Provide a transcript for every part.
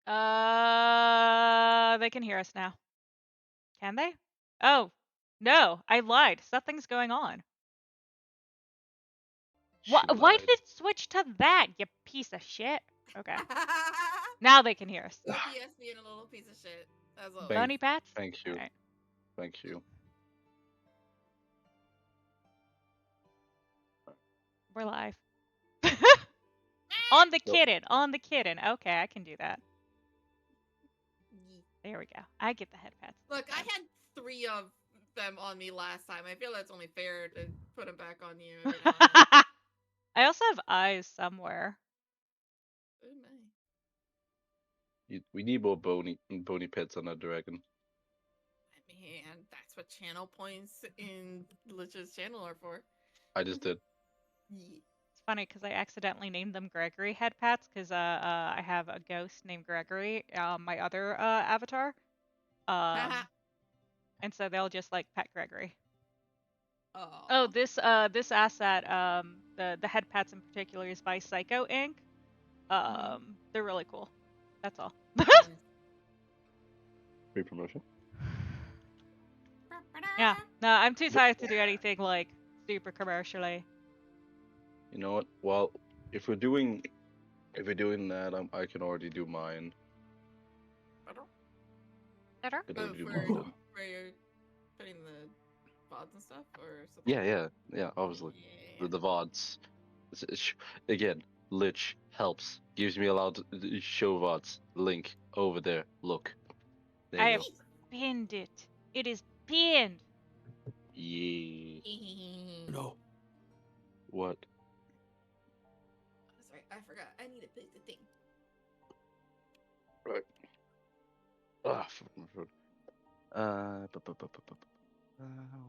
They can hear us now. Can they? Oh, no, I lied. Something's going on. Why She did lied. it switch to that, you piece of shit? Okay. Now they can hear us. OBS being a little piece of shit. That's all. Bunny pats? Thank you. Alright. Thank you. We're live. On the kitten. Okay, I can do that. There we go. I get the head pats. Look, I had 3 of them on me last time. I feel that's only fair to put them back on you every now and then. I also have eyes somewhere. Oh my. We need more bony pets on that dragon. Man, that's what channel points in Lich's channel are for. I just did. Yeah. It's funny because I accidentally named them Gregory head pats because I have a ghost named Gregory, my other avatar. And so they'll just like pet Gregory. Oh, this asset, the head pats in particular is by Psycho Inc. They're really cool. That's all. Free promotion. Yeah. No, I'm too tired to do anything like super commercially. You know what? Well, if we're doing that, I can already do mine. Better? Can Oh, already do for mine then. where you're putting the VODs and stuff, or something? Yeah. Obviously, Yeah. the VODs. Again, Lich helps. Gives me a lot to show VODs. Link over there. Look. There I you have go. pinned it. It is pinned. Yeah. No. What? That's right. I forgot. I need to place the thing. Right. Ah, fuck my throat.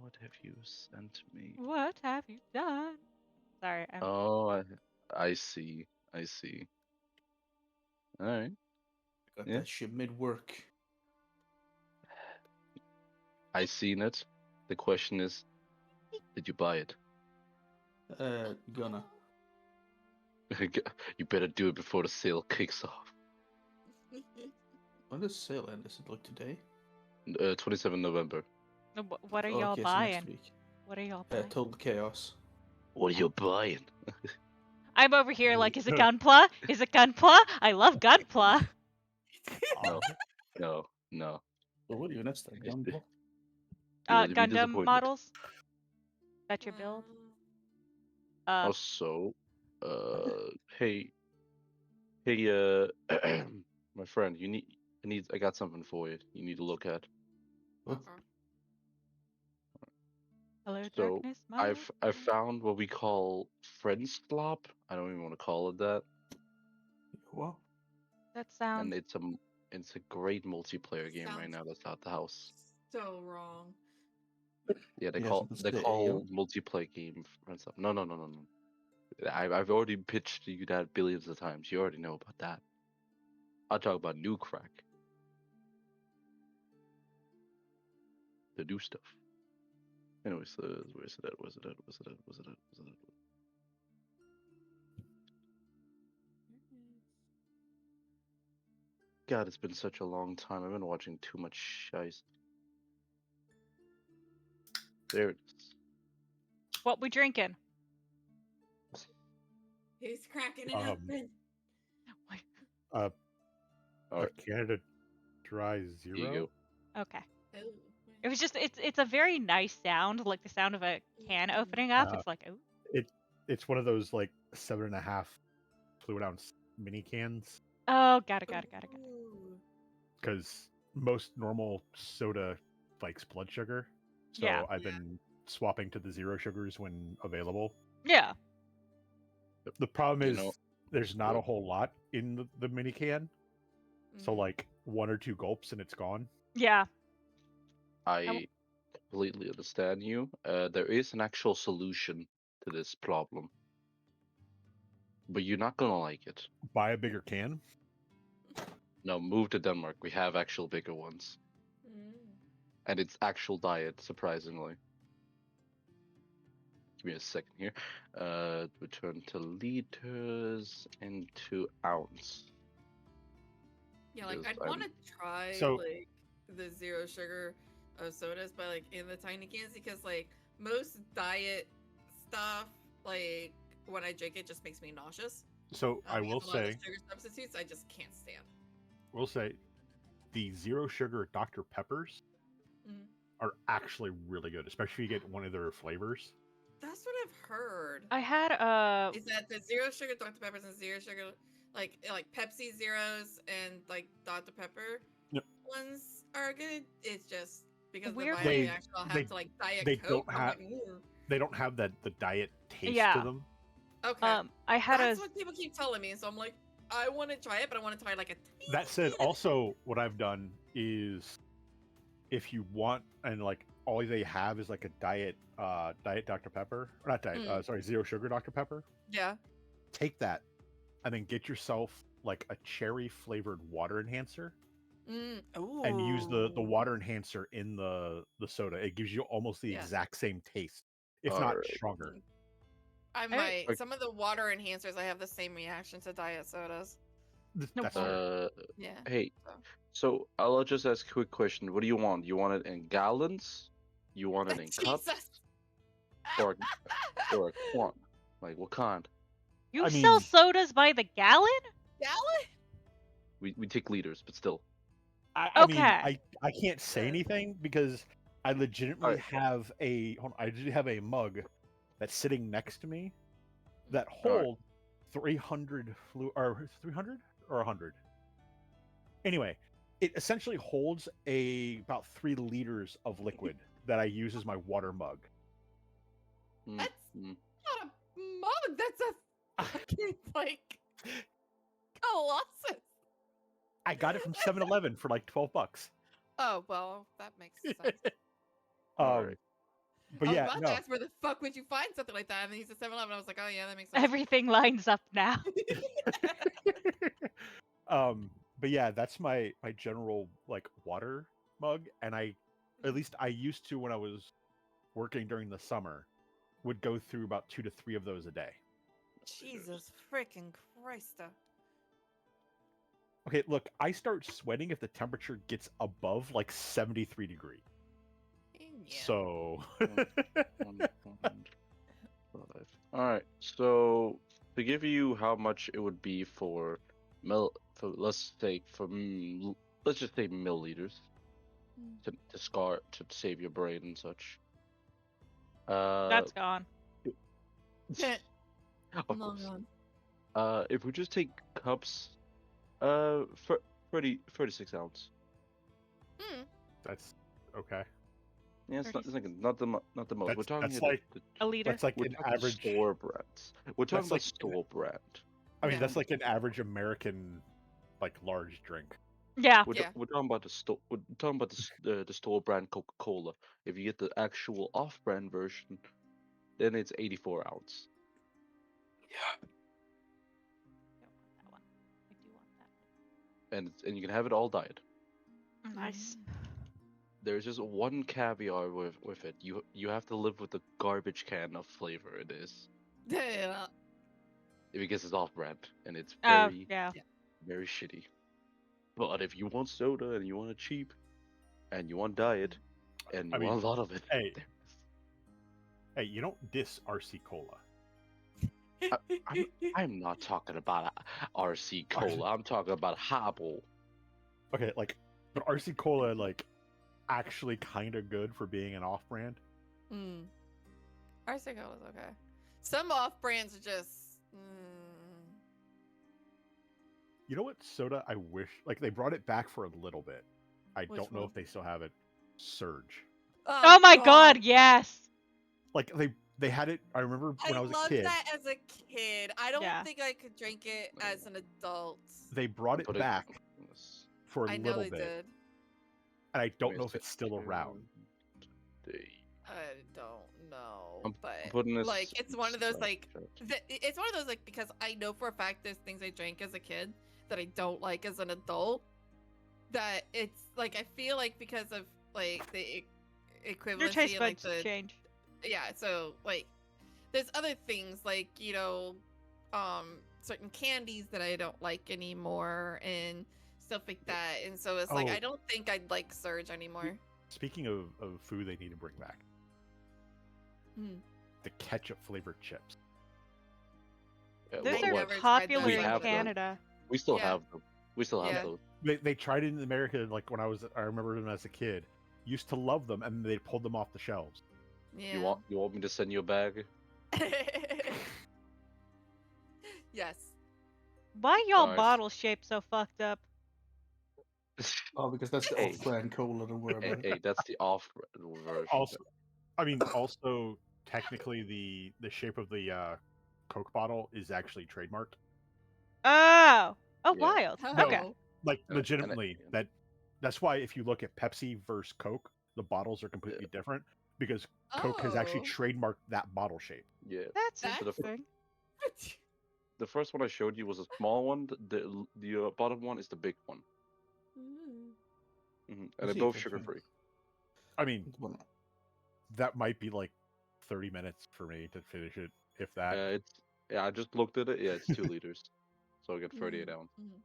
What have you sent me? What have you done? Sorry, I'm. Oh, I see. I see. All right. Got Yeah. that shit mid-work. I seen it. The question is, did you buy it? Gonna. You better do it before the sale kicks off. When does sale end? Does it look today? 27 November. What are Oh, y'all okay, so buying? next week. What are y'all buying? Total Chaos. What are you buying? I'm over here like, is it Gunpla? Is it Gunpla? I love Gunpla. No, no. So what even that's that Gunpla? You will be Gundam disappointed. models that you build. Also, hey, my friend, I got something for you. You need to look at. What? Hello, So darkness, my old I found what we call friend slop. I don't even want to call it that. What? That sounds. And it's a great multiplayer game right now that's out the house. So wrong. Yeah, they Yeah, call so they the call AO? multiplayer game friend slop. No. I've already pitched you that billions of times. You already know about that. I'll talk about new crack. The new stuff. Anyways, where's it at? God, it's been such a long time. I've been watching too much shice. There it is. What we drinking? He's cracking it open. All right, Canada Dry here you Zero. go. Okay. Oh. It was just it's a very nice sound, like the sound of a can opening up. It's like, oh. It's one of those like 7.5 fluid ounce mini cans. Oh, got it. Ooh. Because most normal soda likes blood sugar, so Yeah. I've been swapping to the zero sugars when available. Yeah. The problem You is know, there's not what? a whole lot in the mini can, so like 1 or 2 gulps and it's gone. Yeah. I completely understand you. There is an actual solution to this problem, but you're not gonna like it. Buy a bigger can. No, move to Denmark. We have actual bigger ones, and it's actual diet. Surprisingly. Give me a second here. Return to liters into ounce. Yeah, like Because I'd want to try So- like the zero sugar sodas, but like in the tiny cans because like most diet stuff, like when I drink it, just makes me nauseous. So I will Because a lot of say, the sugar substitutes I just can't stand. the zero sugar Dr. Peppers Mhm. are actually really good, especially if you get one of their flavors. That's what I've heard. I had Is that the zero sugar Dr. Peppers and zero sugar like Pepsi zeros and like Dr. Pepper Yep. ones are good. It's just because of the Weirdly- vibe reaction I'll have they- to like Diet they Coke. don't I'm have- like, "Ooh." They don't have the diet taste Yeah. to them. Okay. I had That's a what people keep telling me, so I'm like, I want to try it, but I want to try like a. That said, teeny also what I've done is, if you want, and like all they have is like a diet Dr. Pepper, or not diet, sorry, zero sugar Dr. Pepper. bit. Yeah. Take that, and then get yourself like a cherry flavored water enhancer, and use the Ooh. water enhancer in the soda. It gives you almost the Yeah. exact same taste, if not Alright. stronger. I Hey. might. Some of the water enhancers, I have the same reaction to diet sodas. No, That's fair. Yeah. Hey, So. so I'll just ask a quick question. What do you want? You want it in gallons? You want it in cups? Jesus. Or or a quant? Like what kind? you I sell mean- sodas by the gallon? Gallon? We take liters, but still. I mean, Okay. I can't say Yeah. anything because I legitimately Alright. have I legitimately have a mug that's sitting next to me that Alright. holds 300 or 300 or 100. Anyway, it essentially holds about 3 liters of liquid that I use as my water mug. Mm, That's mm. not a mug. That's a fucking like Colossus. I got it from 7-Eleven for like $12. Oh well, that makes sense. Alright. But I was yeah, about no. to ask where the fuck would you find something like that, and then he said 7-Eleven. I was like, oh yeah, that makes sense. Everything lines up now. But yeah, that's my general like water mug, and at least I used to when I was working during the summer, would go through about 2 to 3 of those a day. Jesus freaking Christ. Okay, look, I start sweating if the temperature gets above like 73 degrees. Yeah. So Alright, so to give you how much it would be for let's just say milliliters to save your brain and such. That's gone. Of Long course. on. If we just take cups, 36 ounce. that's okay. Yeah, it's not the most. We're That's- talking that's about like- A liter. That's like we're an talking average. store brands. We're talking That's about like store brand. I mean, Yeah. that's like an average American, like large drink. Yeah. Yeah. We're talking about the store. We're talking about the store brand Coca-Cola. If you get the actual off-brand version, then it's 84 ounce. Don't want that one. I do want that. And you can have it all diet. Nice. There's just one caveat with it. You have to live with the garbage can of flavor it is Yeah. because it's off-brand and it's Oh, very yeah. very shitty. But if you want soda and you want it cheap, and you want diet, and you I mean, want a lot of it, hey. there- Hey, you don't diss RC Cola. I'm not talking about RC Cola. I'm talking about Hobble. Okay, like, but RC Cola, like, actually kind of good for being an off-brand. RC Cola's okay. Some off brands are just. You know what soda I wish, like, they brought it back for a little bit. I Which don't know one? if they still have it. Surge. Oh my god, yes. Like, they had it, I remember when I was a loved kid, that as a kid. I don't Yeah. think I could drink it as an adult. they brought it Put back for a I know little they bit, did. and I don't know if it's still around. I don't know, I'm but putting this like it's one of those Snapchat. like it's one of those like because I know for a fact there's things I drank as a kid that I don't like as an adult. That it's like I feel like because of like the equivalency, Your taste and, like buds the change. yeah. So like there's other things like certain candies that I don't like anymore, and stuff like that. And so it's like Oh. I don't think I'd like Surge anymore. Speaking of food they need to bring back, Mm. the ketchup flavored chips. Those I are never tried popular those. in have them. Canada. We still Yeah. have them. We still have Yeah. those. They tried it in America like when I remember them as a kid. Used to love them, and they pulled them off the shelves. Yeah. You want me to send you a bag? Yes. Why y'all Nice. bottle shape so fucked up? Oh, because that's the Hey. off-brand cola. Don't worry about it. Hey, that's the off version. Also, also technically the shape of the Coke bottle is actually trademarked. Oh, Yeah. wild. Oh. Okay. Like And it- legitimately, that's why if you look at Pepsi versus Coke, the bottles are completely different because Coke has actually Oh. trademarked that bottle shape. Yeah. That's That's- interesting. The first one I showed you was a small one. The bottom one is the big one. Mm. And Let's they're see both if I sugar can- free. I mean, Well, that might be like 30 minutes for me to finish it, if that. I just looked at it. Yeah, it's 2 liters, so I get 38 ounce. Mm.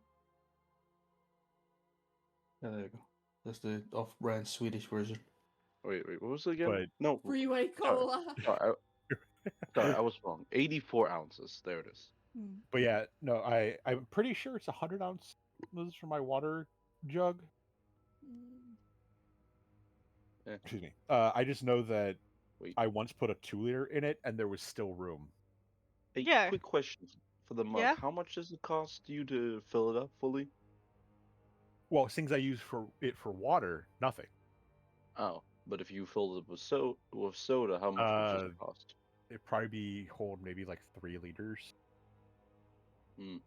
yeah, there you go. That's the off-brand Swedish version. Wait, what was it again? But No, Freeway cola. sorry, sorry, I was wrong. 84 ounces. There it is. But yeah, no, I'm pretty sure it's 100 ounces for my water jug. Eh. Excuse me. I just know that Wait. I once put a 2-liter in it, and there was still room. Hey, Yeah. quick question for the mug. Yeah? How much does it cost you to fill it up fully? Well, things I use for water, nothing. Oh, but if you filled it with soda, how much does it cost? It'd probably be hold maybe like 3 liters. Yeah,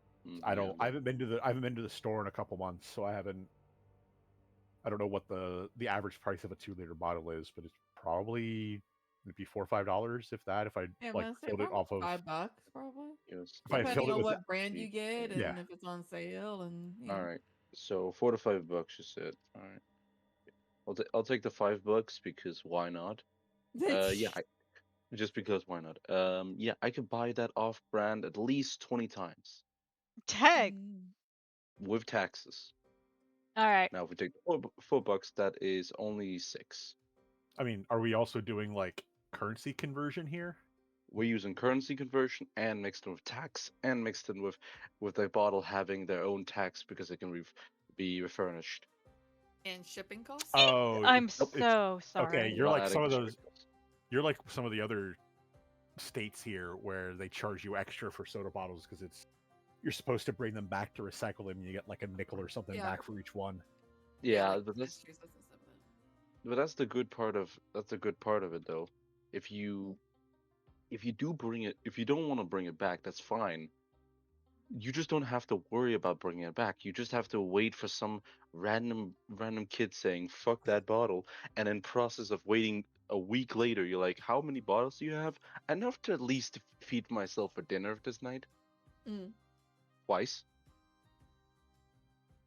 I haven't been to the store in a couple months, so I don't know what the average price of a 2-liter bottle is, but it's probably maybe $4 or $5 if that. If I like filled it off of $5 probably. Yes. If I Depending filled it on with what brand you get and Yeah. if it's on sale and All right. So $4 to $5, you said. All right. I'll take the $5 because why not? Just because why not? Yeah, I could buy that off brand at least 20 times Tag. with taxes. All right. Now, if we take the $4, that is only 6. I mean, are we also doing like currency conversion here? We're using currency conversion and mixed in with tax and mixed in with the bottle having their own tax because it can be refurnished. And shipping costs. Oh, I'm it's- so sorry. okay. You're Not like adding some of the those. shipping costs. You're like some of the other states here where they charge you extra for soda bottles because you're supposed to bring them back to recycle them and you get like a nickel or something Yeah. back for each one. Yeah, like but that's Massachusetts and stuff like that. But that's the good part of it though. If you do bring it, if you don't want to bring it back, that's fine. You just don't have to worry about bringing it back. You just have to wait for some random kid saying "fuck that bottle," and in process of waiting a week later, you're like, "How many bottles do you have?" Enough to at least feed myself for dinner this night. Twice.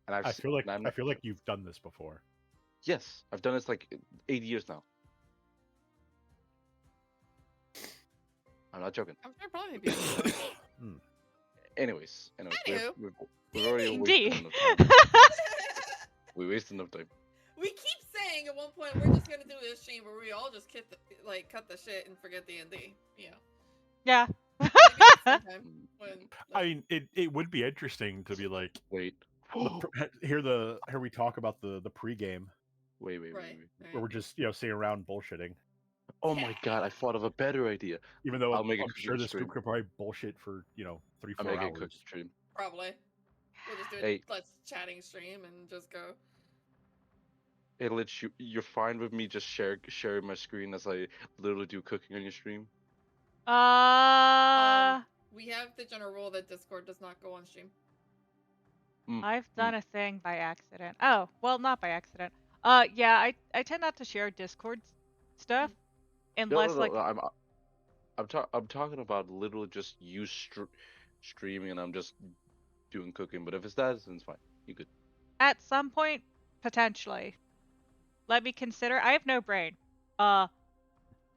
And I feel like you've done this before. Yes, I've done this like 8 years now. I'm not joking. I'm sure probably be. Anyways, Anywho. we've already Indeed. wasted enough time. We wasted enough time. We keep saying at one point we're just gonna do this stream where we all just cut the shit and forget D&D. You know. Yeah. Maybe next time when, I mean, it would be interesting to be like, Wait. here we talk about the pregame Wait. where we're just sitting around bullshitting. Oh my god, I thought of a better idea. Even though I'll make I'm a sure this stream. group could probably bullshit for 3-4 I'll make a hours. cooking stream. probably. We'll just do Hey. let's chatting stream and just go. Hey, Lich, you're fine with me just sharing my screen as I literally do cooking on your stream? We have the general rule that Discord does not go on stream. I've done a thing by accident. Oh, well, not by accident. Yeah, I tend not to share Discord stuff unless No, like I'm talking about literally just you streaming and I'm just doing cooking. But if it's that, then it's fine. You could. at some point potentially. Let me consider. I have no brain.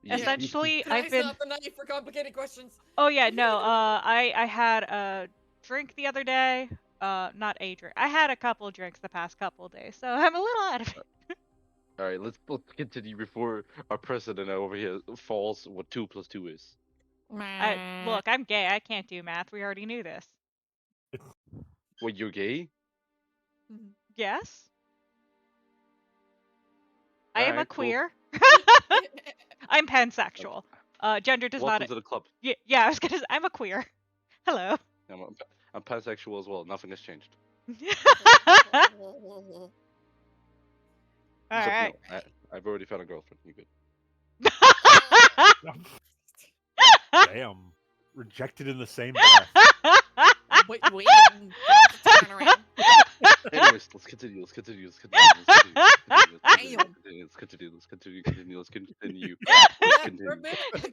Essentially, Tonight's I've been. not the night for complicated questions. Oh yeah, no. I had a drink the other day. not a drink. I had a couple drinks the past couple days, so I'm a little out of it. All right, let's continue before our president over here falls. What 2 + 2 is? Look, I'm gay. I can't do math. We already knew this. Wait, you're gay? Yes. I All am a right, cool. queer. I'm pansexual. Gender does Welcome not. to the club. Yeah, I was gonna. I'm a queer. Hello. I'm pansexual as well. Nothing has changed. All right. No, I've already found a girlfriend. You good? Damn. Rejected in the same breath. wait, turn around. Anyways, let's continue. Let's continue. Let's continue.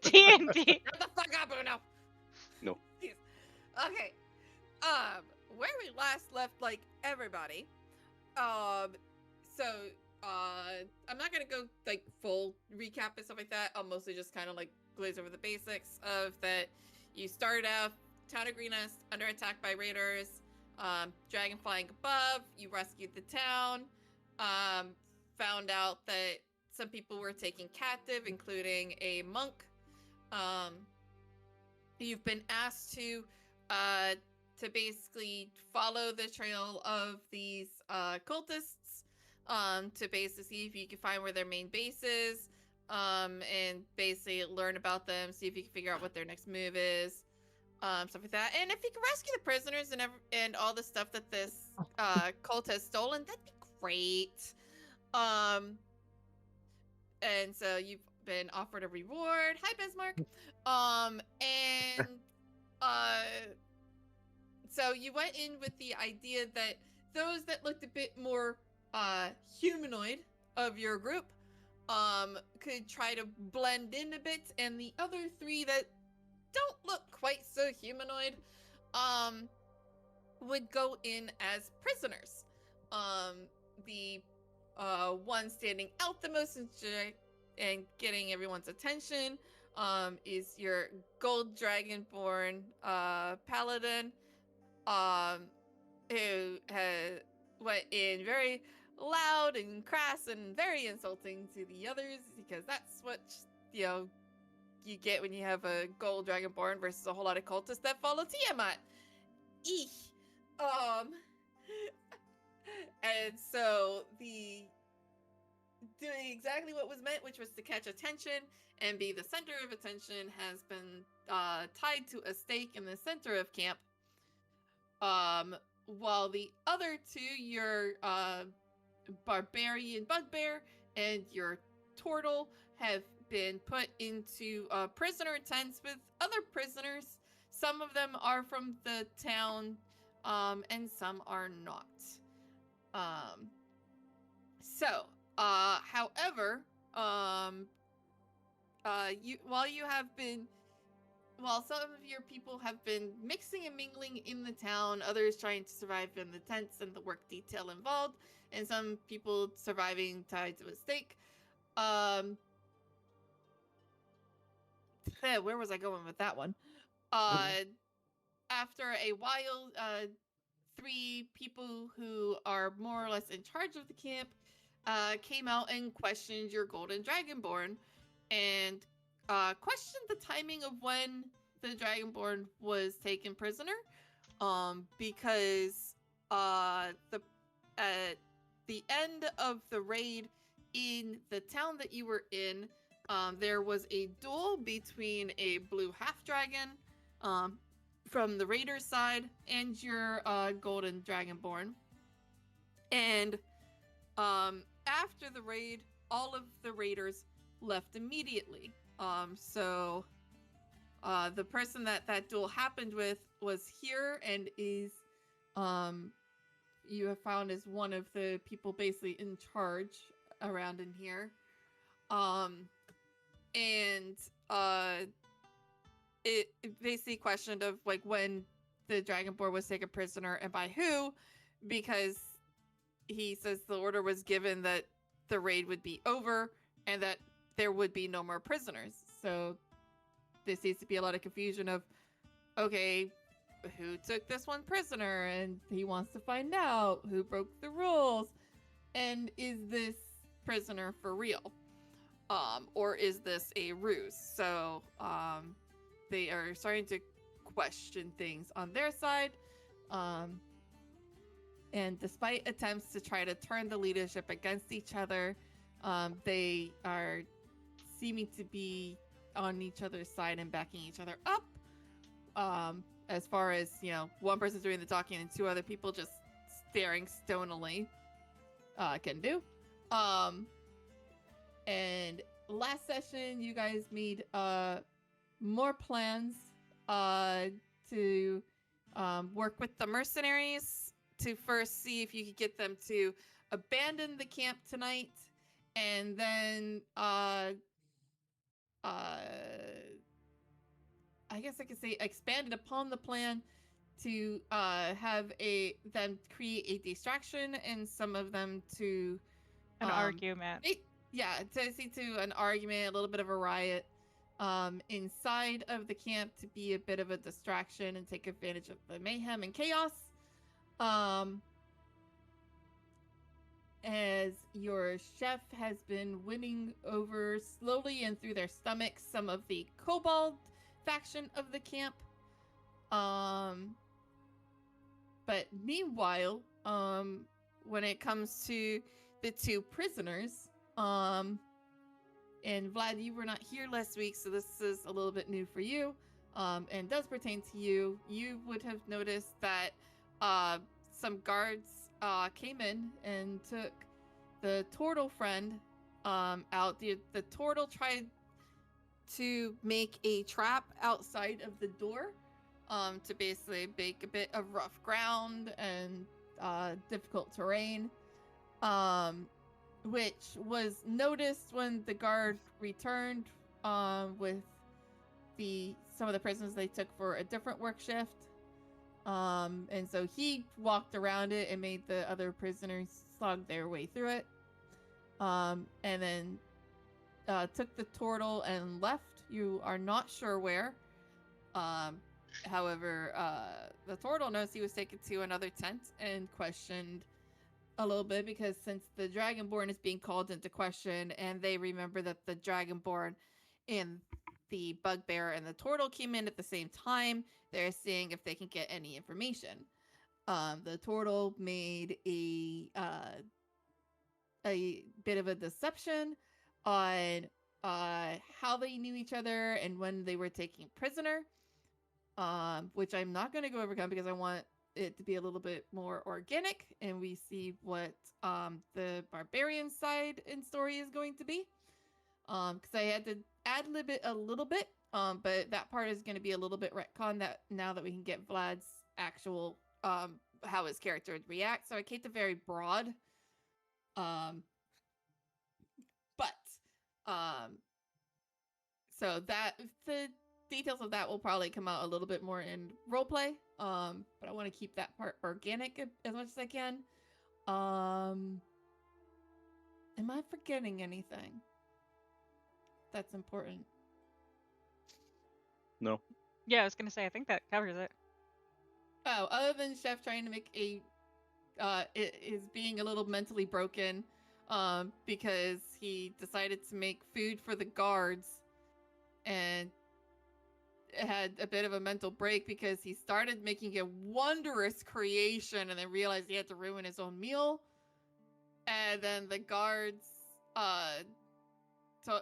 D&D. Shut the fuck up, Uno. No. Okay. Where we last left, like everybody. So I'm not gonna go like full recap and stuff like that. I'll mostly just kind of like glaze over the basics of that. You started out town of Greenest under attack by raiders. Dragon flying above. You rescued the town. Found out that some people were taken captive, including a monk. You've been asked to basically follow the trail of these cultists, to basically see if you can find where their main base is, and basically learn about them, see if you can figure out what their next move is, stuff like that. And if you can rescue the prisoners and all the stuff that this cult has stolen, that'd be great. And so you've been offered a reward. Hi, Bismarck. And so you went in with the idea that those that looked a bit more humanoid of your group could try to blend in a bit, and the other 3 that don't look quite so humanoid would go in as prisoners. The one standing out the most and getting everyone's attention is your gold dragonborn paladin, who went in very loud and crass and very insulting to the others, because that's what you get when you have a gold dragonborn versus a whole lot of cultists that follow Tiamat. Eek. And so doing exactly what was meant, which was to catch attention and be the center of attention, has been tied to a stake in the center of camp. While the other 2, your barbarian bugbear and your turtle, have been put into prisoner tents with other prisoners. Some of them are from the town, and some are not. However, while some of your people have been mixing and mingling in the town, others trying to survive in the tents and the work detail involved, and some people surviving tied to a stake. Where was I going with that one? After a while, 3 people who are more or less in charge of the camp came out and questioned your golden dragonborn, and questioned the timing of when the dragonborn was taken prisoner, because at the end of the raid in the town that you were in, there was a duel between a blue half dragon from the raider side and your golden dragonborn. And after the raid, all of the raiders left immediately. So the person that duel happened with was here, and is you have found as one of the people basically in charge around in here. It basically questioned of like when the dragonborn was taken prisoner and by who, because he says the order was given that the raid would be over and that there would be no more prisoners. So there seems to be a lot of confusion of, okay, who took this one prisoner, and he wants to find out who broke the rules, and is this prisoner for real, or is this a ruse? So they are starting to question things on their side, and despite attempts to try to turn the leadership against each other, they are seeming to be on each other's side and backing each other up. As far as, one person's doing the talking and two other people just staring stonily can do. And last session, you guys made more plans to work with the mercenaries to first see if you could get them to abandon the camp tonight, and then I guess I could say expanded upon the plan to have them create a distraction, and some of them to An argument. To see to an argument, a little bit of a riot inside of the camp to be a bit of a distraction and take advantage of the mayhem and chaos. As your chef has been winning over slowly and through their stomachs some of the kobold faction of the camp. But meanwhile, when it comes to the two prisoners, and Vlad, you were not here last week, so this is a little bit new for you, and does pertain to you. You would have noticed that some guards came in and took the turtle friend out. The turtle tried to make a trap outside of the door to basically make a bit of rough ground and difficult terrain, which was noticed when the guard returned with some of the prisoners they took for a different work shift. And so he walked around it and made the other prisoners slog their way through it. And then took the turtle and left. You are not sure where. However, the turtle knows he was taken to another tent and questioned a little bit, because since the Dragonborn is being called into question, and they remember that the Dragonborn and the Bugbear and the turtle came in at the same time, they're seeing if they can get any information. The turtle made a bit of a deception on how they knew each other and when they were taken prisoner, which I'm not going to go over because I want it to be a little bit more organic, and we see what the barbarian side in story is going to be, because I had to ad-lib it a little bit, but that part is going to be a little bit retcon that now that we can get Vlad's actual how his character would react. So I kept it very broad, so that the details of that will probably come out a little bit more in roleplay, but I want to keep that part organic as much as I can. Am I forgetting anything that's important? No. Yeah, I was gonna say, I think that covers it. Oh, other than Chef trying to make is being a little mentally broken, because he decided to make food for the guards and had a bit of a mental break because he started making a wondrous creation and then realized he had to ruin his own meal. And then the guards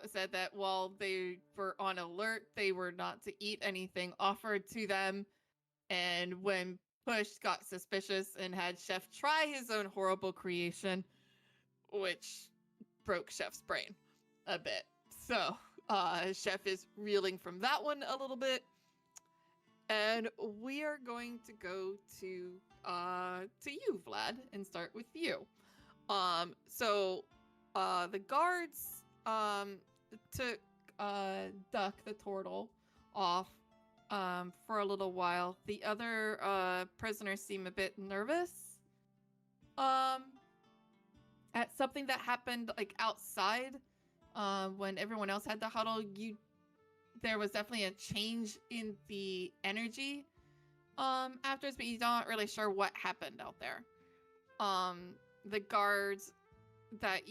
said that while they were on alert, they were not to eat anything offered to them. And when pushed, got suspicious and had Chef try his own horrible creation, which broke Chef's brain a bit. So Chef is reeling from that one a little bit. And we are going to go to you, Vlad, and start with you. So the guards took Duck the turtle off for a little while. The other prisoners seem a bit nervous at something that happened like outside when everyone else had to huddle. There was definitely a change in the energy afterwards, but you're not really sure what happened out there. The guards that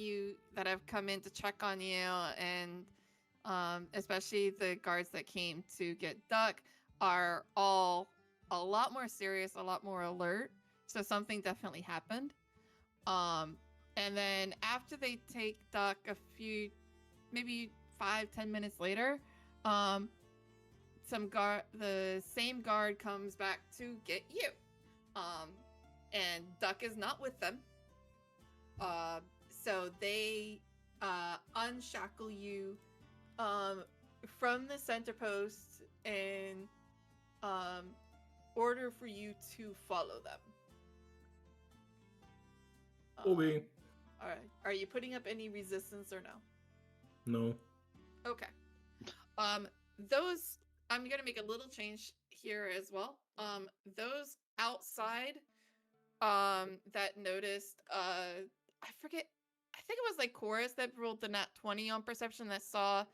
have come in to check on you, and especially the guards that came to get Duck, are all a lot more serious, a lot more alert. So something definitely happened. And then after they take Duck a few, maybe 5-10 minutes later, the same guard comes back to get you. And Duck is not with them. So they unshackle you from the center post and order for you to follow them. Okay. All right. Are you putting up any resistance or no? No. Okay. Those, I'm gonna make a little change here as well. Those outside, that noticed, I forget, I think it was like Chorus that rolled the nat 20 on perception that saw,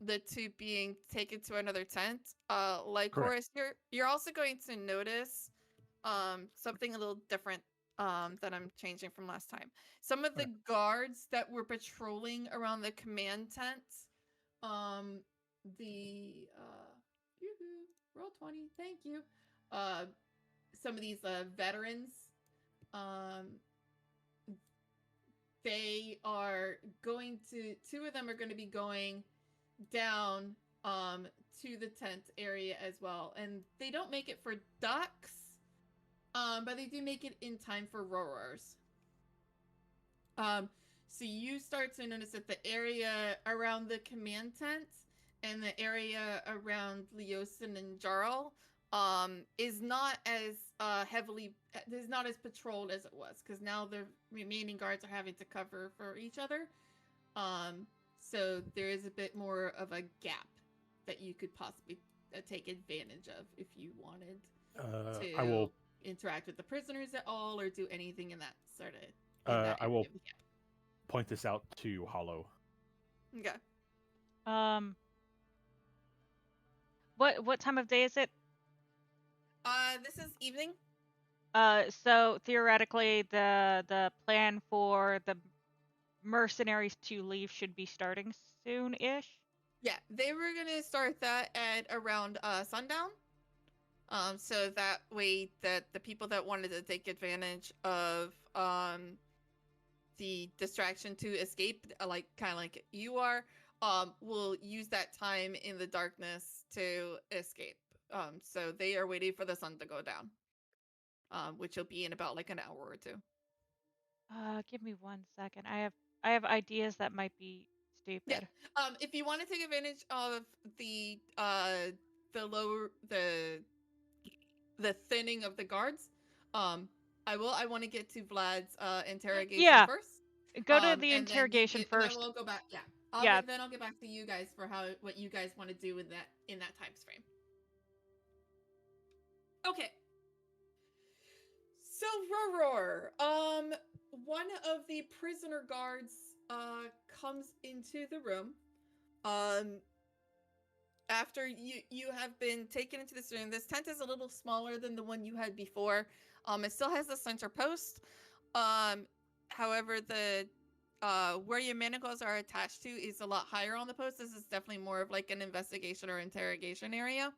the two being taken to another tent. Like Correct. Chorus, you're also going to notice, something a little different, that I'm changing from last time. Some of the guards that were patrolling around the command tent, roll 20, thank you. Some of these veterans, they are going to, two of them are going to be going down to the tent area as well, and they don't make it for ducks, but they do make it in time for roarers. So you start to notice that the area around the command tent and the area around Leosin and Jarl is not as is not as patrolled as it was, because now the remaining guards are having to cover for each other. So there is a bit more of a gap that you could possibly take advantage of if you wanted to I will interact with the prisoners at all or do anything in that sort of. I will point this out to Hollow. Okay. What time of day is it? This is evening. So theoretically, the plan for the mercenaries to leave should be starting soon-ish. Yeah, they were gonna start that at around sundown. So that way that the people that wanted to take advantage of the distraction to escape, like kind of like you are, will use that time in the darkness to escape. So they are waiting for the sun to go down, which will be in about like an hour or two. Give me 1 second. I have ideas that might be stupid. Yeah. If you want to take advantage of the thinning of the guards, I want to get to Vlad's interrogation first. Go to the interrogation first. And then we'll go back. Then I'll get back to you guys for what you guys want to do in that time frame. Okay. So Roror, one of the prisoner guards comes into the room. After you have been taken into this room, this tent is a little smaller than the one you had before. It still has the center post. However, the where your manacles are attached to is a lot higher on the post. This is definitely more of like an investigation or interrogation area.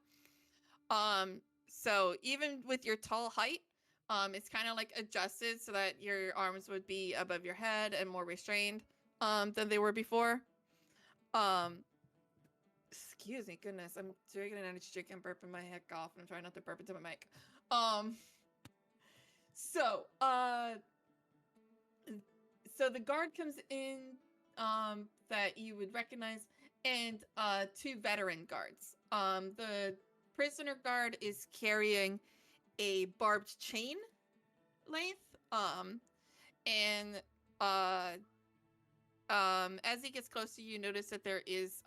So even with your tall height, it's kind of like adjusted so that your arms would be above your head and more restrained than they were before. Excuse me, goodness, I'm drinking an energy drink and burping my heck off, and I'm trying not to burp into my mic. So the guard comes in that you would recognize, and two veteran guards. The prisoner guard is carrying a barbed chain length, and as he gets close to you, notice that there is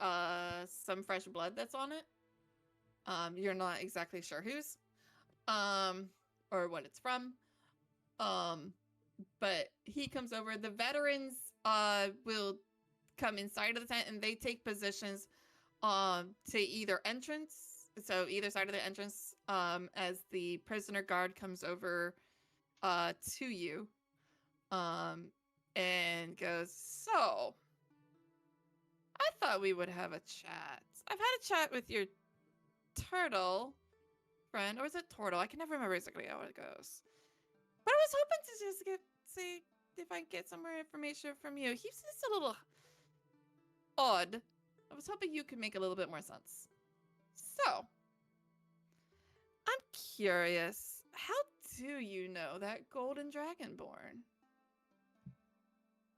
some fresh blood that's on it. You're not exactly sure whose, or what it's from. But he comes over. The veterans will come inside of the tent, and they take positions to either entrance, so either side of the entrance, as the prisoner guard comes over to you and goes, "So, I thought we would have a chat. I've had a chat with your turtle friend, or is it turtle? I can never remember exactly how it goes. But I was hoping to just see if I can get some more information from you. He's just a little odd. I was hoping you could make a little bit more sense. So, I'm curious, how do you know that golden dragonborn?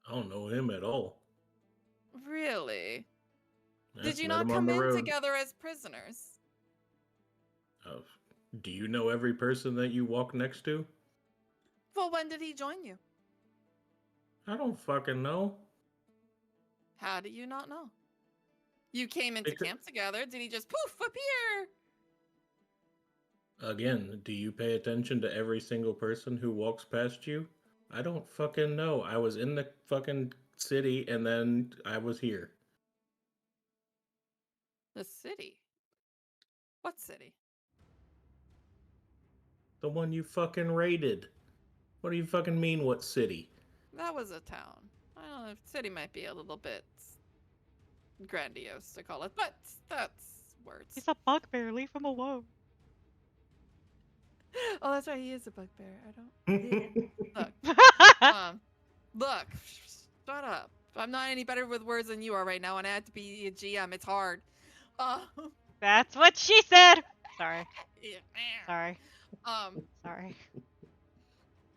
I don't know him at all. Really? Yeah, Did you met not him on come the in road. together as prisoners? Do you know every person that you walk next to? Well, when did he join you? I don't fucking know. How do you not know? You came into Because- camp together. Did he just poof appear? Again, do you pay attention to every single person who walks past you? I don't fucking know. I was in the fucking city and then I was here. The city? What city? The one you fucking raided. What do you fucking mean, what city? That was a town. I don't know, city might be a little bit grandiose to call it, but that's words. He's a bugbear. Leave him alone. Oh, that's right. He is a bugbear. I don't. Look. Shut up. I'm not any better with words than you are right now, and I have to be a GM. It's hard. That's what she said. Sorry. Yeah. Sorry. I Sorry.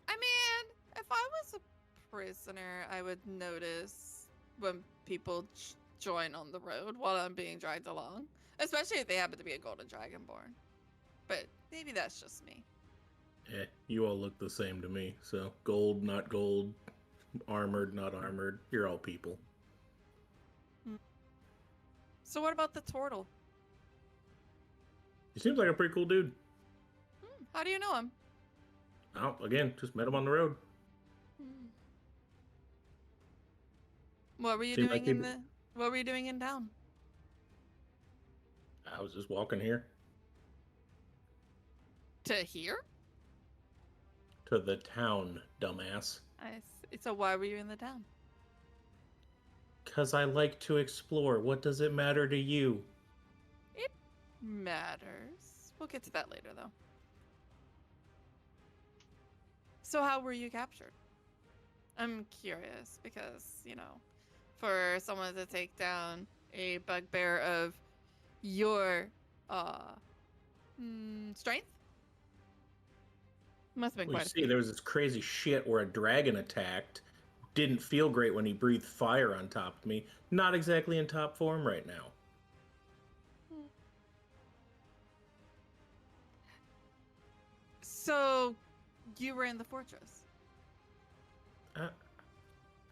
mean, if I was a prisoner, I would notice when people join on the road while I'm being dragged along, especially if they happen to be a golden dragonborn. But maybe that's just me. You all look the same to me. So, gold, not gold. Armored, not armored. You're all people. So what about the turtle? He seems like a pretty cool dude. How do you know him? Oh, again, just met him on the road. What were you Seems doing like in the? What were you doing in town? I was just walking here. To here? To the town, dumbass. So why were you in the town? Because I like to explore. What does it matter to you? It matters. We'll get to that later, though. So how were you captured? I'm curious because, for someone to take down a bugbear of your strength must have been Well, quite you see, there was this crazy shit where a dragon attacked. Didn't feel great when he breathed fire on top of me. Not exactly in top form right now. So you were in the fortress?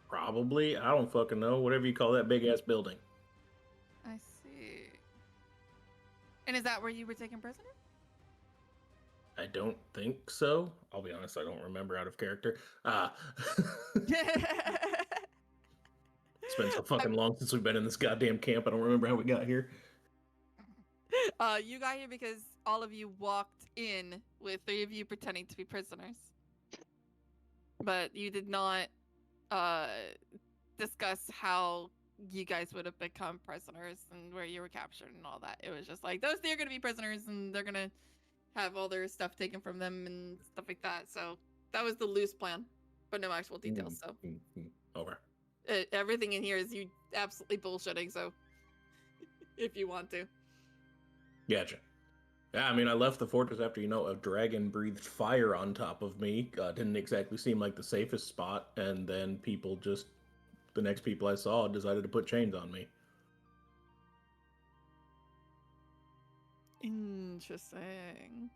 Probably. I don't fucking know. Whatever you call that big ass building. I see. And is that where you were taken prisoner? I don't think so. I'll be honest, I don't remember out of character. It's been so fucking long since we've been in this goddamn camp. I don't remember how we got here. You got here because all of you walked in with 3 of you pretending to be prisoners. But you did not discuss how you guys would have become prisoners and where you were captured and all that. It was just like, those 3 are going to be prisoners and they're going to have all their stuff taken from them and stuff like that. So that was the loose plan, but no actual details. So Okay. Everything in here is you absolutely bullshitting. So if you want to. Gotcha. Yeah, I mean, I left the fortress after, a dragon breathed fire on top of me. Didn't exactly seem like the safest spot. And then the next people I saw decided to put chains on me. Interesting.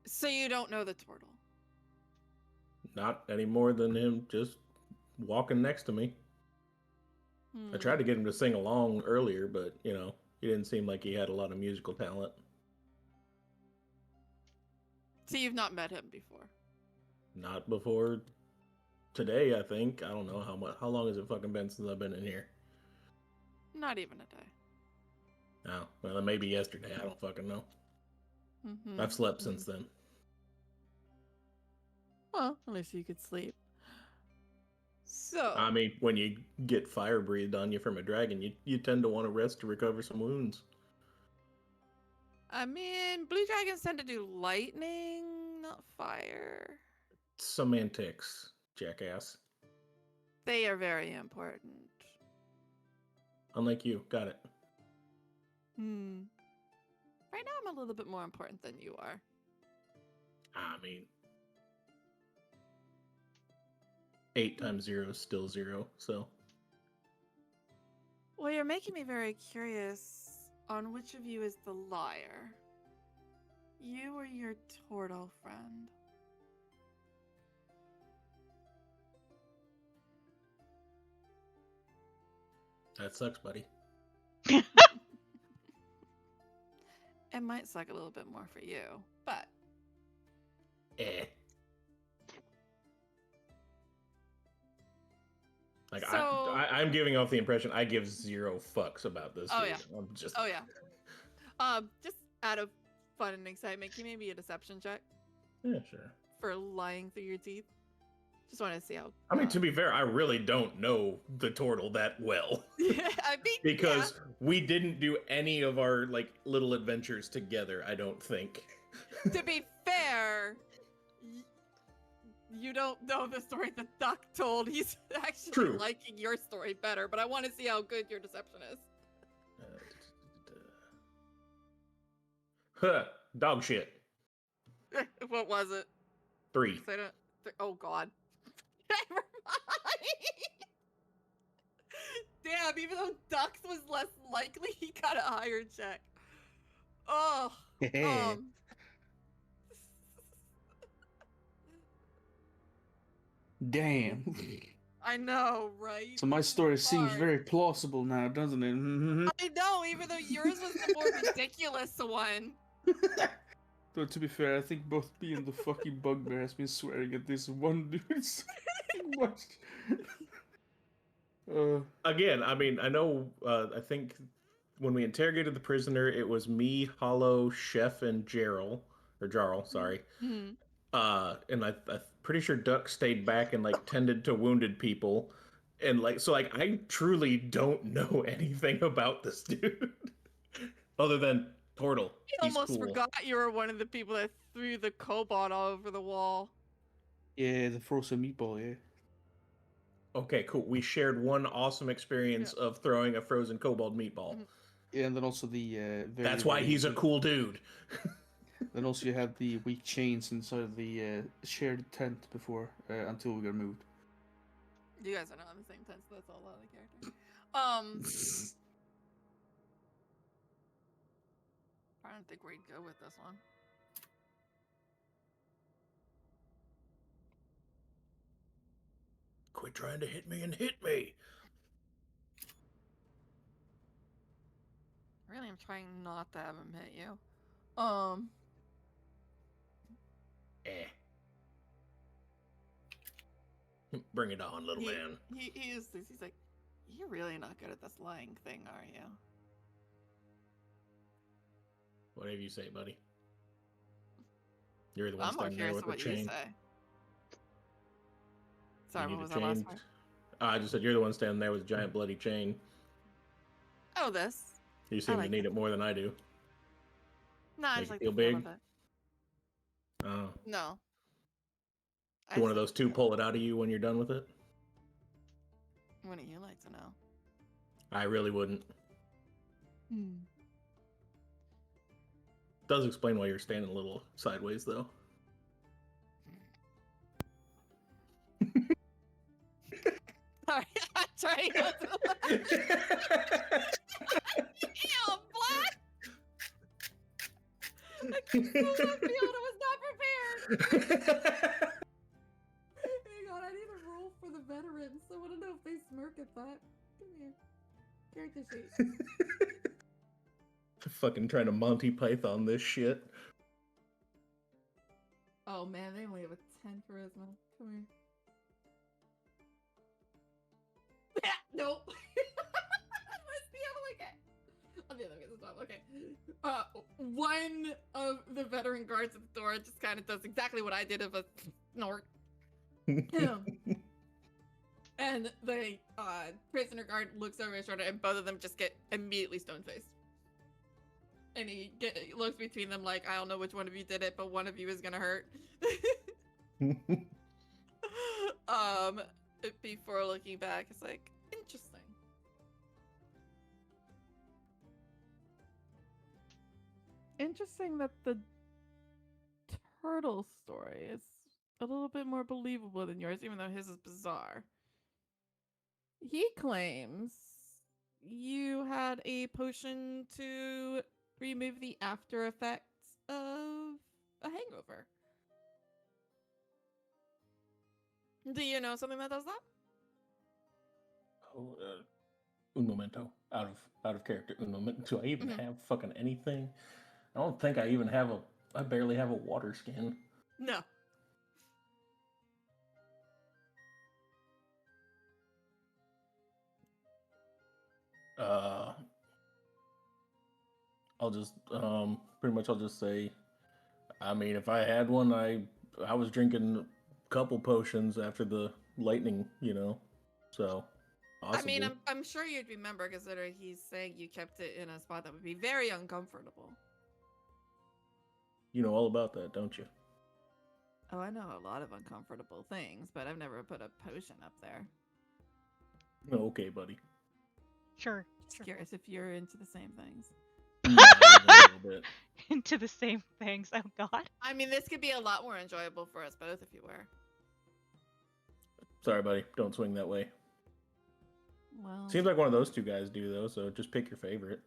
So you don't know the turtle? Not any more than him just walking next to me. I tried to get him to sing along earlier, but, he didn't seem like he had a lot of musical talent. So you've not met him before? Not before today, I think. I don't know how long has it fucking been since I've been in here. Not even a day. Oh, well, it may be yesterday. I don't fucking know. Mm-hmm. I've slept since then. Well, at least you could sleep. So, I mean, when you get fire breathed on you from a dragon, you tend to want to rest to recover some wounds. I mean, blue dragons tend to do lightning, not fire. Semantics, jackass. They are very important. Unlike you. Got it. Right now, I'm a little bit more important than you are. I mean, 8 times 0 is still 0, so. Well, you're making me very curious on which of you is the liar. You or your turtle friend? That sucks, buddy. It might suck a little bit more for you, but... Like, so... I'm giving off the impression I give 0 fucks about this. Oh, dude. yeah. I'm just... Oh, yeah. Just out of fun and excitement, can you maybe a deception check? Yeah, sure. For lying through your teeth? Just want to see how... I mean, to be fair, I really don't know the turtle that well. Yeah, I mean, because we didn't do any of our, like, little adventures together, I don't think. To be fair, you don't know the story that Duck told. He's actually True. liking your story better, but I want to see how good your deception is. Dog shit. What was it? 3. Oh, God. Never mind. Damn, even though Duck's was less likely, he got a higher check. Oh. Damn. I know, right? So my story seems very plausible now, doesn't it? I know, even though yours was the more ridiculous one. Though, to be fair, I think both me and the fucking bugbear has been swearing at this one dude so much. Again, I mean, I know, I think when we interrogated the prisoner, it was me, Hollow, Chef, and Jarl, sorry. Mm-hmm. And I'm pretty sure Duck stayed back and, like, tended to wounded people. And, like, so, like, I truly don't know anything about this dude. Other than Turtle. I almost forgot you were one of the people that threw the cobalt all over the wall. Yeah, the frozen meatball, yeah. Okay, cool. We shared one awesome experience of throwing a frozen cobalt meatball. Mm-hmm. Yeah, and then also the That's why he's a cool dude. Then also you had the weak chains inside the shared tent before, until we got moved. You guys are not in the same tent, so that's all out of the character. I don't think we'd go with this one. Quit trying to hit me and hit me. Really, I'm trying not to have him hit you. Bring it on, little man. He's like, you're really not good at this lying thing, are you? Whatever you say, buddy. You're the one I'm more standing there curious with the what you chain. say. Sorry, You what was need a that last chain? part? I just said you're the one standing there with a giant bloody chain. Oh, this. You seem like to need it. it more than I do. No, I Make just it like feel the feel big? of it. Oh. No. One of those two pull it out of you when you're done with it? Wouldn't you like to know? I really wouldn't. Does explain why you're standing a little sideways, though. Sorry, I'm trying not to laugh. Damn, Black! I can feel that field. I was not prepared. Hang on, I need a roll for the veterans. I want to know if they smirk at that. Come here. Character sheet. Fucking trying to Monty Python this shit. Oh man, they only have a 10 charisma. Come here. Nope. Let's see yeah, let me get this off. Okay. One of the veteran guards at the door just kind of does exactly what I did of a snort. And the prisoner guard looks over his shoulder, and both of them just get immediately stone-faced. And he looks between them like, I don't know which one of you did it, but one of you is gonna hurt. Before looking back, it's like, interesting. Interesting that the turtle story is a little bit more believable than yours, even though his is bizarre. He claims you had a potion to remove the after effects of a hangover. Do you know something that does that? Oh, un momento. Out of character. Un momento. Do I even have fucking anything? I don't think I even have I barely have a water skin. No. I'll just I'll just say, I mean, if I had one, I was drinking a couple potions after the lightning, so possibly. I mean, I'm sure you'd remember, considering he's saying you kept it in a spot that would be very uncomfortable. You know all about that, don't you? Oh, I know a lot of uncomfortable things, but I've never put a potion up there. Okay, buddy. Sure. Just curious if you're into the same things. A little bit. Into the same things. Oh God. I mean, this could be a lot more enjoyable for us both if you were. Sorry, buddy. Don't swing that way. Well, seems like one of those two guys do, though. So just pick your favorite.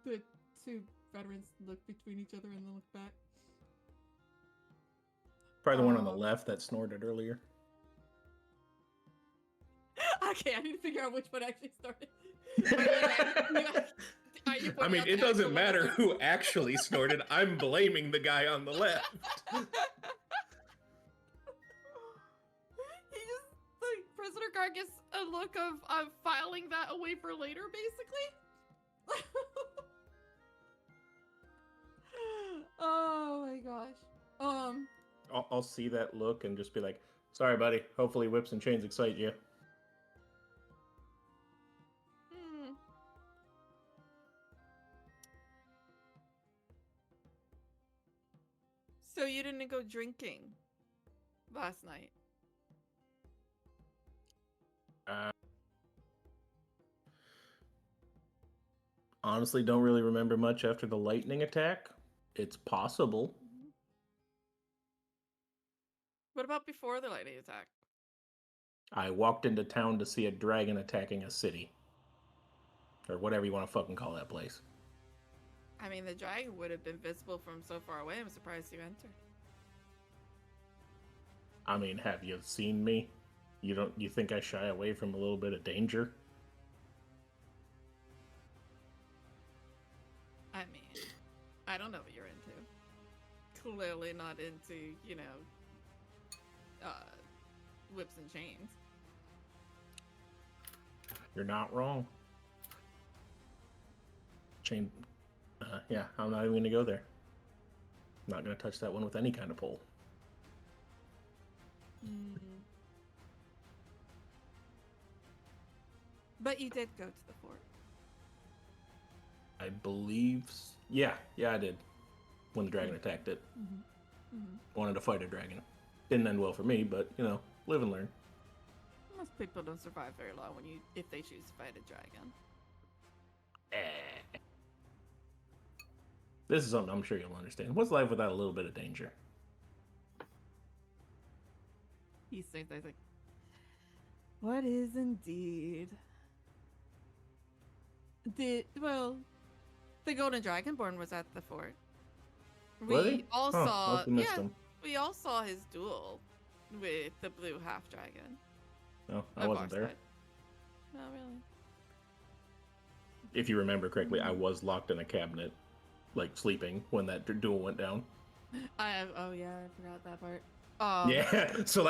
The two veterans look between each other and then look back. Probably the one on the left that snorted earlier. Okay, I need to figure out which one actually started. I mean, it doesn't matter who actually snorted. I'm blaming the guy on the left. The prisoner guard gets a look of filing that away for later, basically. Oh my gosh. I'll see that look and just be like, sorry, buddy. Hopefully whips and chains excite you. So you didn't go drinking last night? Honestly, don't really remember much after the lightning attack. It's possible. What about before the lightning attack? I walked into town to see a dragon attacking a city. Or whatever you want to fucking call that place. I mean, the dragon would have been visible from so far away. I'm surprised you entered. I mean, have you seen me? You think I shy away from a little bit of danger? I mean, I don't know what you're into. Clearly not into, whips and chains. You're not wrong. Chain. Yeah, I'm not even going to go there. I'm not going to touch that one with any kind of pole. But you did go to the fort. I believe... Yeah, I did. When the dragon attacked it. Wanted to fight a dragon. Didn't end well for me, but, live and learn. Most people don't survive very long if they choose to fight a dragon. This is something I'm sure you'll understand. What's life without a little bit of danger? He stays there like, what is indeed? The Golden Dragonborn was at the fort. We all saw his duel with the blue half dragon. No, I wasn't there. No, really. If you remember correctly, I was locked in a cabinet, like sleeping when that duel went down. I forgot that part. Yeah, so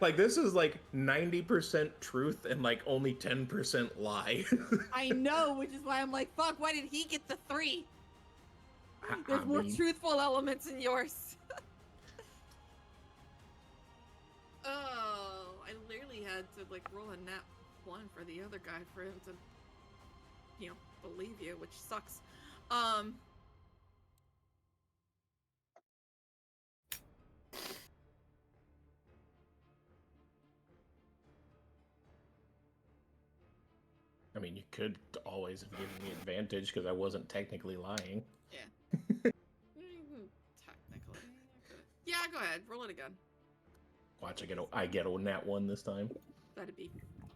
Like, this is like 90% truth and like only 10% lie. I know, which is why I'm like, fuck, why did he get the 3? There's more truthful elements in yours. Oh, I literally had to like roll a nat 1 for the other guy for him to, believe you, which sucks. I mean, you could always have given me advantage because I wasn't technically lying. Yeah. Technically. Yeah, go ahead. Roll it again. Watch, I get a nat 1 this time. That'd be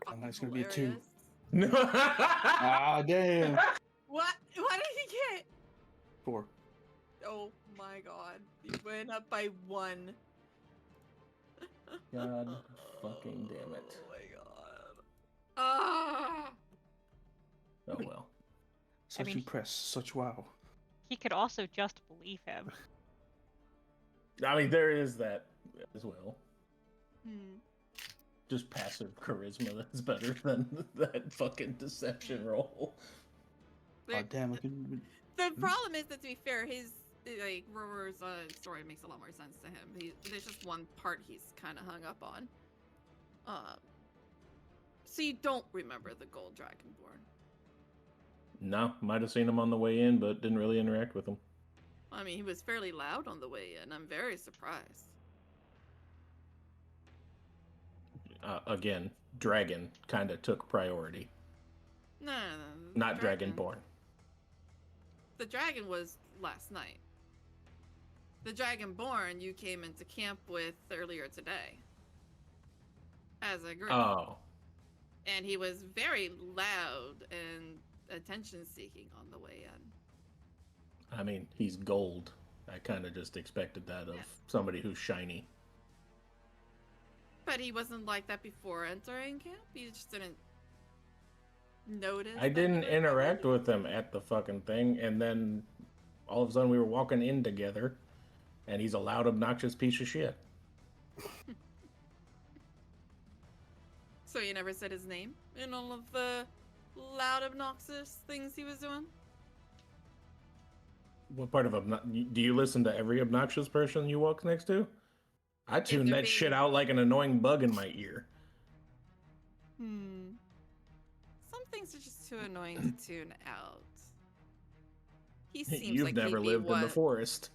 And fucking that's gonna be a 2. hilarious. Ah, damn. What? What did he get? 4. Oh my god. He went up by 1. God fucking damn it. Oh my god. Ah! Oh well. Such impress, such wow. He could also just believe him. I mean, there is that as well. Hmm. Just passive charisma that's better than that fucking deception roll. Oh, damn, I couldn't... The problem is that, to be fair, his Roar's story makes a lot more sense to him. There's just one part he's kind of hung up on. So you don't remember the Gold Dragonborn? No, might have seen him on the way in, but didn't really interact with him. I mean, he was fairly loud on the way in. I'm very surprised. Again, dragon kind of took priority. No. Not Dragonborn. The dragon was last night. The Dragonborn you came into camp with earlier today. As a group. Oh. And he was very loud and attention-seeking on the way in. I mean, he's gold. I kind of just expected that of somebody who's shiny. But he wasn't like that before entering camp? You just didn't notice? I didn't interact with him at the fucking thing, and then all of a sudden we were walking in together, and he's a loud, obnoxious piece of shit. So you never said his name in all of the loud, obnoxious things he was doing? What part of do you listen to every obnoxious person you walk next to? I tune that shit out like an annoying bug in my ear. Some things are just too annoying to tune out. He seems You've like never lived in the forest.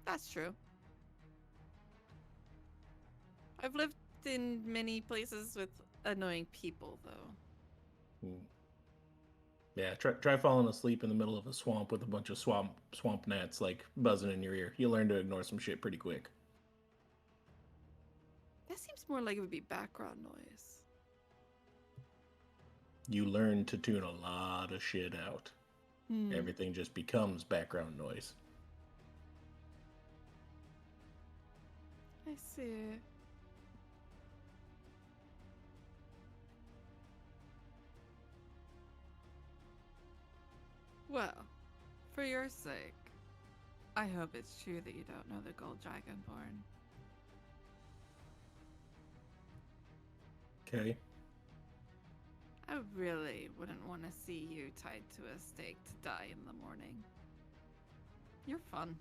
That's true. I've lived in many places with annoying people, though. Yeah, try falling asleep in the middle of a swamp with a bunch of swamp gnats like buzzing in your ear. You'll learn to ignore some shit pretty quick. That seems more like it would be background noise. You learn to tune a lot of shit out. Everything just becomes background noise. I see. Well, for your sake, I hope it's true that you don't know the Gold Dragonborn. Okay. I really wouldn't want to see you tied to a stake to die in the morning. You're fun.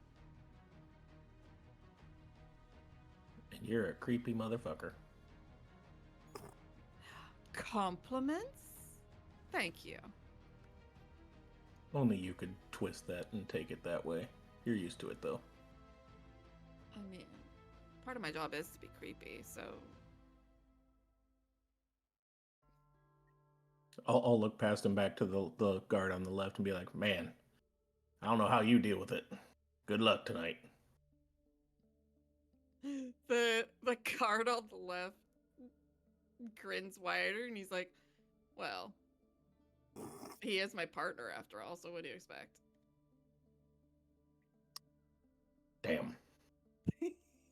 And you're a creepy motherfucker. Compliments? Thank you. Only you could twist that and take it that way. You're used to it, though. I mean, part of my job is to be creepy, so... I'll look past him back to the guard on the left and be like, man, I don't know how you deal with it. Good luck tonight. The guard on the left grins wider and he's like, well, he is my partner after all, so what do you expect? Damn.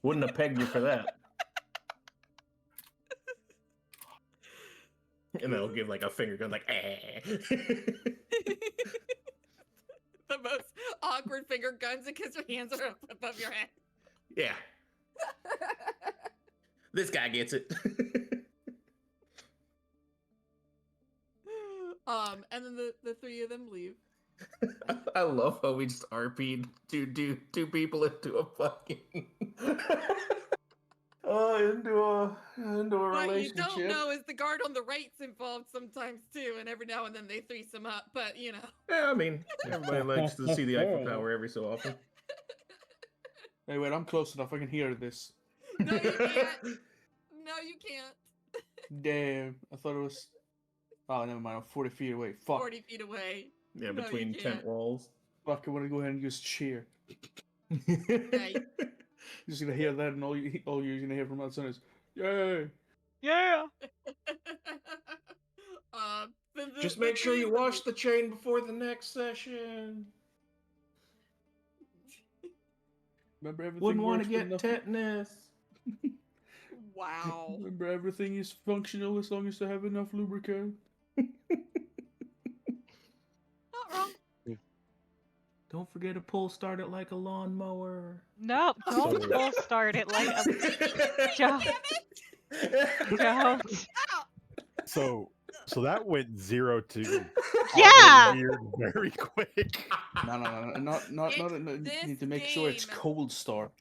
Wouldn't have pegged you for that. And then I'll give like a finger gun, like, eh. The most awkward finger guns because your hands are up above your head. Yeah. This guy gets it. And then the three of them leave. I love how we just RP'd two people into a fucking into a What you relationship. don't know is the guard on the right's involved sometimes too, and every now and then they threesome up. But you know. Yeah, I mean, everybody likes to see the Eiffel Tower every so often. Hey, wait, I'm close enough. I can hear this. No, you can't. No, you can't. Damn, I thought it was. Oh, never mind. I'm 40 feet away. Fuck. 40 feet away. Yeah, No, between you tent can't. walls. Fuck, I want to go ahead and just cheer. Nice. You're just gonna hear that, and all you're gonna hear from outside is, "Yay!" Yeah. Just make sure you wash the chain before the next session. Remember everything. Wouldn't want works to for get nothing? tetanus. Wow. Remember everything is functional as long as they have enough lubricant. Not wrong. Don't forget to pull start it like a lawnmower. No, don't So- full start it like a Don't. Don't. So that went 0 to Yeah! weird very quick. No, not. You This need to make sure it's game- cold start.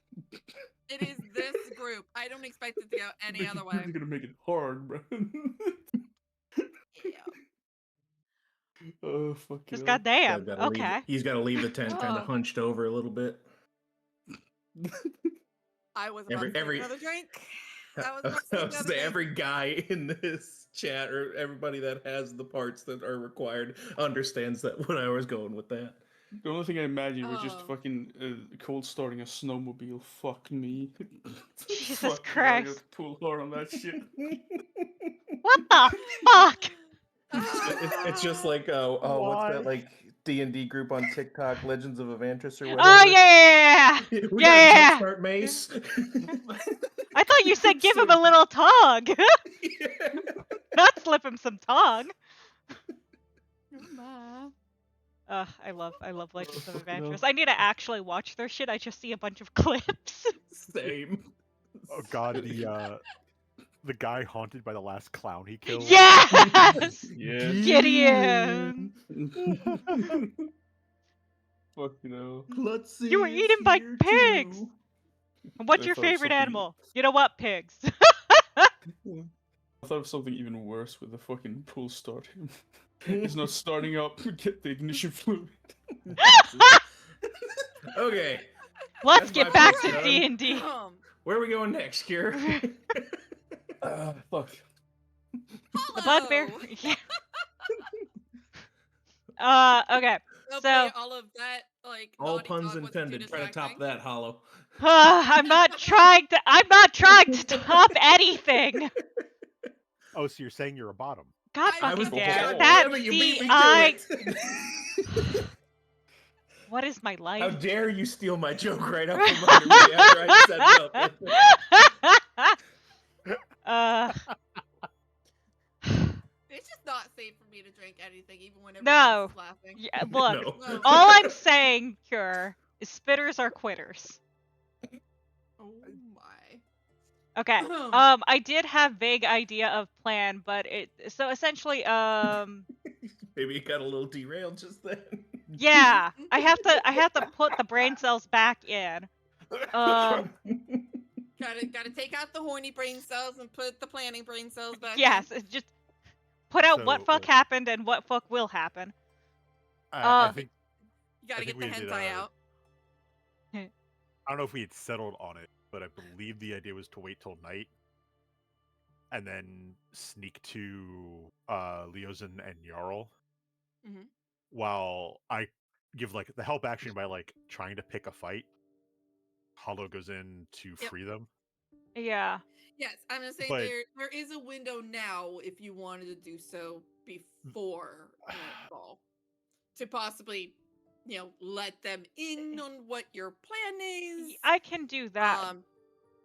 It is this group. I don't expect it to go any other way. You're gonna make it hard, bro. Yeah. Oh fuck. Just hell. goddamn. Gotta leave- Okay. he's got to leave the tent kind Oh. of hunched over a little bit. I was about to Every- take another drink. I was about to I take was another saying, drink. every guy in this chat or everybody that has the parts that are required understands that when I was going with that. The only thing I imagined was just Oh. fucking cold starting a snowmobile. Fuck me. Jesus Fuck me, I Christ. gotta pull hard on that shit. What the fuck? It's just like what's Why? that like D&D group on TikTok, Legends of Evantris or whatever. Oh yeah! We Yeah. got Jumpstart Mace. I thought you said give him a little tongue. Not slip him some tongue. I love Legends of fucking hell. Evantris. I need to actually watch their shit. I just see a bunch of clips. Same. Oh god, the guy haunted by the last clown he killed. Yes! Yeah. Gideon! Fuck you know. Klutzy You were is eaten by here pigs! too. What's I your thought it was favorite something- animal? You know what? Pigs. I thought of something even worse with the fucking pull start. It's not starting up. Get the ignition fluid. Okay, Let's That's get my back pick, to son. D&D. where are we going next, Kier? Fuck. The bugbear. Hello. Yeah. Okay. Okay, So- all of that, like All naughty puns talk was too intended. Try to top distracting. that, Hollow. I'm not trying to top anything. Oh, so you're saying you're a bottom? God I fucking was- damn. Oh, That damn it, you see, beat me to I. it. What is my How life? dare you steal my joke right up from under me after I set it up? It's just not safe for me to drink anything, even when No. everyone else is laughing. Yeah, look, No. all I'm saying, Cure, is spitters are quitters. Oh my. Okay. I did have vague idea of plan, but so essentially, Maybe it got a little derailed just then. yeah, I have to put the brain cells back in. Gotta take out the horny brain cells and put the planning brain cells back. in. Yes, it's just put out what So- fuck happened and what fuck will happen. I think You gotta I get think the we did, hentai out. I don't know if we had settled on it, but I believe the idea was to wait till night and then sneak to Leozen and Jarl Mhm. while I give like the help action by like trying to pick a fight. Hollow goes in to Yep. free them. Yeah. Yes, I'm gonna say But- there is a window now if you wanted to do so before nightfall to possibly, let them in on what your plan is. I can do that.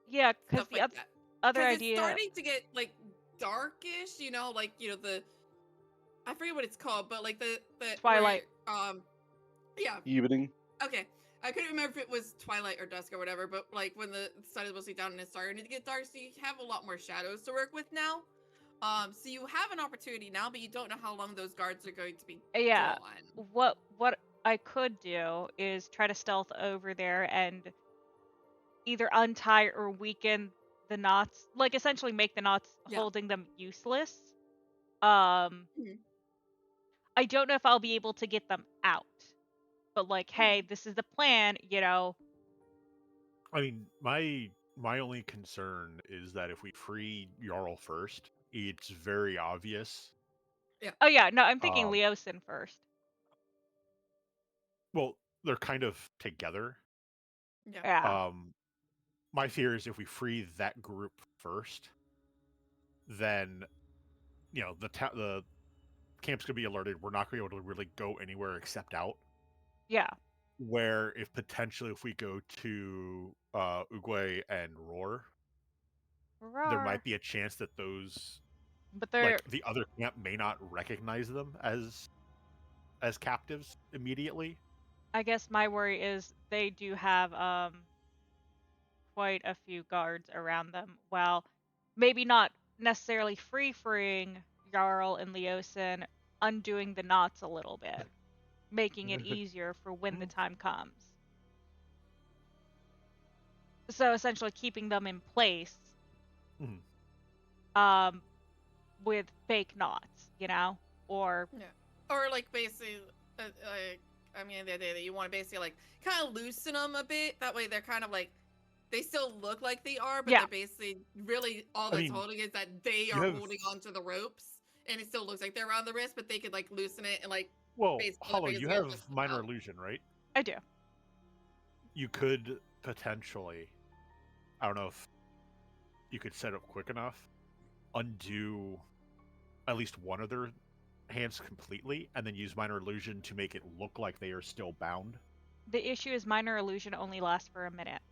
Yeah, because stuff the like that. other 'Cause idea. it's starting to get like darkish, the I forget what it's called, but like the Twilight. yeah. Evening. Okay. I couldn't remember if it was twilight or dusk or whatever, but like when the sun is mostly down and it's starting to get dark, so you have a lot more shadows to work with now. So you have an opportunity now, but you don't know how long those guards are going to be Yeah. drawn. What I could do is try to stealth over there and either untie or weaken the knots, like essentially make the knots holding them useless. Mhm. I don't know if I'll be able to get them out, but like, hey, this is the plan, you know. I mean, my only concern is that if we free Jarl first, it's very obvious. Oh yeah, no, I'm thinking Leosin first. Well, they're kind of together. Yeah. My fear is if we free that group first, then the camp's gonna be alerted. We're not gonna be able to really go anywhere except out. Yeah. Where if potentially if we go to Uguay and Roar, there might be a chance that those, but they're like the other camp may not recognize them as captives immediately. I guess my worry is they do have quite a few guards around them. Well, maybe not necessarily freeing Jarl and Leosin, undoing the knots a little bit, making it easier for when the time comes. So essentially keeping them in place with fake knots, you know? Or like basically like, I mean, the idea that you want to basically like kind of loosen them a bit, that way they're kind of like they still look like they are, but they're basically really all that's holding is that they are holding onto the ropes, and it still looks like they're around the wrist, but they could like loosen it and like. Well, Hollow, you have minor illusion, right? I do. You could potentially, I don't know if you could set up quick enough, undo at least one of their hands completely, and then use minor illusion to make it look like they are still bound. The issue is minor illusion only lasts for a minute.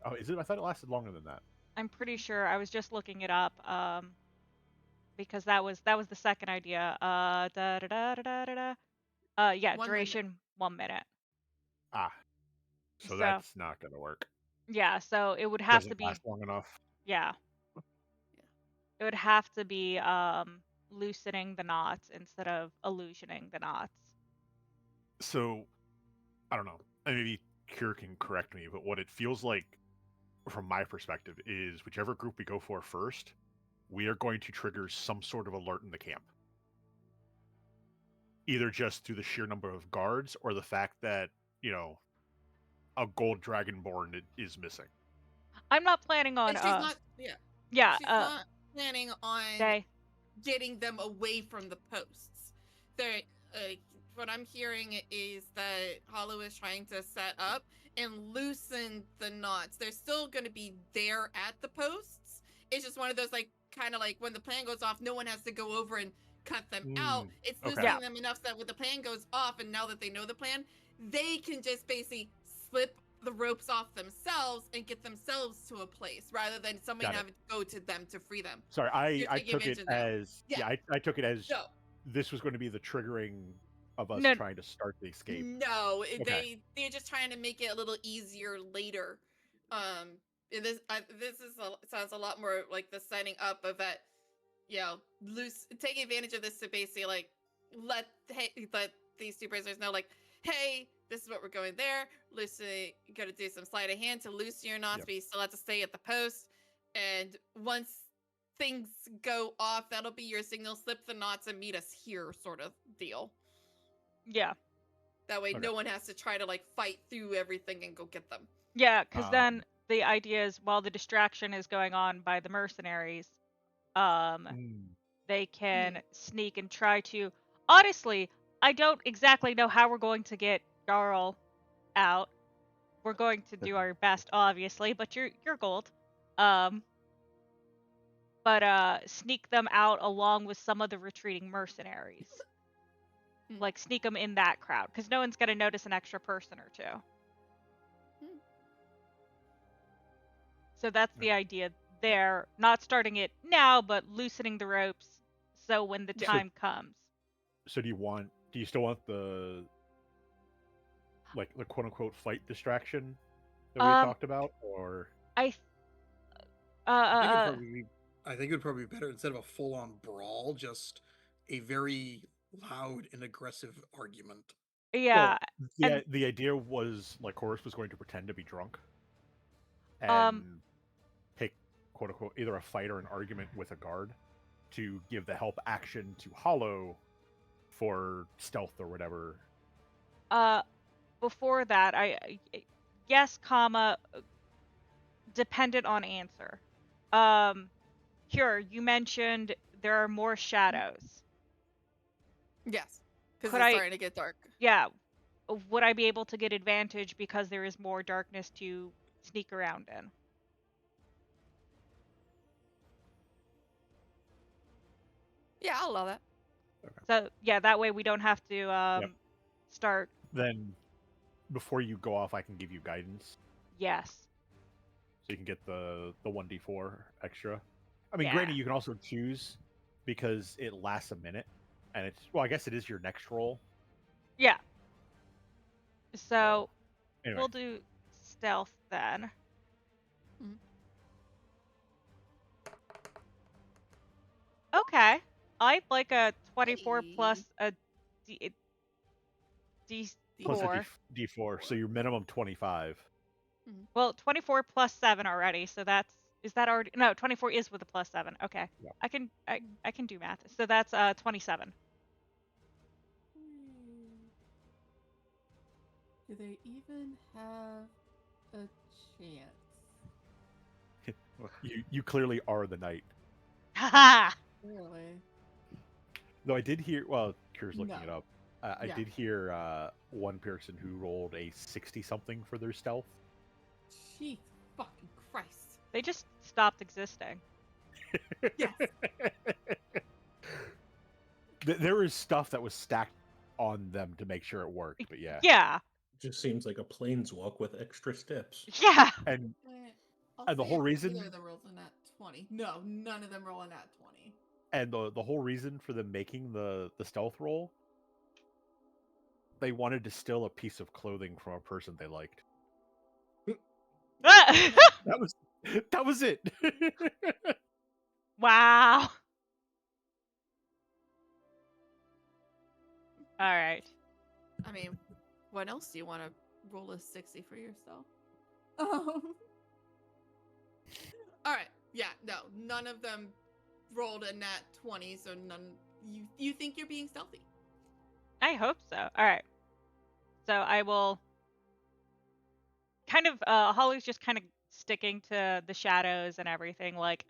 Oh, is it? I thought it lasted longer than that. I'm pretty sure. I was just looking it up, because that was the second idea. Yeah, duration 1 minute. So that's not gonna work. Yeah, so it would have to be last long enough. Yeah. It would have to be loosening the knots instead of illusioning the knots. So, I don't know. Maybe Kira can correct me, but what it feels like from my perspective is whichever group we go for first, we are going to trigger some sort of alert in the camp. Either just through the sheer number of guards or the fact that, a gold dragonborn is missing. I'm not planning on. And she's not. Yeah. Yeah. She's not planning on getting them away from the posts. They're what I'm hearing is that Hollow is trying to set up and loosen the knots. They're still going to be there at the posts. It's just one of those like kind of like when the plan goes off, no one has to go over and cut them out. It's loosening them enough that when the plan goes off, and now that they know the plan, they can just basically slip the ropes off themselves and get themselves to a place rather than somebody having to go to them to free them. Sorry, I took it as I took it as this was going to be the triggering of us trying to start the escape. No, they're just trying to make it a little easier later. This sounds a lot more like the setting up of that. Taking advantage of this to basically like let these two prisoners know, like, hey, this is what we're going there. Lucy, you got to do some sleight of hand to loosen your knots, but you still have to stay at the post. And once things go off, that'll be your signal. Slip the knots and meet us here, sort of deal. Yeah. That way, no one has to try to like fight through everything and go get them. Yeah, because then the idea is while the distraction is going on by the mercenaries, they can sneak and try to. Honestly, I don't exactly know how we're going to get Jarl out. We're going to do our best, obviously, but you're gold. But sneak them out along with some of the retreating mercenaries. Like sneak them in that crowd, because no one's gonna notice an extra person or two. So that's the idea there. Not starting it now, but loosening the ropes so when the time comes. So do you still want the like the quote unquote fight distraction that we talked about, or I I think it would probably be better instead of a full-on brawl, just a very loud and aggressive argument. yeah. Well, the idea was like Horus was going to pretend to be drunk and pick quote unquote either a fight or an argument with a guard to give the help action to Hollow for stealth or whatever. Before that, yes, comma, dependent on answer. Here, you mentioned there are more shadows. Yes, because it's starting to get dark. Yeah. Would I be able to get advantage because there is more darkness to sneak around in? Yeah, I'll allow that. Okay. So, yeah, that way we don't have to start. Then, before you go off, I can give you guidance. Yes. So you can get the 1d4 extra. I mean, granted, you can also choose because it lasts a minute, and it's I guess it is your next roll. Yeah. So anyway. We'll do stealth then. Mm-hmm. Okay. I'd like a 24 plus a D4. Plus a D4, so your minimum 25. Mm-hmm. Well, 24 plus 7 already, so is that already? No, 24 is with a plus 7. Okay. Yeah. I can do math. So that's 27. Do they even have a chance? You clearly are the knight. Haha. Really? Though I did hear, Kira's looking No. it up. I did hear one person who rolled a 60-something for their stealth. Jeez fucking Christ. They just stopped existing. Yes. There was stuff that was stacked on them to make sure it worked, but yeah. Yeah. Just seems like a planeswalk with extra steps. Yeah. And I'll the whole reason neither of them rolls a nat 20. No, none of them roll a nat 20. And the whole reason for them making the stealth roll, they wanted to steal a piece of clothing from a person they liked. That was it. Wow. All right. I mean, what else do you want to roll a 60 for yourself? Oh. All right. Yeah, no, none of them rolled a nat 20, so none. You think you're being stealthy? I hope so. All right. So I will kind of Holly's just kind of sticking to the shadows and everything, like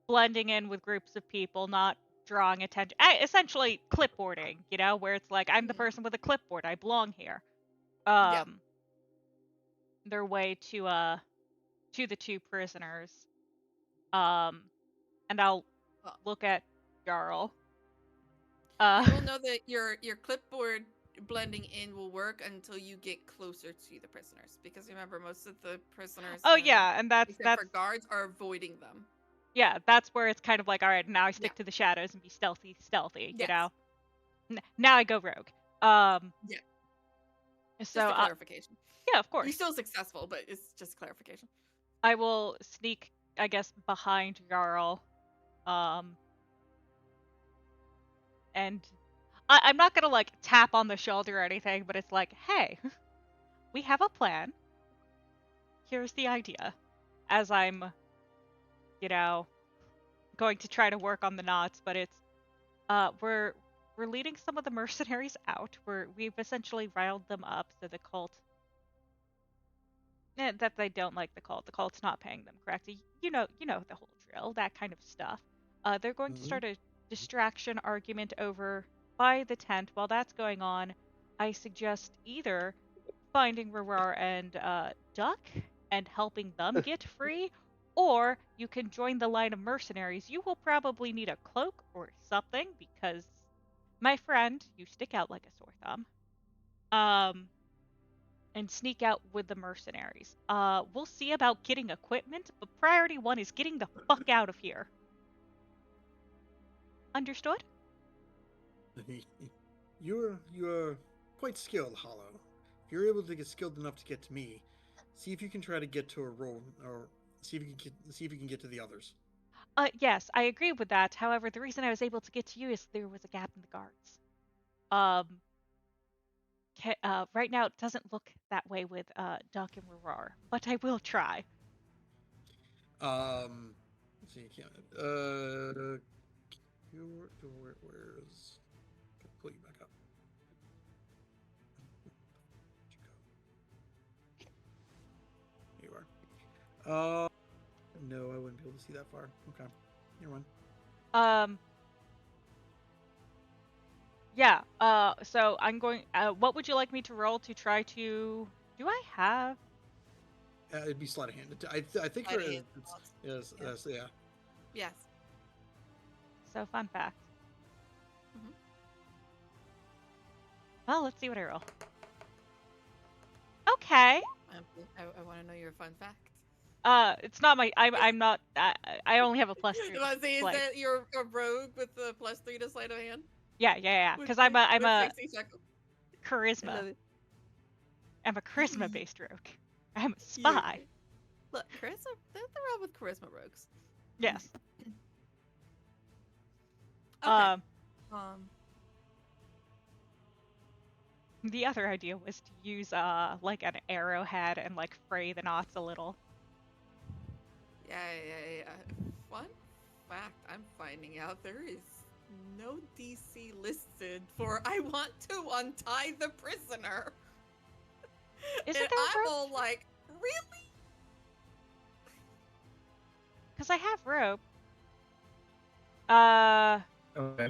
blending in with groups of people, not drawing attention. Essentially clipboarding, where it's like I'm the person with a clipboard. I belong here. Their way to the two prisoners. And I'll look at Jarl. You will know that your clipboard blending in will work until you get closer to the prisoners, because remember, most of the prisoners. Oh yeah, and that's for guards are avoiding them. Yeah, that's where it's kind of like, all right, now I stick to the shadows and be stealthy, yes. Now I go rogue. Yeah. So just a clarification. Yeah, of course. You're still successful, but it's just clarification. I will sneak, I guess, behind Jarl. And I'm not gonna like tap on the shoulder or anything, but it's like, hey, we have a plan. Here's the idea. As I'm, going to try to work on the knots, but it's, we're leading some of the mercenaries out. We've essentially riled them up, so the cult. That they don't like the cult. The cult's not paying them correctly. You know the whole drill, that kind of stuff. They're going to start a distraction argument over by the tent. While that's going on, I suggest either finding Rarar and Duck and helping them get free, or you can join the line of mercenaries. You will probably need a cloak or something, because, my friend, you stick out like a sore thumb. And sneak out with the mercenaries. We'll see about getting equipment, but priority 1 is getting the fuck out of here. Understood? You're quite skilled, Hollow. you're able to get skilled enough to get to me, see if you can try to get to a roll, or see if you can get to the others. Yes, I agree with that. However, the reason I was able to get to you is there was a gap in the guards. Um, right now it doesn't look that way with Duck and Roar, but I will try. Let's see, where's? Pull you back up. Here you are. No, I wouldn't be able to see that far. Okay, never mind. Yeah. So I'm going. What would you like me to roll to try to? Do I have? It'd be sleight of hand. I think Sleight for of hand. yes, yeah. Yes. So fun fact. Mhm. Well, let's see what I roll. Okay. I want to know your fun fact. It's not my. I'm not. I only have a plus 3. Is Like, that you're a rogue with the +3 to sleight of hand? yeah. Because I'm a charisma. I'm a charisma based rogue. I'm a spy. Look, charisma. There's nothing wrong with charisma rogues. Yes. Okay. The other idea was to use like an arrowhead and like fray the knots a little. Yeah. Fun fact, I'm finding out there is no DC listed for I want to untie the prisoner. Isn't and there a I'm rope? all like, really? Because I have rope. I'd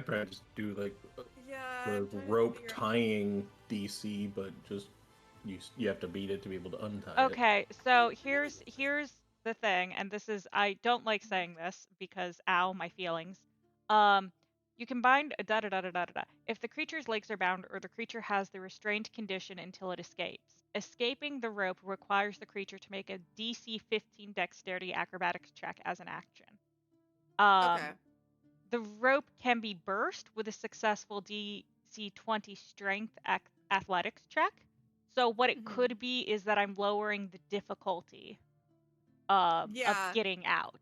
probably just do like Yeah. the rope tying DC, but just you have to beat it to be able to untie it. Okay, so here's the thing, and this is I don't like saying this because ow, my feelings. You can bind da da da da da da. If the creature's legs are bound or the creature has the restrained condition until it escapes. Escaping the rope requires the creature to make a DC 15 Dexterity Acrobatics check as an action. Okay. The rope can be burst with a successful DC 20 Strength Athletics check. So what it could be is that I'm lowering the difficulty of getting out.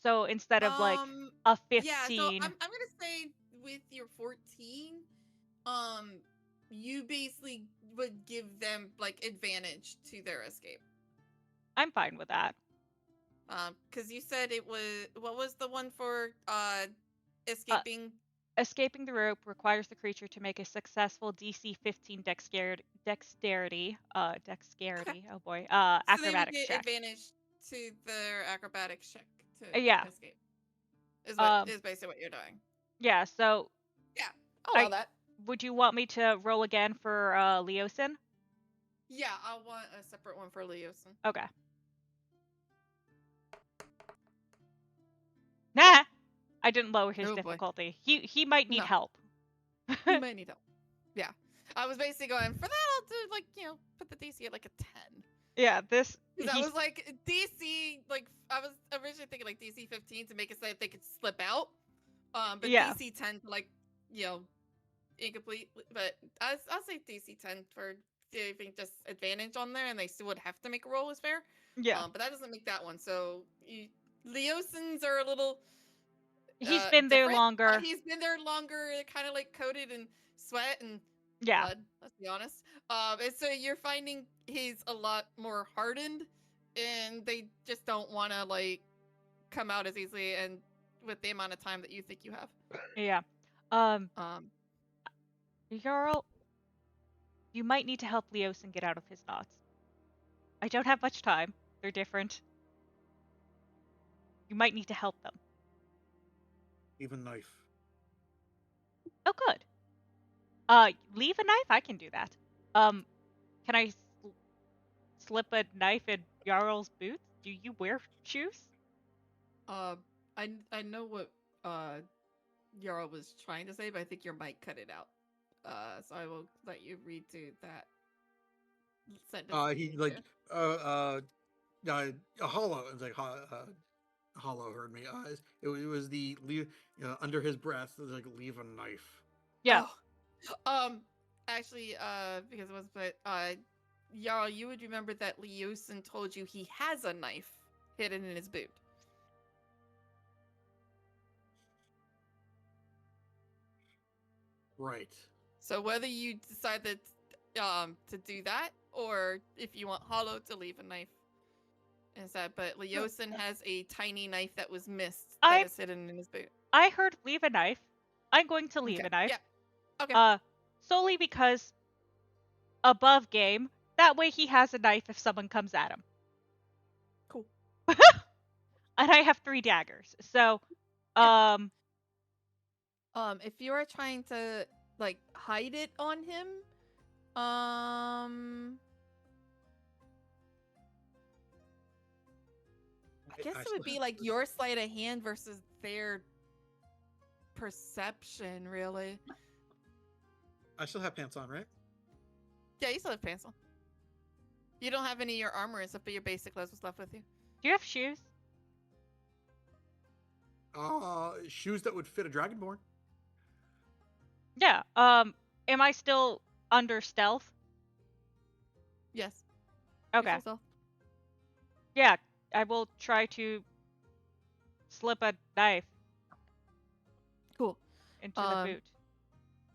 So instead of like a 15. Yeah, so I'm gonna say with your 14, you basically would give them like advantage to their escape. I'm fine with that. Because you said it was what was the one for escaping? Escaping the rope requires the creature to make a successful DC 15 dexterity. Okay. Oh boy. So Acrobatics they would get check. advantage to their acrobatics check to escape. Is basically what you're doing. Yeah. So. Yeah. I'll allow that. Would you want me to roll again for Leosin? Yeah, I want a separate one for Leosin. Okay. Nah, I didn't lower his difficulty. Boy. He might need help. He might need help. Yeah, I was basically going for that. I'll do like put the DC at like a 10. Yeah, this. Because I was like DC, like I was originally thinking like DC 15 to make it so that they could slip out. But DC 10 to like incomplete. But I'll say DC 10 for giving just advantage on there, and they still would have to make a roll as fair. Yeah. But that doesn't make that one. So Leosins are a little. He's been there longer. He's been there longer, kind of like coated in sweat and yeah. blood. Let's be honest. And so you're finding he's a lot more hardened, and they just don't want to like come out as easily, and with the amount of time that you think you have. Yeah. Jarl, you might need to help Leosin get out of his knots. I don't have much time. They're different. You might need to help them. Leave a knife. Oh, good. Leave a knife? I can do that. Can I slip a knife in Jarl's boots? Do you wear shoes? I know what Jarl was trying to say, but I think your mic cut it out. So I will let you read to that sentence. He like a hollow. It's like hollow heard me. It was the under his breath. It was like leave a knife. Yeah. actually, because it was, but Jarl, you would remember that Leosin told you he has a knife hidden in his boot. Right. So whether you decide that to do that, or if you want Hollow to leave a knife instead, but Leosin has a tiny knife that was missed that is hidden in his boot. I heard leave a knife. I'm going to leave a knife. Yeah. Okay. Solely because above game, that way he has a knife if someone comes at him. Cool. And I have 3 daggers. So, if you are trying to like hide it on him, I guess it would be like your sleight of hand versus their perception, really. I still have pants on, right? Yeah, you still have pants on. You don't have any of your armor and stuff, but your basic clothes was left with you. Do you have shoes? Shoes that would fit a dragonborn. Yeah. Am I still under stealth? Yes. Okay. Yeah, I will try to slip a knife. Cool. Into the boot.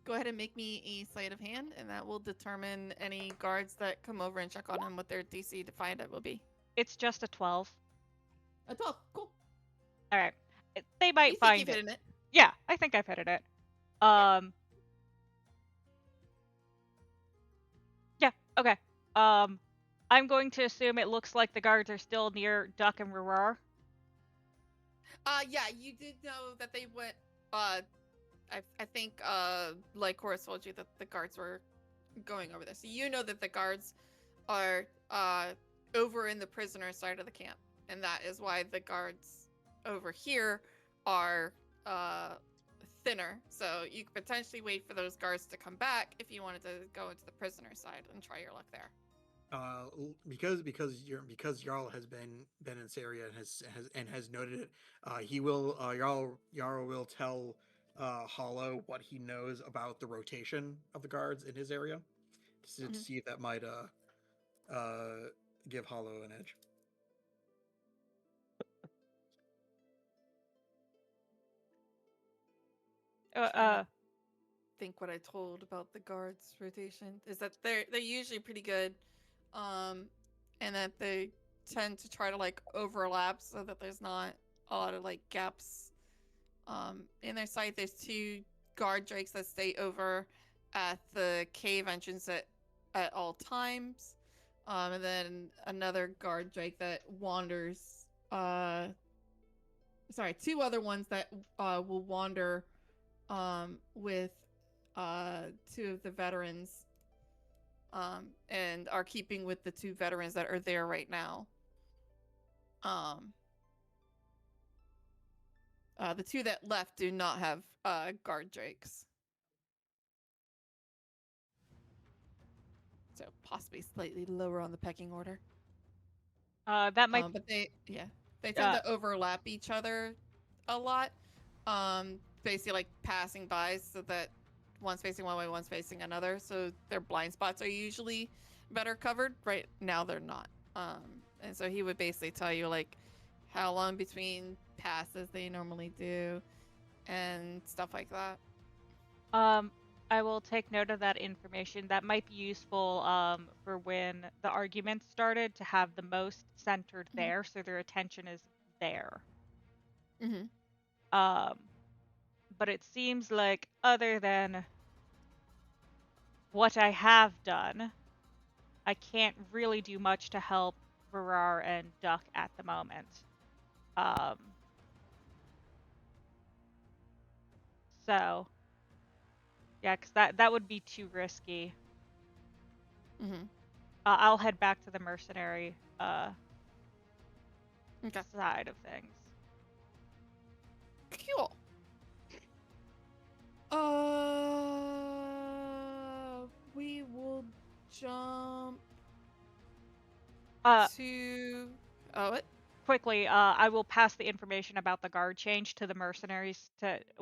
Go ahead and make me a sleight of hand, and that will determine any guards that come over and check on him what their DC to find it will be. It's just a 12. A 12. Cool. All right. They might find you've hidden it. Yeah, I think I've hidden it. Yeah. Okay. I'm going to assume it looks like the guards are still near Duck and Roar. Yeah, you did know that they went. I think like Horace told you that the guards were going over there, so you know that the guards are over in the prisoner side of the camp, and that is why the guards over here are thinner. So you could potentially wait for those guards to come back if you wanted to go into the prisoner side and try your luck there. Because Jarl has been in this area and has noted it, he will Jarl will tell Hollow what he knows about the rotation of the guards in his area to see if that might give Hollow an edge. Think what I told about the guards rotation is that they're usually pretty good, and that they tend to try to like overlap so that there's not a lot of like gaps. In their site, there's 2 guard drakes that stay over at the cave entrance at all times, and then another guard drake that wanders. 2 other ones that will wander with 2 of the veterans, and are keeping with the 2 veterans that are there right now. The 2 that left do not have guard drakes, so possibly slightly lower on the pecking order. That might. But they tend to overlap each other a lot. Basically like passing by, so that one's facing one way, one's facing another, so their blind spots are usually better covered. Right now they're not. And so he would basically tell you like how long between passes they normally do and stuff like that. I will take note of that information. That might be useful for when the argument started, to have the most centered there, so their attention is there. But it seems like, other than what I have done, I can't really do much to help Varar and Duck at the moment. So, yeah, because that would be too risky. I'll head back to the mercenary side of things. Cool. We will jump to what? Quickly, I will pass the information about the guard change to the mercenaries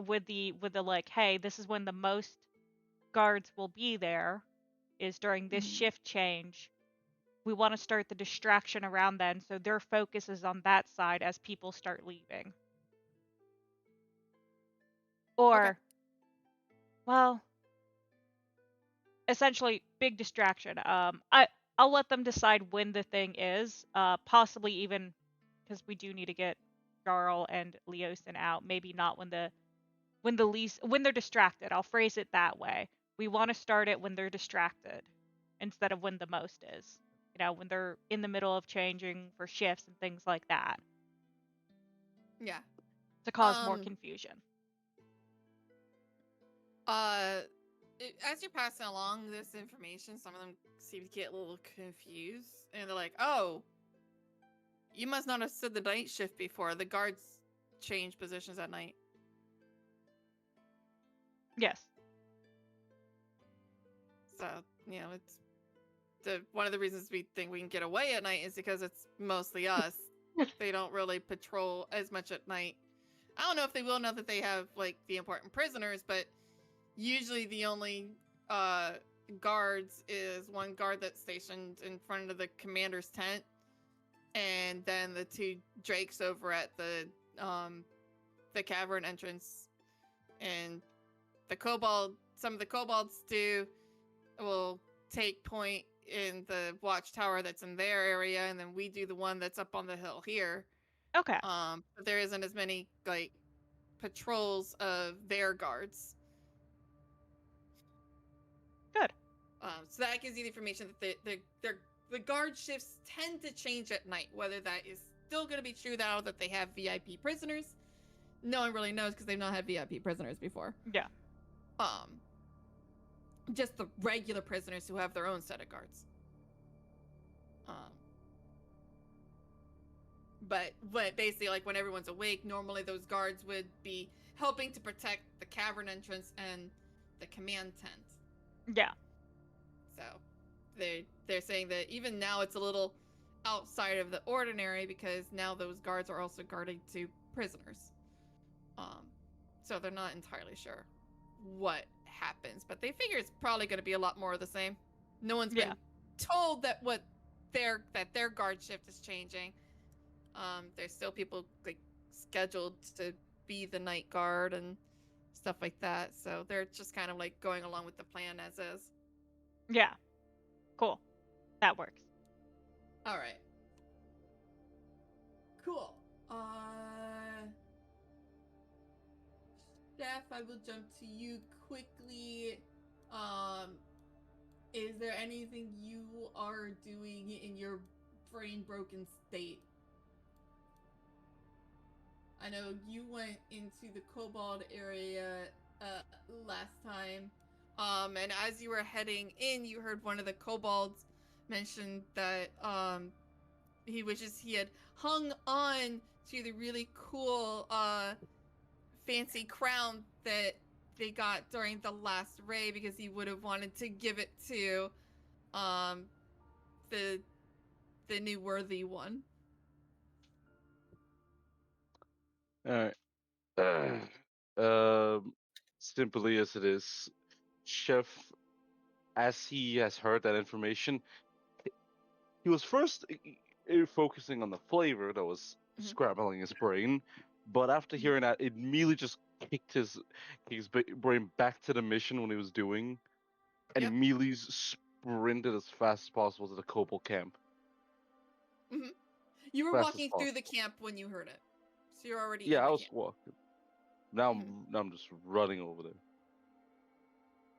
with the like, hey, this is when the most guards will be there is during this shift change. We want to start the distraction around then, so their focus is on that side as people start leaving. Or, well, essentially, big distraction. I'll let them decide when the thing is. Possibly even because we do need to get Jarl and Leosin out. Maybe not when they're distracted. I'll phrase it that way. We want to start it when they're distracted, instead of when the most is. When they're in the middle of changing for shifts and things like that. Yeah. To cause more confusion. As you're passing along this information, some of them seem to get a little confused, and they're like, "Oh, you must not have said the night shift before. The guards change positions at night." Yes. So, it's one of the reasons we think we can get away at night is because it's mostly us. They don't really patrol as much at night. I don't know if they will now that they have, like, the important prisoners, but usually the only guards is one guard that's stationed in front of the commander's tent, and then the 2 drakes over at the cavern entrance. And some of the kobolds will take point in the watchtower that's in their area, and then we do the one that's up on the hill here. Okay. But there isn't as many, like, patrols of their guards. Good. So that gives you the information that the guard shifts tend to change at night. Whether that is still going to be true now that they have VIP prisoners, no one really knows because they've not had VIP prisoners before. Yeah. Just the regular prisoners who have their own set of guards. But basically, like, when everyone's awake, normally those guards would be helping to protect the cavern entrance and the command tent. Yeah. So they're saying that even now it's a little outside of the ordinary because now those guards are also guarding 2 prisoners. So they're not entirely sure what happens, but they figure it's probably going to be a lot more of the same. No one's been told that their guard shift is changing. There's still people, like, scheduled to be the night guard and stuff like that. So they're just kind of, like, going along with the plan as is. Yeah. Cool. That works. All right. Cool. Steph, I will jump to you quickly. Is there anything you are doing in your brain broken state? I know you went into the kobold area last time. And as you were heading in, you heard one of the kobolds mention that he wishes he had hung on to the really cool fancy crown that they got during the last raid because he would have wanted to give it to the new worthy one. All right. Simply as it is, Chef, as he has heard that information, he was first focusing on the flavor that was scrambling his brain, but after hearing that, it immediately just kicked his brain back to the mission when he was doing, and immediately sprinted as fast as possible to the kobold camp. Mm-hmm. You were walking through the camp when you heard it, so you're already in the I was camp. walking. Now I'm just running over there.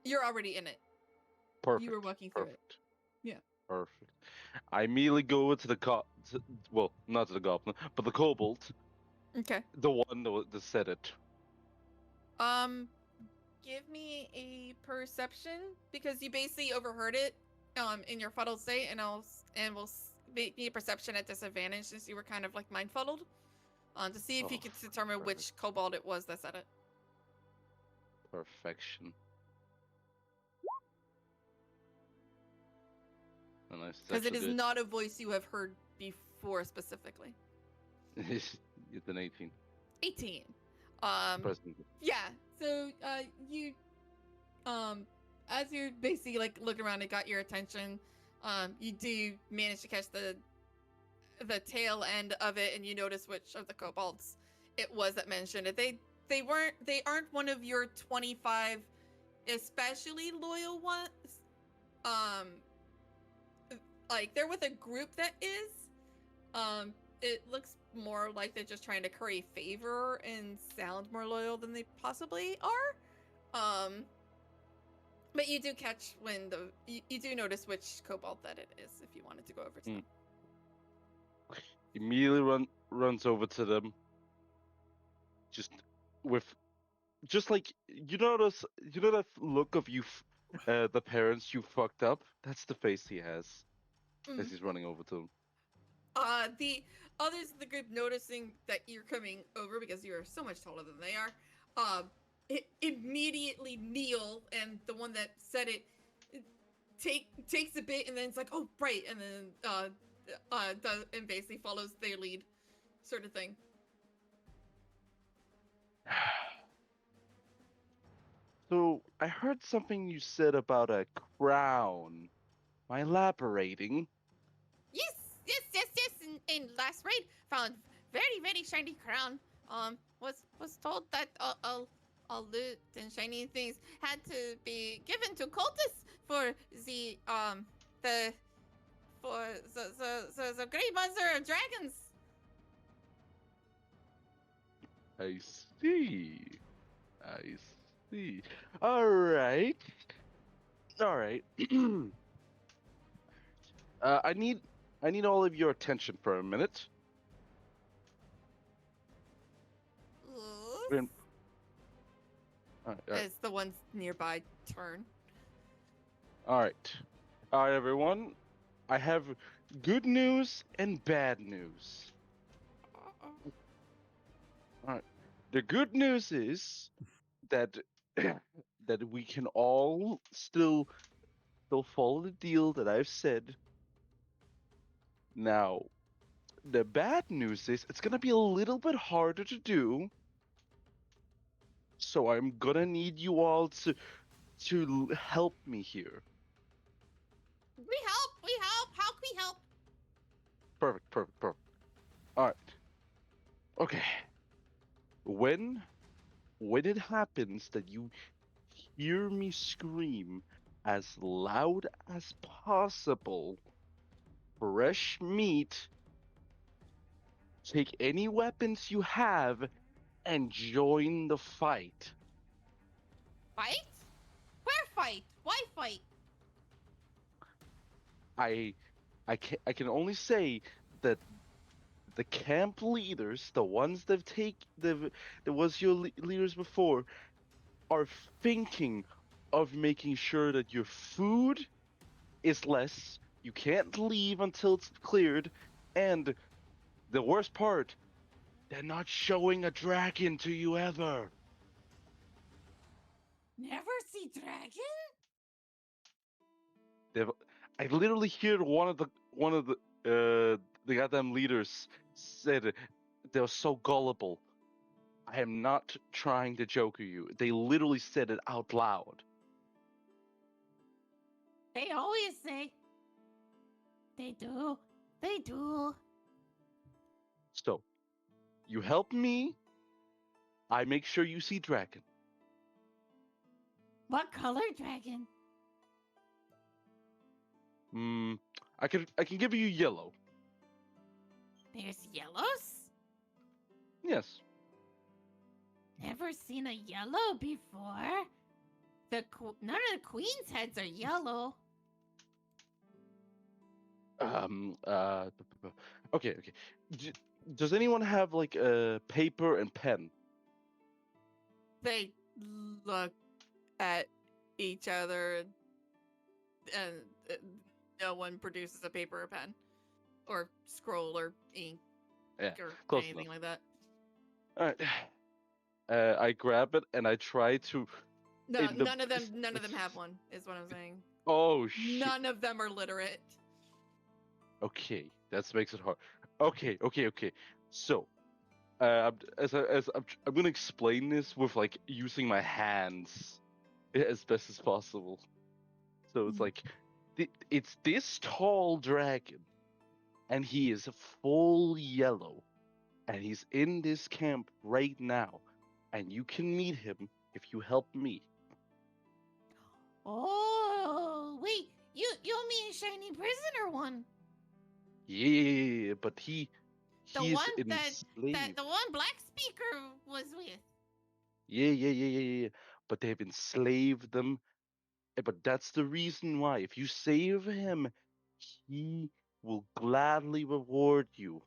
You're already in it. Perfect. You were walking through it. Yeah. Perfect. I immediately go over to the well, not to the goblin, but the kobold. Okay. The one that said it. Give me a perception because you basically overheard it in your fuddled state, and we'll make me a perception at disadvantage since you were kind of, like, mind fuddled. To see if you could determine which kobold it was that said it. Perfection. Because it is not a voice you have heard before specifically. It's an 18. 18. Present. Yeah. So you as you're basically like looking around, it got your attention. You do manage to catch the tail end of it, and you notice which of the kobolds it was that mentioned it. They aren't one of your 25 especially loyal ones. Like they're with a group that is. It looks more like they're just trying to curry favor and sound more loyal than they possibly are. But you do catch when you do notice which kobold that it is if you wanted to go over to them. Immediately runs over to them. Just like you know that look of the parents you fucked up. That's the face he has as he's running over to them. The others in the group noticing that you're coming over because you are so much taller than they are, immediately kneel, and the one that said it takes a bit, and then it's like, oh right, and then does and basically follows their lead, sort of thing. So I heard something you said about a crown. Am I elaborating? Yes. In last raid, found very shiny crown. Was told that all loot and shiny things had to be given to cultists for the great mother of dragons. I see. I see. All right. I need all of your attention for a minute. Yes. All right. As the ones nearby turn. All right, everyone. I have good news and bad news. All right. The good news is that that we can all still follow the deal that I've said. Now, the bad news is it's gonna be a little bit harder to do. So I'm gonna need you all to help me here. We help. How can we help? Perfect. All right. Okay. When it happens that you hear me scream as loud as possible, fresh meat, take any weapons you have and join the fight. Fight? Where fight? Why fight? I can only say that the camp leaders, the ones that was your leaders before, are thinking of making sure that your food is less. You can't leave until it's cleared, and the worst part, they're not showing a dragon to you ever. Never see dragon? I literally hear one of the goddamn leaders said they're so gullible. I am not trying to joke with you. They literally said it out loud. They always say. They do. So, you help me, I make sure you see dragon. What color dragon? I can give you yellow. There's yellows? Yes. Never seen a yellow before. None of the queen's heads are yellow. Okay. Does anyone have like a paper and pen? They look at each other, and no one produces a paper or pen, or scroll or ink, or anything like that. All right. I grab it and I try to. No, none of them have one. Is what I'm saying. Oh shit! None of them are literate. Okay, that makes it hard. Okay. So, I'm gonna explain this with like using my hands as best as possible. So it's like, it's this tall dragon, and he is full yellow, and he's in this camp right now, and you can meet him if you help me. Oh, wait, you mean shiny prisoner one? Yeah, but The he's one that enslaved. the one Black Speaker was with. Yeah. But they've enslaved them. But that's the reason why. If you save him, he will gladly reward you.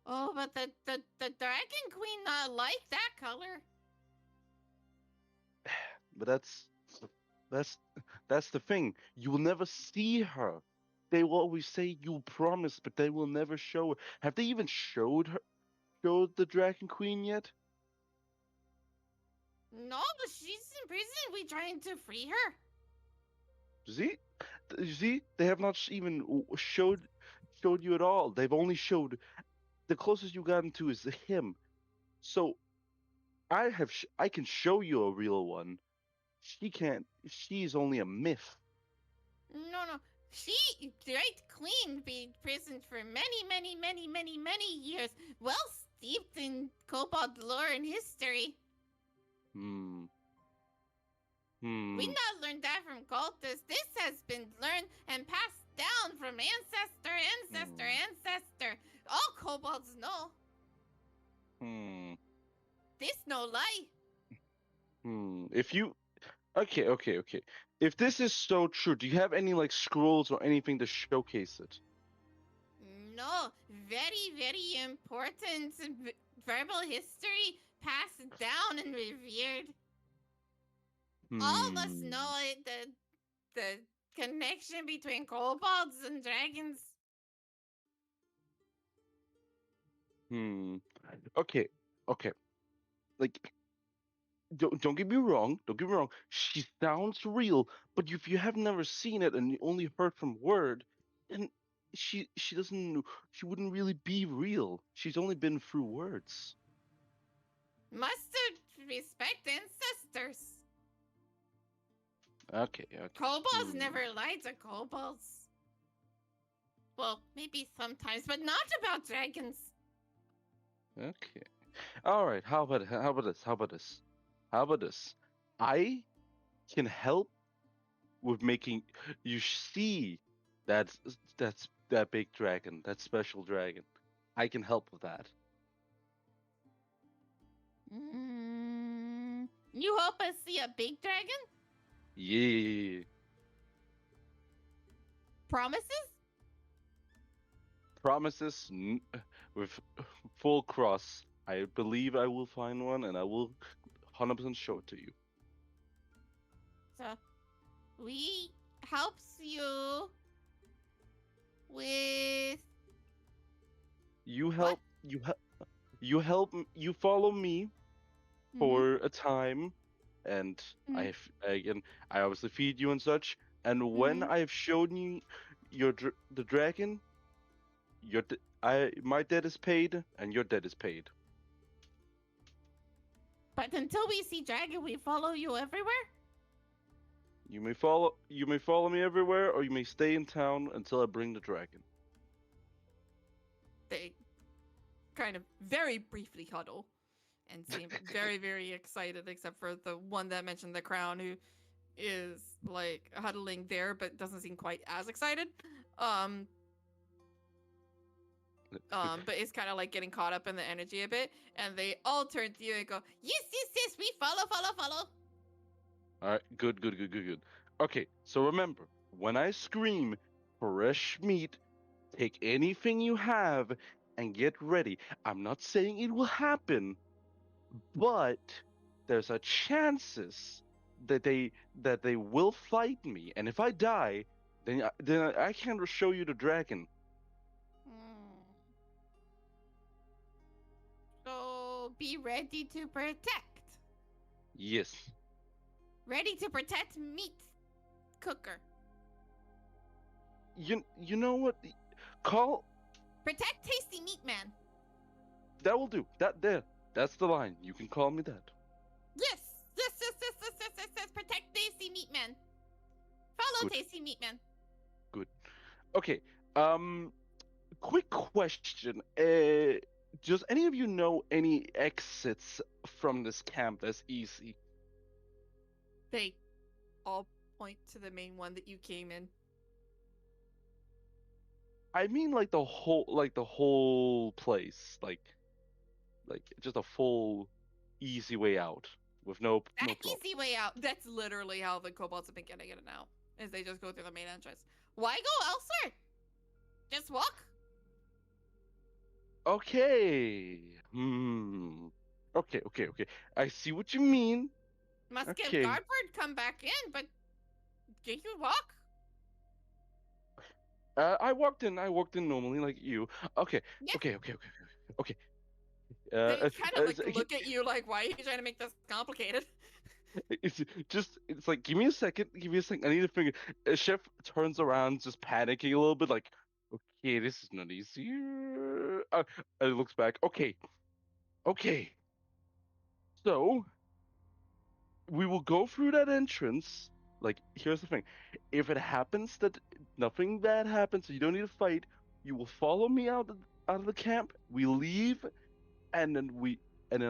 Oh, but the Dragon Queen not like that color. But that's the thing. You will never see her. They will always say you'll promise, but they will never show her. Have they even showed the Dragon Queen yet? No, she's in prison. We trying to free her. See, you see, they have not even showed you at all. They've only showed the closest you gotten to is him. So I can show you a real one. She can't. She's only a myth. No. She, Great Queen, be imprisoned for many years, well steeped in kobold lore and history. We not learned that from cultists. This has been learned and passed down from ancestor. All kobolds know. This no lie. If you okay. If this is so true, do you have any like scrolls or anything to showcase it? No, very important verbal history passed down and revered. All of us know it, the connection between kobolds and dragons. Okay. Like, don't get me wrong. She sounds real, but if you have never seen it and you only heard from word, then she wouldn't really be real. She's only been through words. Must respect ancestors. Okay. Kobolds never lied to kobolds. Well, maybe sometimes, but not about dragons. Okay. All right. How about this? I can help with making you see that big dragon, that special dragon. I can help with that. You help us see a big dragon? Yeah. Promises with full cross. I believe I will find one, and I will 100% show it to you. So, we helps you with. You help. You follow me for a time, and I obviously feed you and such. And when I have shown you the dragon, my debt is paid, and your debt is paid. But until we see dragon, we follow you everywhere. You may follow me everywhere, or you may stay in town until I bring the dragon. They kind of very briefly huddle and seem very excited, except for the one that mentioned the crown, who is like huddling there but doesn't seem quite as excited. But is kind of like getting caught up in the energy a bit, and they all turn to you and go, yes, we follow. All right, good. Okay, so remember, when I scream fresh meat, take anything you have and get ready. I'm not saying it will happen, but there's a chances that they will fight me, and if I die, then I can't show you the dragon. So be ready to protect. Yes. Ready to protect meat cooker. You know what? Protect tasty meat man. That will do. That's the line. You can call me that. Yes. Protect tasty meat man. Good. tasty meat, man. Good. Okay. Quick question. Does any of you know any exits from this camp that's easy? They all point to the main one that you came in. I mean, like the whole place, like just a full, easy way out with no That problem. easy way out. That's literally how the kobolds have been getting in and out, is they just go through the main entrance. Why go elsewhere? Just walk. Okay. Okay. I see what you mean. Must give Okay. Guardboard come back in, but can you walk? I walked in normally like you. Okay. Yeah. Okay. They kind of like it's, look at you like, why are you trying to make this complicated? it's like, give me a second. I need to figure. Chef turns around, just panicking a little bit, like, okay, this is not easy. And looks back. Okay. So we will go through that entrance. Like, here's the thing: if it happens that nothing bad happens, so you don't need to fight, you will follow me out of the camp. We leave, and then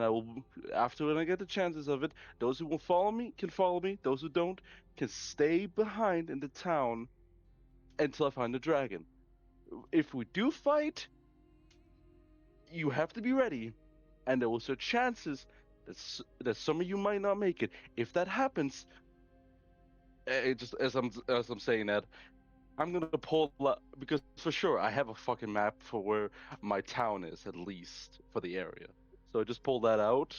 I will, after when I get the chances of it, those who will follow me can follow me. Those who don't can stay behind in the town until I find the dragon. If we do fight, you have to be ready, and there will be chances that some of you might not make it. If that happens, just as I'm saying that, I'm gonna pull up because for sure I have a fucking map for where my town is, at least for the area. So I just pull that out,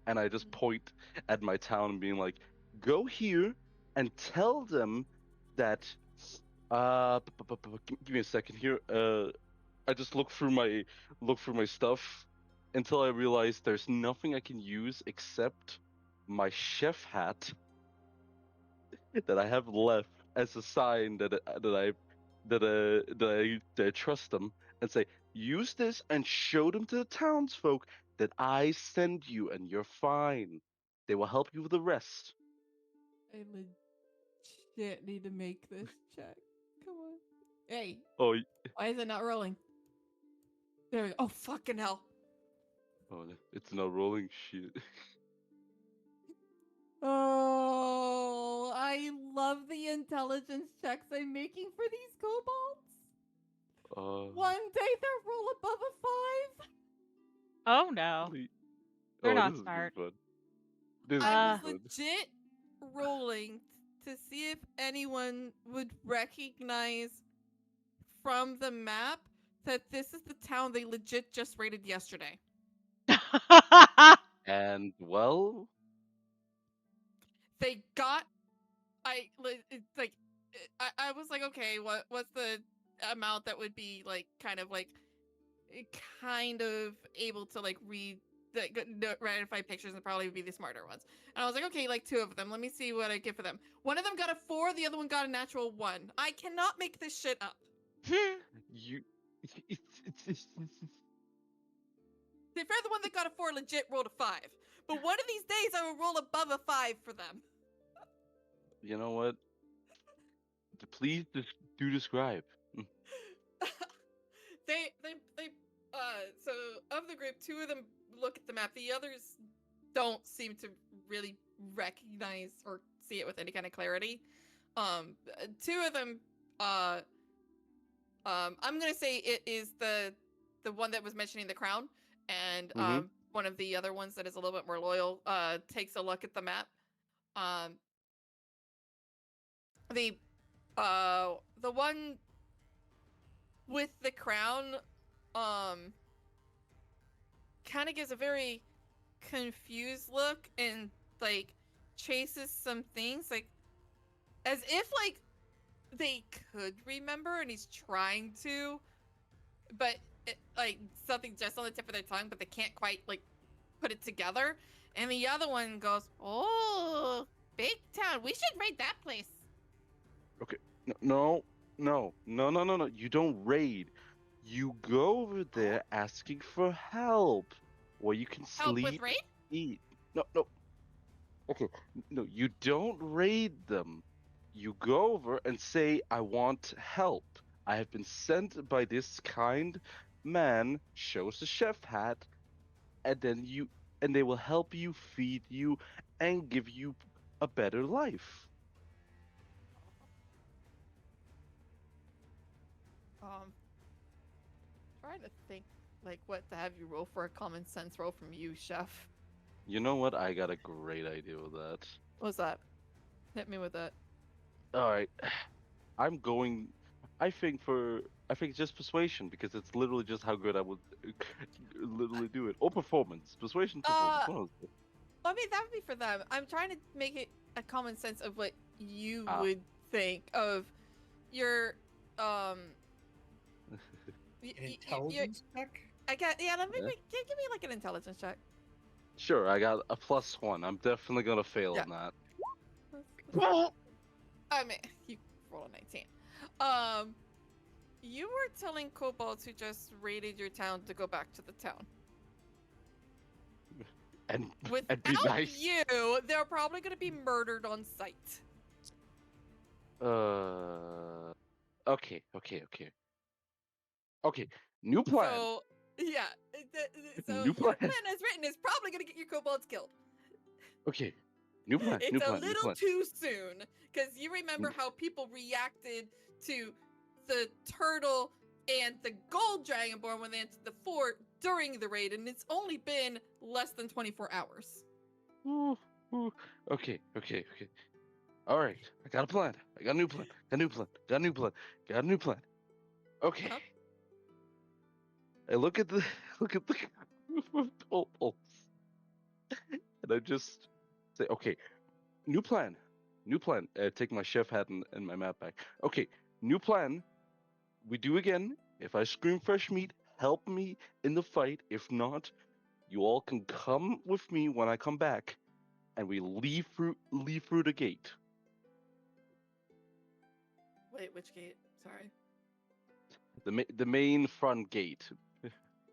and I just point at my town and being like, "Go here and tell them that." Give me a second here. I just look through my stuff until I realize there's nothing I can use except my chef hat that I have left as a sign that I trust them, and say, use this and show them to the townsfolk that I send you and you're fine. They will help you with the rest. I legit need to make this check. Come on. Hey, Oh, why is it not rolling? There we go. Oh, fucking hell. oh, it's not rolling shit. Oh, I love the intelligence checks I'm making for these kobolds. One day they'll roll above a 5. Oh no, they're Oh, not this is smart. good fun. This I is was good. legit rolling to see if anyone would recognize from the map that this is the town they legit just raided yesterday. And well, They got, it's like, I was like, okay, what's the amount that would be like kind of able to like read identify pictures and probably be the smarter ones. And I was like, okay, like 2 of them. Let me see what I get for them. One of them got a 4, the other one got a natural 1. I cannot make this shit up. you. To be fair, the one that got a 4 legit rolled a 5. But one of these days, I will roll above a 5 for them. You know what? Please do describe. So of the group, 2 of them look at the map. The others don't seem to really recognize or see it with any kind of clarity. 2 of them, I'm gonna say it is the one that was mentioning the crown, and one of the other ones that is a little bit more loyal takes a look at the map. The one with the crown kind of gives a very confused look and like chases some things like as if like they could remember and he's trying to, but like something just on the tip of their tongue, but they can't quite like put it together. And the other one goes, Oh, big town. We should raid that place. Okay. No. You don't raid. You go over there asking for help, where you can Help sleep, with raid? eat. No. Okay. No, you don't raid them. you go over and say, I want help. I have been sent by this kind man, shows the chef hat, and they will help you, feed you, and give you a better life. Trying to think like what to have you roll for a common sense roll from you, chef. You know what? I got a great idea with that. What's that? Hit me with it. All right. I'm going. I think just persuasion, because it's literally just how good I would literally do it. Or performance. Persuasion, performance. One of those. I mean, that would be for them. I'm trying to make it a common sense of what you Ah. would think of your Intelligence check? I got Yeah. give me like an intelligence check. Sure, I got a +1. I'm definitely gonna fail Yeah. on that. I mean, you roll a 19. You were telling kobolds who just raided your town to go back to the town. And Without be nice. you, they're probably going to be murdered on sight. Okay. Okay. New plan. So, yeah. So New your plan. plan as written is probably going to get your kobolds killed. Okay. New plan. It's new plan. a little too soon, because you remember how people reacted to the turtle and the gold dragonborn when they entered the fort during the raid, and it's only been less than 24 hours. Ooh. Okay. All right. I got a plan. I got a new plan. Okay. Uh-huh. I look at the group of kobolds, and I just say, okay, new plan. Take my chef hat and my map back. Okay, new plan. We do again. If I scream fresh meat, help me in the fight. If not, you all can come with me when I come back, and we leave through the gate. Wait, which gate? Sorry. The main front gate.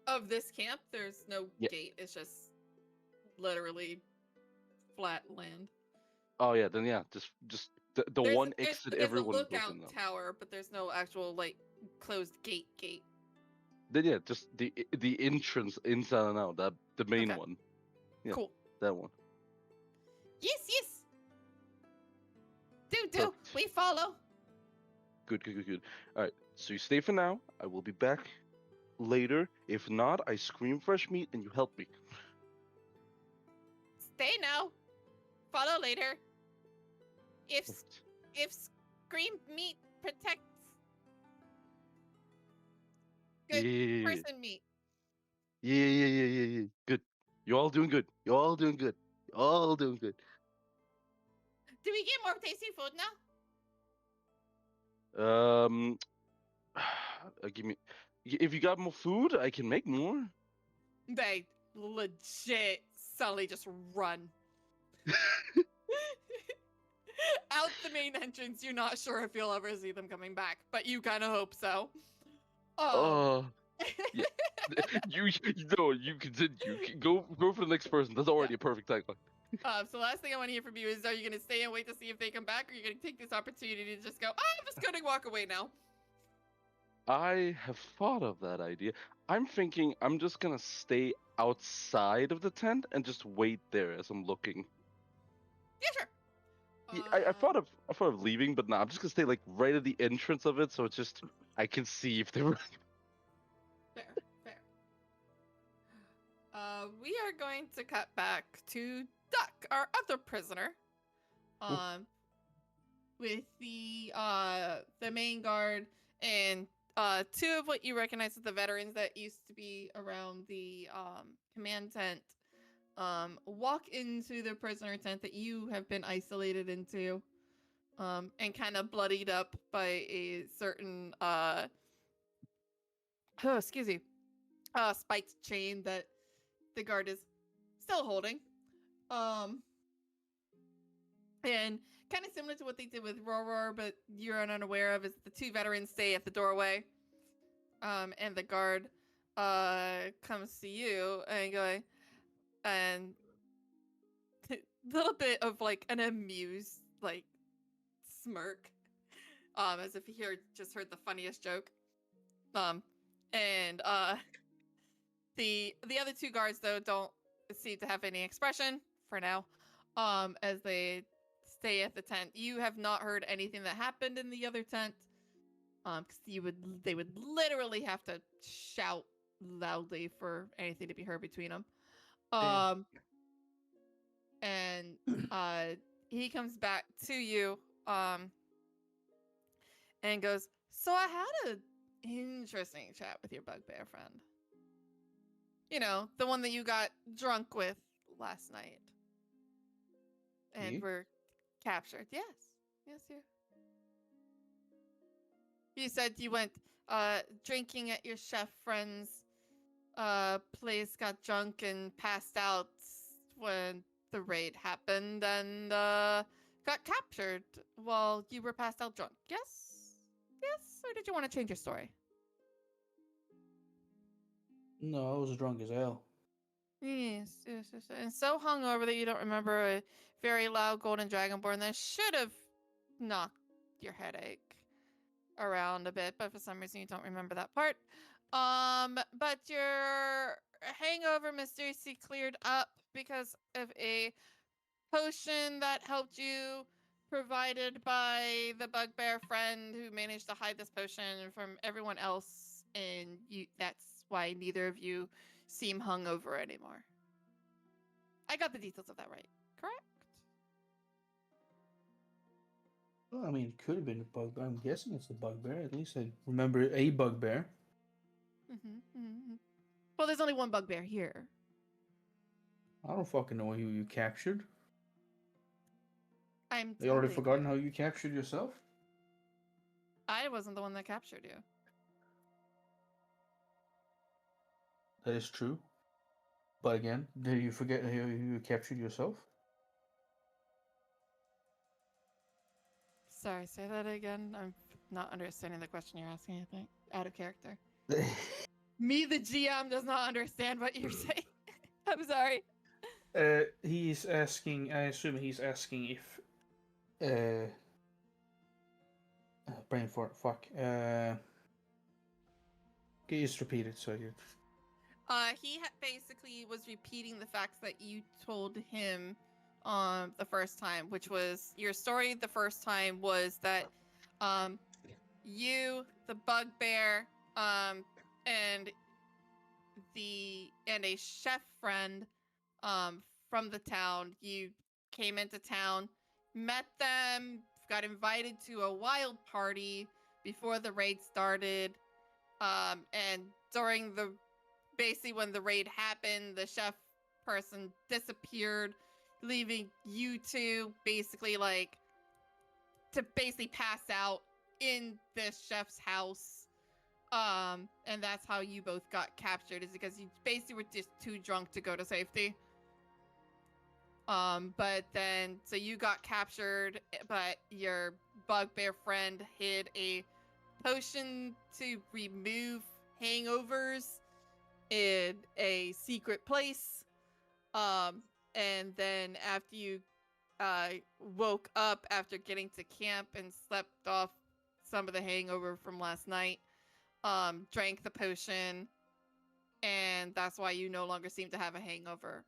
Of this camp, there's no Yeah. gate. It's just literally flat land. Oh yeah, then yeah, just the one exit everyone There's a goes lookout in now. tower, but there's no actual like closed gate. Then yeah, just the entrance inside and out. That the main Okay. one. Yeah, Cool. that one. Yes. Do. Perfect. We follow. Good. All right, so you stay for now. I will be back later. If not, I scream fresh meat and you help me. Stay now. Follow later. If scream meat protects good Yeah. person meat. Yeah. Good. You're all doing good. Do we get more tasty food now? Give me. If you got more food, I can make more. They legit suddenly just run. Out the main entrance. You're not sure if you'll ever see them coming back, but you kind of hope so. Yeah. you can go for the next person. That's already a perfect tagline. So last thing I want to hear from you is, are you going to stay and wait to see if they come back, or are you going to take this opportunity to just go, I'm just going to walk away now? I have thought of that idea. I'm thinking I'm just gonna stay outside of the tent and just wait there as I'm looking. Yeah, sure. I thought of leaving, but nah, I'm just gonna stay like right at the entrance of it, so it's just I can see if they were. Fair. We are going to cut back to Duck, our other prisoner. With the main guard and two of what you recognize as the veterans that used to be around the command tent walk into the prisoner tent that you have been isolated into, and kind of bloodied up by a certain spiked chain that the guard is still holding. And kind of similar to what they did with Roar, but you're unaware of, is the two veterans stay at the doorway. And the guard comes to you and going, and a little bit of like an amused like smirk, as if he just heard the funniest joke. And the other two guards though don't seem to have any expression for now, as they stay at the tent. You have not heard anything that happened in the other tent, because they would literally have to shout loudly for anything to be heard between them. And he comes back to you, and goes, "So I had an interesting chat with your bugbear friend. You know, the one that you got drunk with last night. And Me? were captured. Yes. Yes, you. You said you went drinking at your chef friend's place, got drunk and passed out when the raid happened, and got captured while you were passed out drunk. Yes? Yes? Or did you want to change your story? No, I was drunk as hell. Yes, yes, yes. And so hungover that you don't remember a very loud golden dragonborn that should have knocked your headache around a bit, but for some reason you don't remember that part. But your hangover mysteriously cleared up because of a potion that helped you, provided by the bugbear friend who managed to hide this potion from everyone else, and that's why neither of you seem hungover anymore. I got the details of that right, correct? Well, I mean, it could have been a bugbear. I'm guessing it's the bugbear. At least I remember a bugbear. Well, there's only one bugbear here. I don't fucking know who you captured. You already forgotten how you captured yourself? I wasn't the one that captured you. That is true. But again, did you forget how you captured yourself? Sorry, say that again. I'm not understanding the question you're asking, I think. Out of character. Me, the GM, does not understand what you're saying. I'm sorry. He's asking, I assume he's asking if... brain fart, fuck. Can you just repeat it so you... He basically was repeating the facts that you told him the first time, which was your story the first time was that you, the bugbear, and a chef friend from the town, you came into town, met them, got invited to a wild party before the raid started, and during the basically when the raid happened, the chef person disappeared, leaving you two basically to pass out in this chef's house. And that's how you both got captured, is because you basically were just too drunk to go to safety. But then, so you got captured, but your bugbear friend hid a potion to remove hangovers in a secret place. And then after you woke up after getting to camp and slept off some of the hangover from last night, drank the potion, and that's why you no longer seem to have a hangover.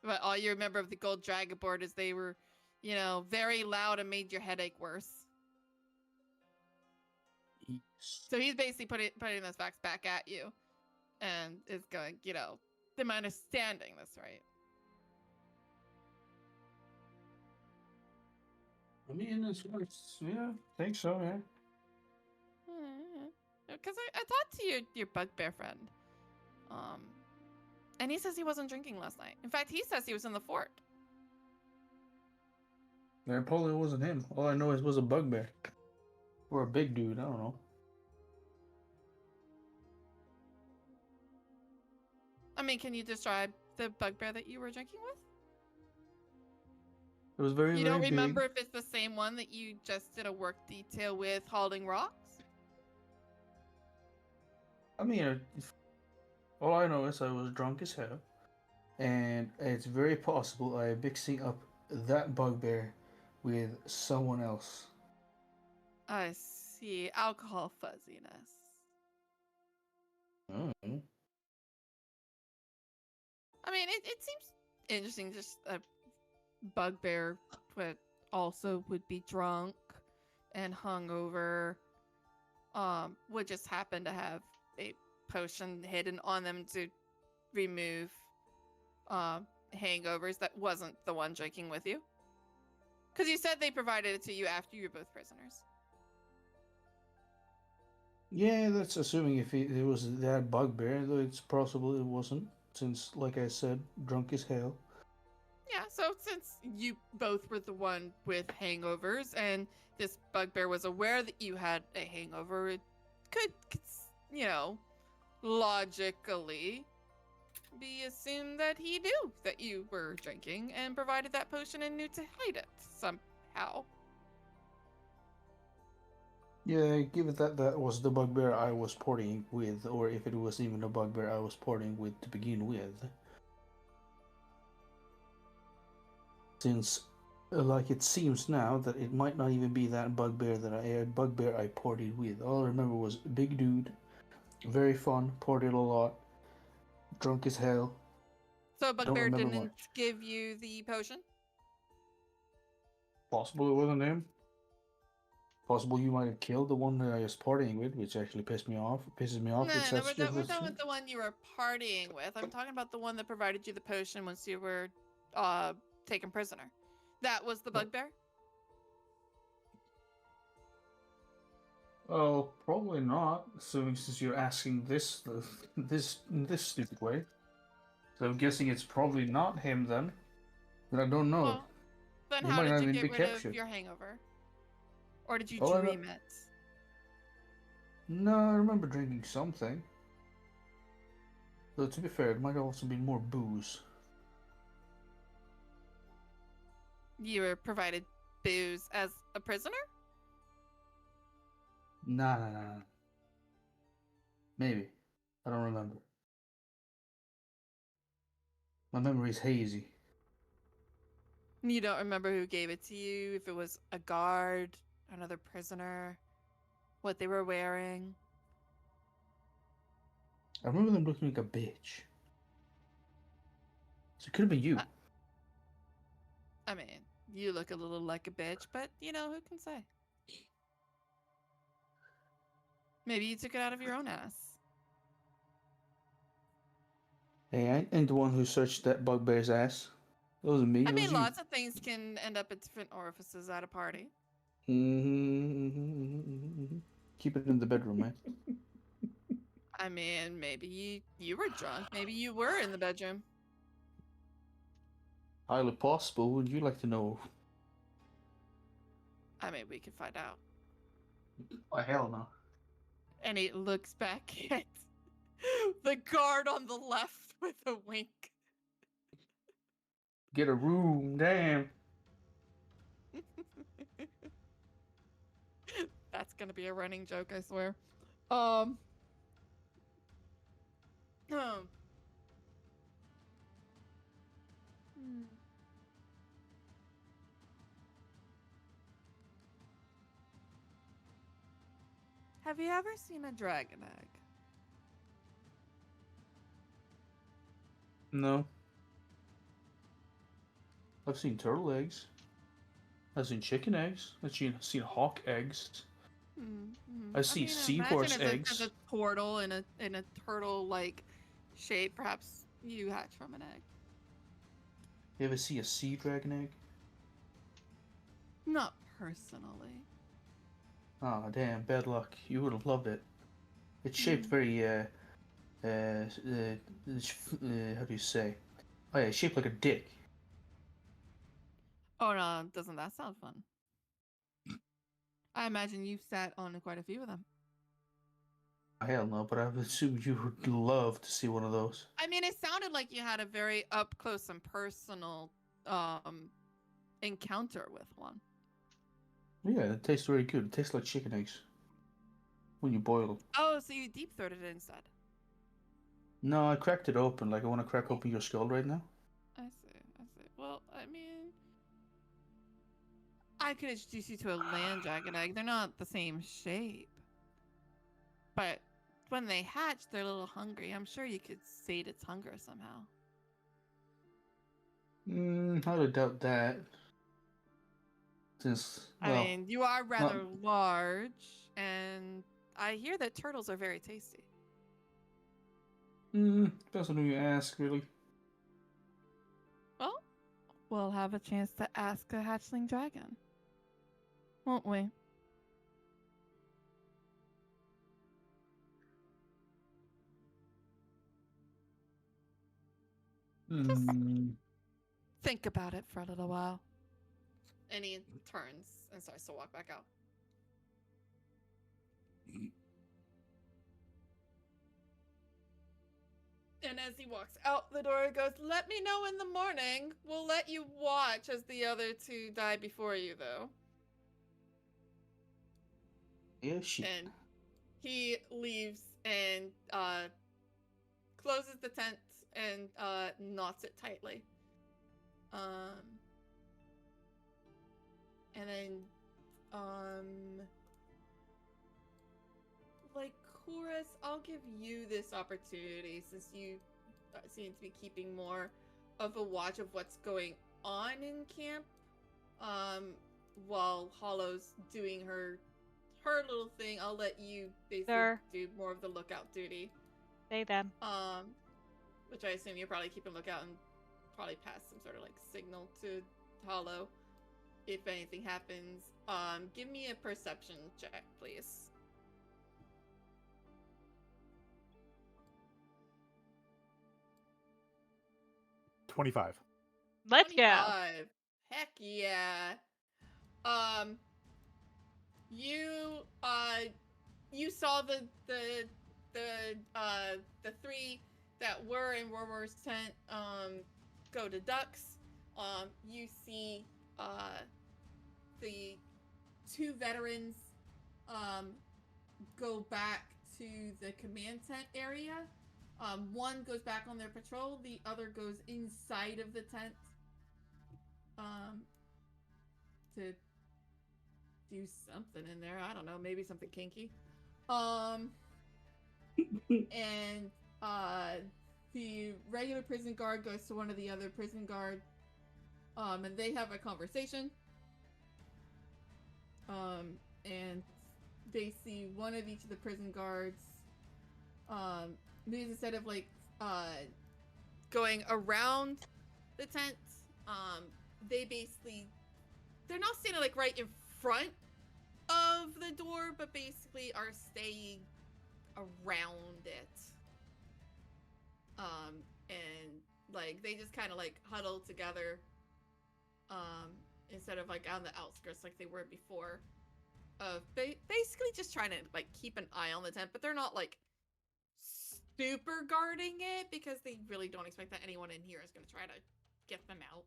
But all you remember of the gold dragonborn is they were, very loud and made your headache worse. So he's basically putting those facts back at you, and is going, am I understanding this right? I mean, it's yeah, I think so, yeah. Because I talked to your bugbear friend, and he says he wasn't drinking last night. In fact, he says he was in the fort. Yeah, probably wasn't him. All I know is it was a bugbear. Or a big dude, I don't know. I mean, can you describe the bugbear that you were drinking with? It was very, You very don't remember big. if it's the same one that you just did a work detail with hauling rocks? I mean, all I know is I was drunk as hell. And it's very possible I mixing up that bugbear with someone else. I see. Alcohol fuzziness. Oh. I mean, it seems interesting. Just a bugbear, but also would be drunk and hungover. Would just happen to have a potion hidden on them to remove hangovers that wasn't the one drinking with you. Because you said they provided it to you after you were both prisoners. Yeah, that's assuming if it was that bugbear, though it's possible it wasn't, since, like I said, drunk as hell. Yeah, so since you both were the one with hangovers, and this bugbear was aware that you had a hangover, it could, logically be assumed that he knew that you were drinking and provided that potion and knew to hide it somehow. Yeah, give it that was the bugbear I was partying with, or if it was even a bugbear I was partying with to begin with. Since, like it seems now, that it might not even be that bugbear I partied with. All I remember was a big dude, very fun, partied a lot, drunk as hell. So bugbear didn't give you the potion? Possible it wasn't him. Possible you might have killed the one that I was partying with, which actually pisses me off. No, we're talking about the one you were partying with. I'm talking about the one that provided you the potion once you were taken prisoner. That was the bugbear? Oh, probably not. So since you're asking this stupid way, so I'm guessing it's probably not him then. But I don't know. Well, then how did you get rid of your hangover? Or did you dream it? No, I remember drinking something. Though to be fair, it might also be more booze. You were provided booze as a prisoner? Nah. Maybe. I don't remember. My memory's hazy. You don't remember who gave it to you? If it was a guard, another prisoner, what they were wearing? I remember them looking like a bitch. So it could have been you. I mean, you look a little like a bitch, but who can say? Maybe you took it out of your own ass. Hey, I ain't the one who searched that bugbear's ass. It wasn't me. I mean, lots of things can end up at different orifices at a party. Mm-hmm. Keep it in the bedroom, man. I mean, maybe you were drunk. Maybe you were in the bedroom. Highly possible. Would you like to know? I mean, we could find out. Oh, hell no. And he looks back at the guard on the left with a wink. Get a room, damn. That's gonna be a running joke, I swear. Have you ever seen a dragon egg? No. I've seen turtle eggs. I've seen chicken eggs. I've seen hawk eggs. I've seen seahorse eggs. As a turtle in a turtle-like shape, perhaps you hatch from an egg. You ever see a sea dragon egg? Not personally. Oh, damn, bad luck. You would have loved it. It's shaped very, how do you say? Oh yeah, it's shaped like a dick. Oh no, doesn't that sound fun? I imagine you've sat on quite a few of them. Hell no, but I would assume you would love to see one of those. I mean, it sounded like you had a very up close and personal encounter with one. Yeah, it tastes very good. It tastes like chicken eggs when you boil them. Oh, so you deep throated it instead? No, I cracked it open. Like I want to crack open your skull right now. I see. Well, I mean, I could introduce you to a land dragon egg. They're not the same shape. But when they hatch, they're a little hungry. I'm sure you could sate its hunger somehow. I would doubt that. Since, well, I mean, you are rather large, and I hear that turtles are very tasty. Depends on who you ask, really. Well, we'll have a chance to ask a hatchling dragon, won't we? Just think about it for a little while. And he turns and starts to walk back out. And as he walks out the door, he goes, "Let me know in the morning. We'll let you watch as the other two die before you, though." Yeah, shit. And he leaves and closes the tent and knots it tightly. And then, like, Chorus, I'll give you this opportunity since you seem to be keeping more of a watch of what's going on in camp. While Hollow's doing her little thing, I'll let you basically do more of the lookout duty. They them. Which I assume you're probably keeping lookout and probably pass some sort of like signal to Hollow if anything happens. Give me a perception check, please. $25. Let's 25. go. Heck yeah. You saw the three that were in Roar's tent go to Ducks. You see the two veterans go back to the command tent area. One goes back on their patrol, the other goes inside of the tent to do something in there. I don't know, maybe something kinky. And the regular prison guard goes to one of the other prison guard, and they have a conversation. And they see one of each of the prison guards, maybe instead of like going around the tent, they're not standing like right in front of the door, but basically are staying around it. And like they just kind of like huddle together, instead of like on the outskirts like they were before. Basically just trying to like keep an eye on the tent, but they're not like super guarding it because they really don't expect that anyone in here is going to try to get them out.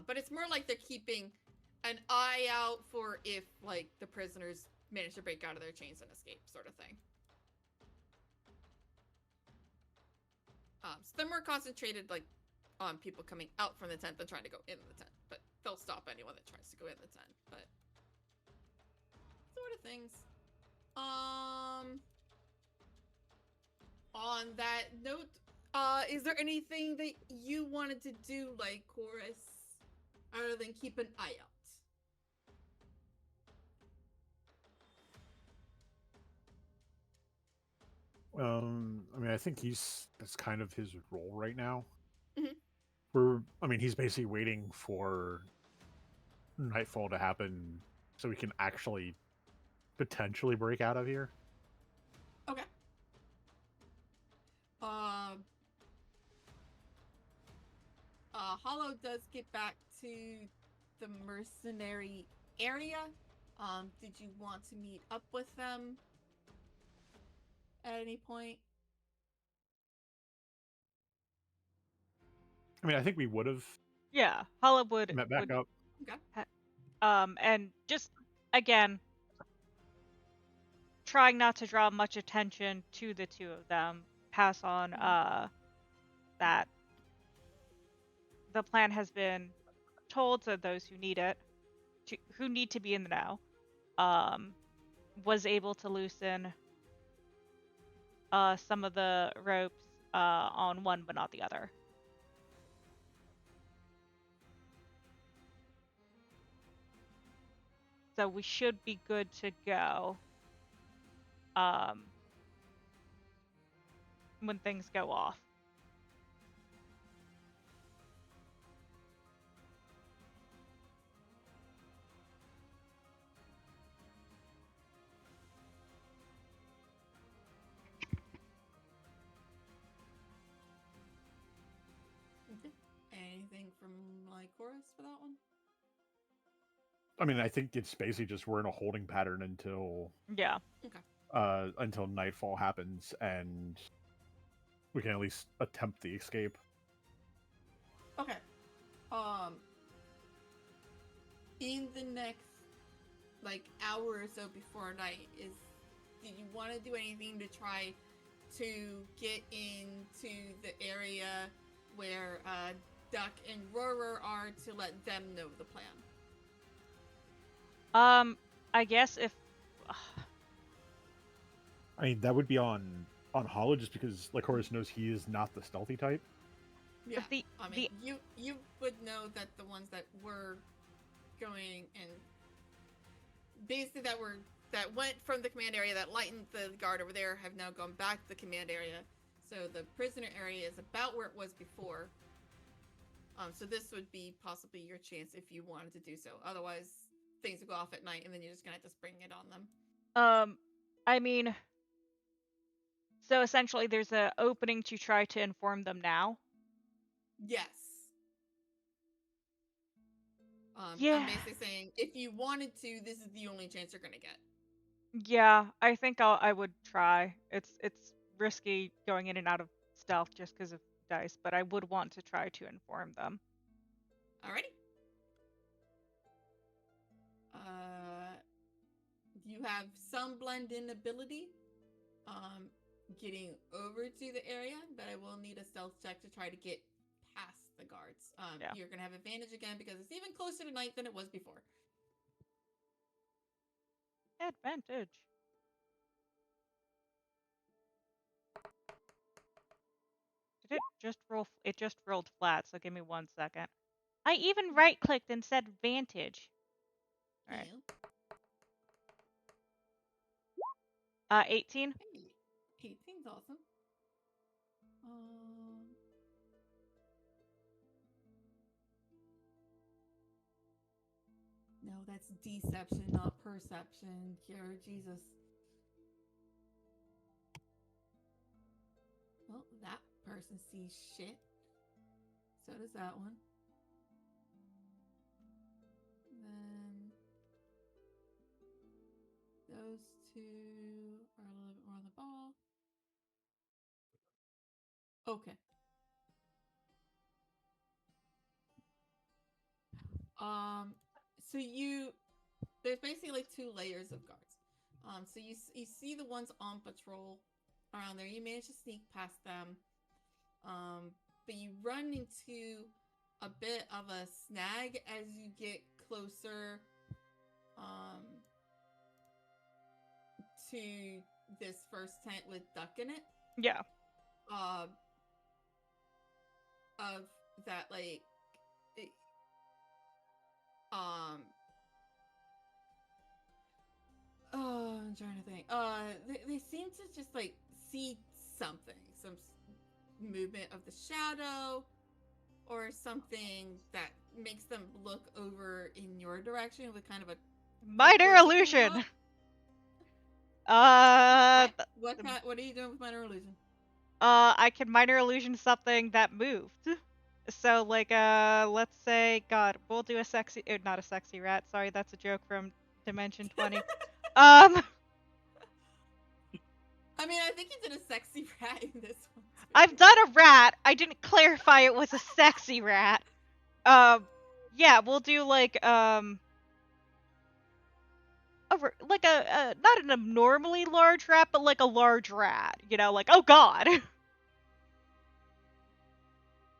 But it's more like they're keeping an eye out for if like the prisoners manage to break out of their chains and escape, sort of thing. So they're more concentrated like on people coming out from the tent than trying to go in the tent, but they'll stop anyone that tries to go in the tent, but sort of things. On that note, is there anything that you wanted to do, like Chorus, other than keep an eye out? I mean, I think that's kind of his role right now. Mm-hmm. He's basically waiting for nightfall to happen so we can actually potentially break out of here. Okay. Hollow does get back to the mercenary area. Did you want to meet up with them at any point? I mean, I think we would have. Yeah, Hollow would met back up. Okay. And just again, trying not to draw much attention to the two of them. Pass on that the plan has been told, so those who need it, who need to be in the know, was able to loosen some of the ropes on one but not the other. So we should be good to go when things go off. Okay. Anything from Lycoris for that one? I mean, I think it's basically just we're in a holding pattern until Yeah. Okay. Until nightfall happens, and we can at least attempt the escape. Okay. In the next hour or so before night, do you want to do anything to try to get into the area where Duck and Rorer are to let them know the plan? I guess if I mean, that would be on Hollow, just because Lycoris knows he is not the stealthy type. Yeah, I mean, you would know that the ones that were going and basically that went from the command area, that lightened the guard over there, have now gone back to the command area. So the prisoner area is about where it was before. So this would be possibly your chance if you wanted to do so. Otherwise, things will go off at night, and then you're just gonna have to spring it on them. I mean, so essentially there's an opening to try to inform them now? Yes. Yeah. I'm basically saying, if you wanted to, this is the only chance you're gonna get. Yeah, I think I would try. It's risky going in and out of stealth just because of dice, but I would want to try to inform them. Alrighty. You have some blend-in ability, getting over to the area, but I will need a stealth check to try to get past the guards. Yeah. You're gonna have advantage again because it's even closer to night than it was before. Advantage. Did it just roll? It just rolled flat, so give me 1 second. I even right-clicked and said vantage. All right. 18. Hey, 18's awesome. No, that's deception, not perception. Cure, Jesus. Well, that person sees shit. So does that one. Then those two are a little bit more on the ball. Okay. So there's basically 2 layers of guards. So you see the ones on patrol around there. You manage to sneak past them. But you run into a bit of a snag as you get closer to this first tent with Duck in it. Yeah. Of that, I'm trying to think. They seem to just see something, some movement of the shadow, or something that makes them look over in your direction with kind of a minor illusion. What are you doing with minor illusion? I can minor illusion something that moved. So let's say, God, we'll do a sexy, not a sexy rat. Sorry, that's a joke from Dimension 20. I mean, I think you did a sexy rat in this one. I've done a rat. I didn't clarify it was a sexy rat. Yeah, we'll do not an abnormally large rat, but a large rat. You know, oh God.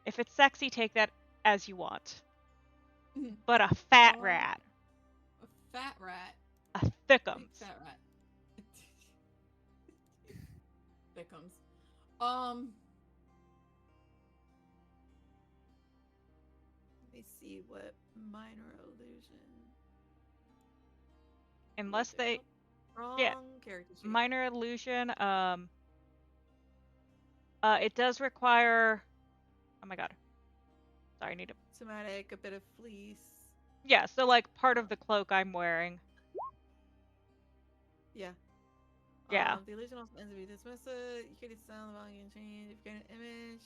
If it's sexy, take that as you want. but a fat rat. A fat rat. A thickums. Fat rat. Thickums. Let me see what minor illusion. Unless they, Wrong character sheet. minor illusion. It does require. Oh my god. Sorry, I need to. Somatic, a bit of fleece. Yeah, so like part of the cloak I'm wearing. Yeah. Yeah. The illusion also ends with dismissed. You can sound the volume and change. If you get an image.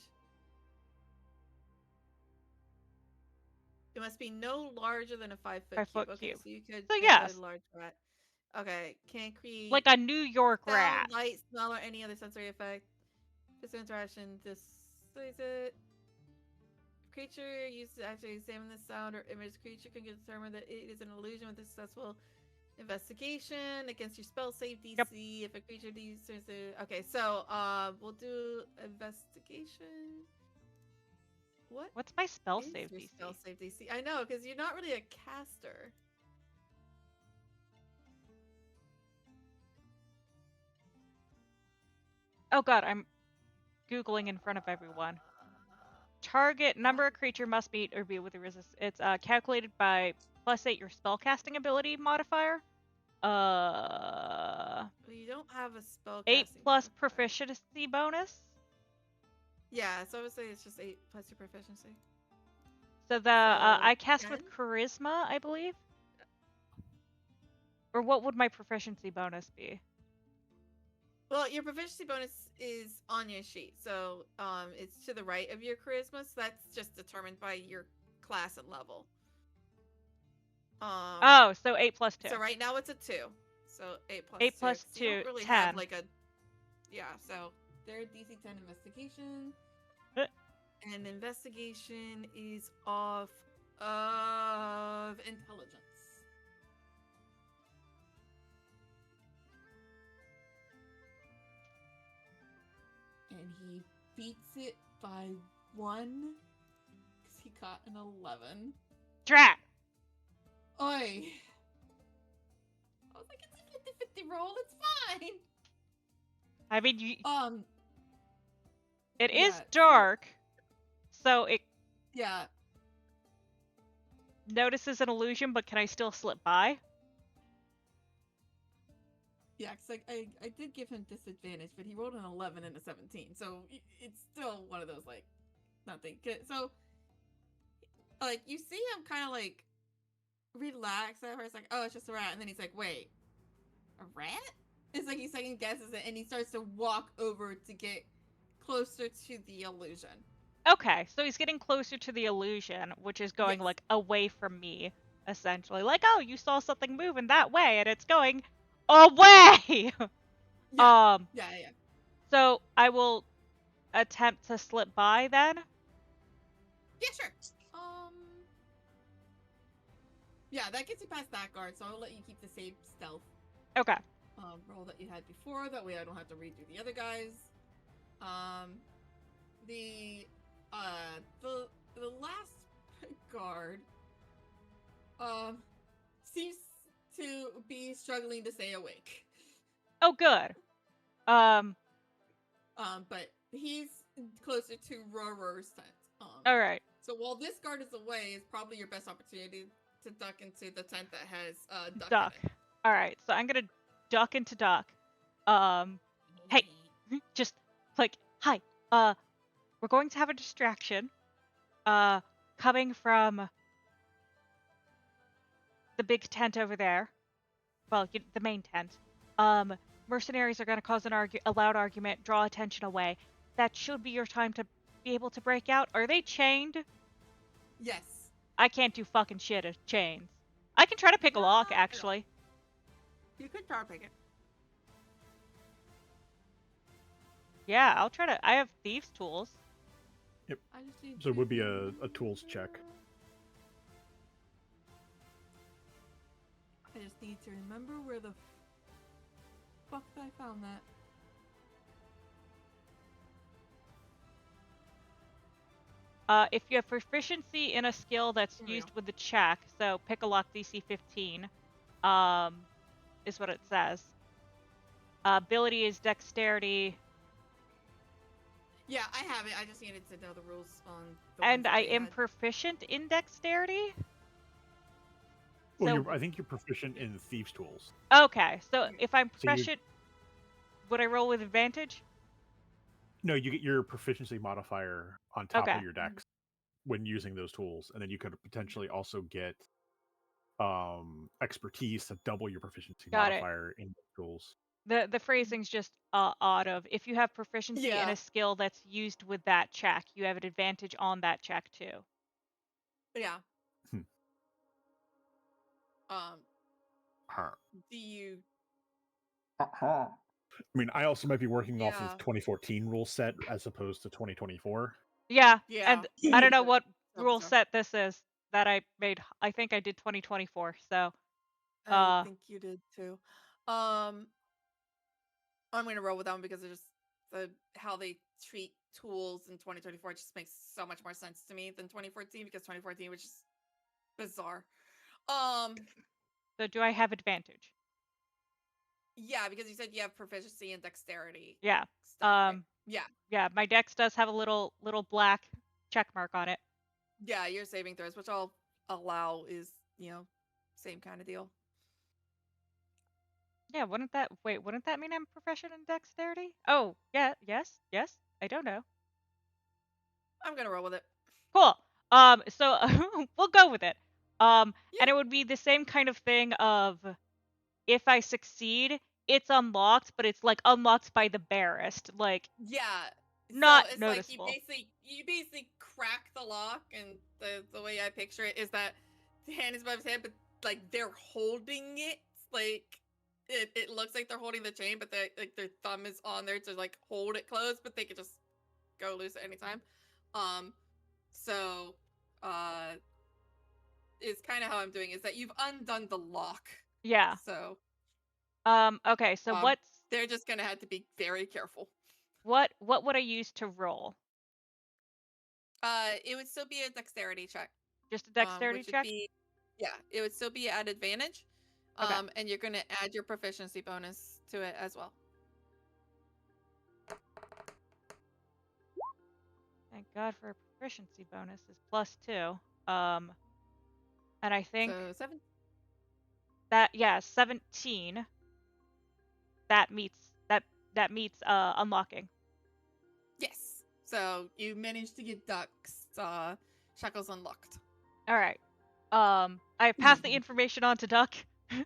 It must be no larger than a 5-foot cube. Okay, so you could make yes. a large rat. Okay, can't create like a New York sound, rat. light, smell, or any other sensory effect. Physical interaction displays it. Creature used to actually examine the sound or image. Creature can determine that it is an illusion with a successful investigation against your spell save DC. Yep. If a creature uses it. Okay, so we'll do investigation. What's my spell save DC? Spell save DC. I know, because you're not really a caster. Oh god, I'm Googling in front of everyone. Target number of creature must meet or be with a resist. It's calculated by +8 your spellcasting ability modifier. Well, you don't have a spell. 8 plus proficiency bonus. Yeah, so obviously it's just 8 plus your proficiency. So the I cast with charisma, I believe. Or what would my proficiency bonus be? Well, your proficiency bonus is on your sheet, so it's to the right of your charisma, so that's just determined by your class and level. Oh, so 8 plus 2. So right now it's a 2. So 8 plus 8 2. plus 2, you don't really 10. have like a... Yeah, so their DC 10 investigation. And investigation is off of intelligence. And he beats it by 1 because he got an 11. Drat! Oi! I was like, it's a 50-50 roll, it's fine! I mean, you... It yeah, is dark, so it... Yeah. Notices an illusion, but can I still slip by? Yeah, because like, I did give him disadvantage, but he rolled an 11 and a 17, so it's still one of those, like, nothing. So, like, you see him kind of, like, relax at first, like, oh, it's just a rat, and then he's like, wait, a rat? It's like he second guesses it, and he starts to walk over to get closer to the illusion. Okay, so he's getting closer to the illusion, which is going, like, away from me, essentially. Like, oh, you saw something moving that way, and it's going away! Yeah. Yeah. So, I will attempt to slip by, then? Yeah, sure. Yeah, that gets you past that guard, so I'll let you keep the same stealth. Okay. Roll that you had before, that way I don't have to redo the other guys. The last guard seems to be struggling to stay awake. Oh, good. But he's closer to Roror's tent. All right. So while this guard is away, it's probably your best opportunity to duck into the tent that has duck. All right, so I'm gonna duck into duck. Hey, just like, hi. We're going to have a distraction. Coming from the big tent over there. Well, the main tent. Mercenaries are gonna cause a loud argument, draw attention away. That should be your time to be able to break out. Are they chained? Yes. I can't do fucking shit with chains. I can try to pick a lock, actually. You could try to pick it. Yeah, I'll try to. I have thieves' tools. Yep. So it would be a tools check. I just need to remember where the fuck I found that. If you have proficiency in a skill that's used with the check, so pick a lock DC 15, is what it says. Ability is dexterity. Yeah, I have it. I just needed to know the rules on the And ones I that am had. proficient in dexterity. Well, So, I think you're proficient in thieves' tools. Okay, so if I'm So you- proficient, would I roll with advantage? No, you get your proficiency modifier on top Okay. of your dex when using those tools, and then you could potentially also get expertise to double your proficiency Got it. modifier in those tools. The phrasing's just odd of if you have proficiency in Yeah. a skill that's used with that check, you have an advantage on that check too. Yeah. Hmm. Do you? I mean, I also might be working off Yeah. of 2014 rule set as opposed to 2024. Yeah. Yeah. And I don't know what So rule bizarre. set this is that I made. I think I did 2024. So. I think you did too. I'm gonna roll with that one because it's just how they treat tools in 2024 just makes so much more sense to me than 2014 because 2014 was just bizarre. So do I have advantage? Yeah, because you said you have proficiency in dexterity. Yeah. Stuff, right? Yeah. Yeah, my dex does have a little black check mark on it. Yeah, your saving throws, which I'll allow, is same kind of deal. Yeah, wouldn't that mean I'm proficient in dexterity? Oh, yeah, yes, I don't know. I'm gonna roll with it. Cool. So we'll go with it. And it would be the same kind of thing of if I succeed, it's unlocked, but it's like unlocked by the barest. Like Yeah. not so it's noticeable. like you basically crack the lock, and the way I picture it is that the hand is above his head, but like they're holding it, like it looks like they're holding the chain, but like their thumb is on there to like hold it closed, but they could just go loose at any time. So is kind of how I'm doing is that you've undone the lock. Yeah. So okay, so what's they're just gonna have to be very careful. What would I use to roll? It would still be a dexterity check. Just a dexterity check? Yeah, it would still be at advantage. Okay. And you're gonna add your proficiency bonus to it as well. Thank God for a proficiency bonus is +2. And I think so 7. That 17. That meets unlocking. Yes. So you managed to get Duck's shackles unlocked. All right. I passed the information on to Duck. Okay.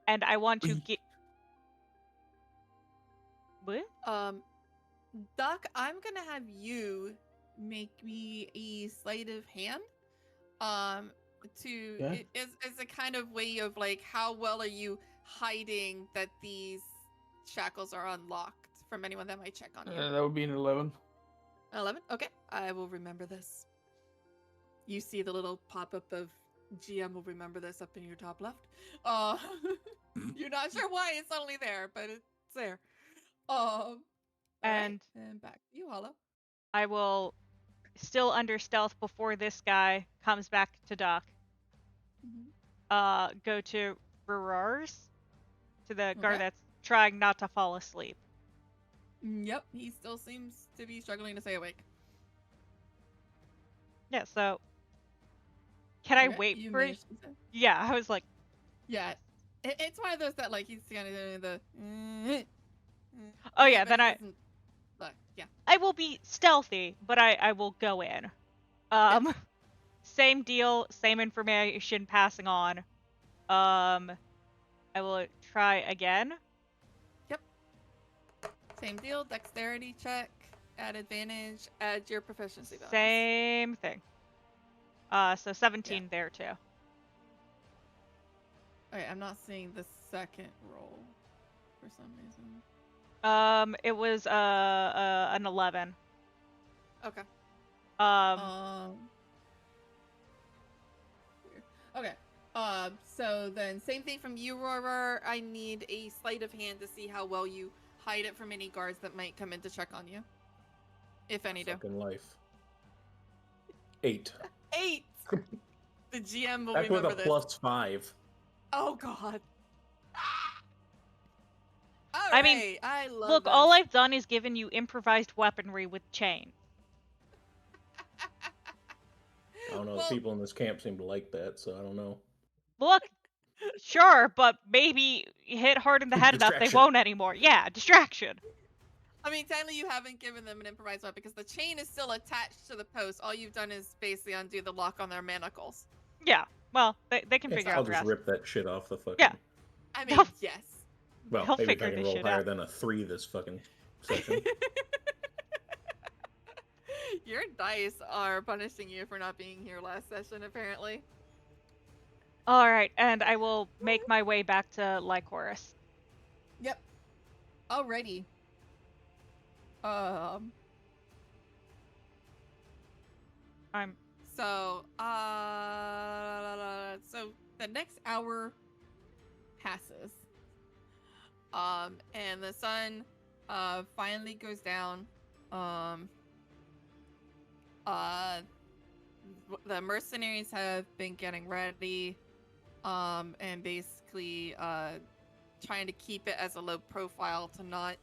And I want to get. What? Duck, I'm gonna have you make me a sleight of hand. As a kind of way of like, how well are you hiding that these shackles are unlocked from anyone that might check on you? That would be an 11. 11? Okay, I will remember this. You see the little pop-up of GM will remember this up in your top left. You're not sure why it's suddenly there, but it's there. And back to you, Hollow. I will still under stealth before this guy comes back to Doc. Go to Rurars, to the guard that's trying not to fall asleep. Yep, he still seems to be struggling to stay awake. Yeah, so can I wait for it? Yeah, I was like, yeah, it's one of those that like he's kind of doing the. Oh yeah, then yeah. I will be stealthy, but I will go in. Same deal, same information passing on. I will try again. Yep. Same deal, dexterity check, add advantage, add your proficiency bonus. Same thing. So 17 there too. Okay, I'm not seeing the second roll for some reason. It was an 11. Okay. Weird. Okay. So then same thing from you, Roar. I need a sleight of hand to see how well you hide it from any guards that might come in to check on you. If any do. Fucking life. 8. 8! The GM will Back with remember a this. +5. Oh god. All I right, mean, I love look, this. all I've done is given you improvised weaponry with chain. I don't know. Well, People in this camp seem to like that, so I don't know. Look, sure, but maybe hit hard in the head enough, they won't anymore. Yeah, distraction. I mean, technically you haven't given them an improvised weapon because the chain is still attached to the post. All you've done is basically undo the lock on their manacles. Yeah, well, they can figure I'll out the just rest. rip that shit off the fucking... Yeah. I mean, yes. Well, They'll maybe if I figure can this roll shit higher out. than a 3 this fucking session. Your dice are punishing you for not being here last session, apparently. Alright, and I will make my way back to Lycoris. Yep. Alrighty. I'm... So, so the next hour passes. And the sun, finally goes down. The mercenaries have been getting ready, and basically, trying to keep it as a low profile to not,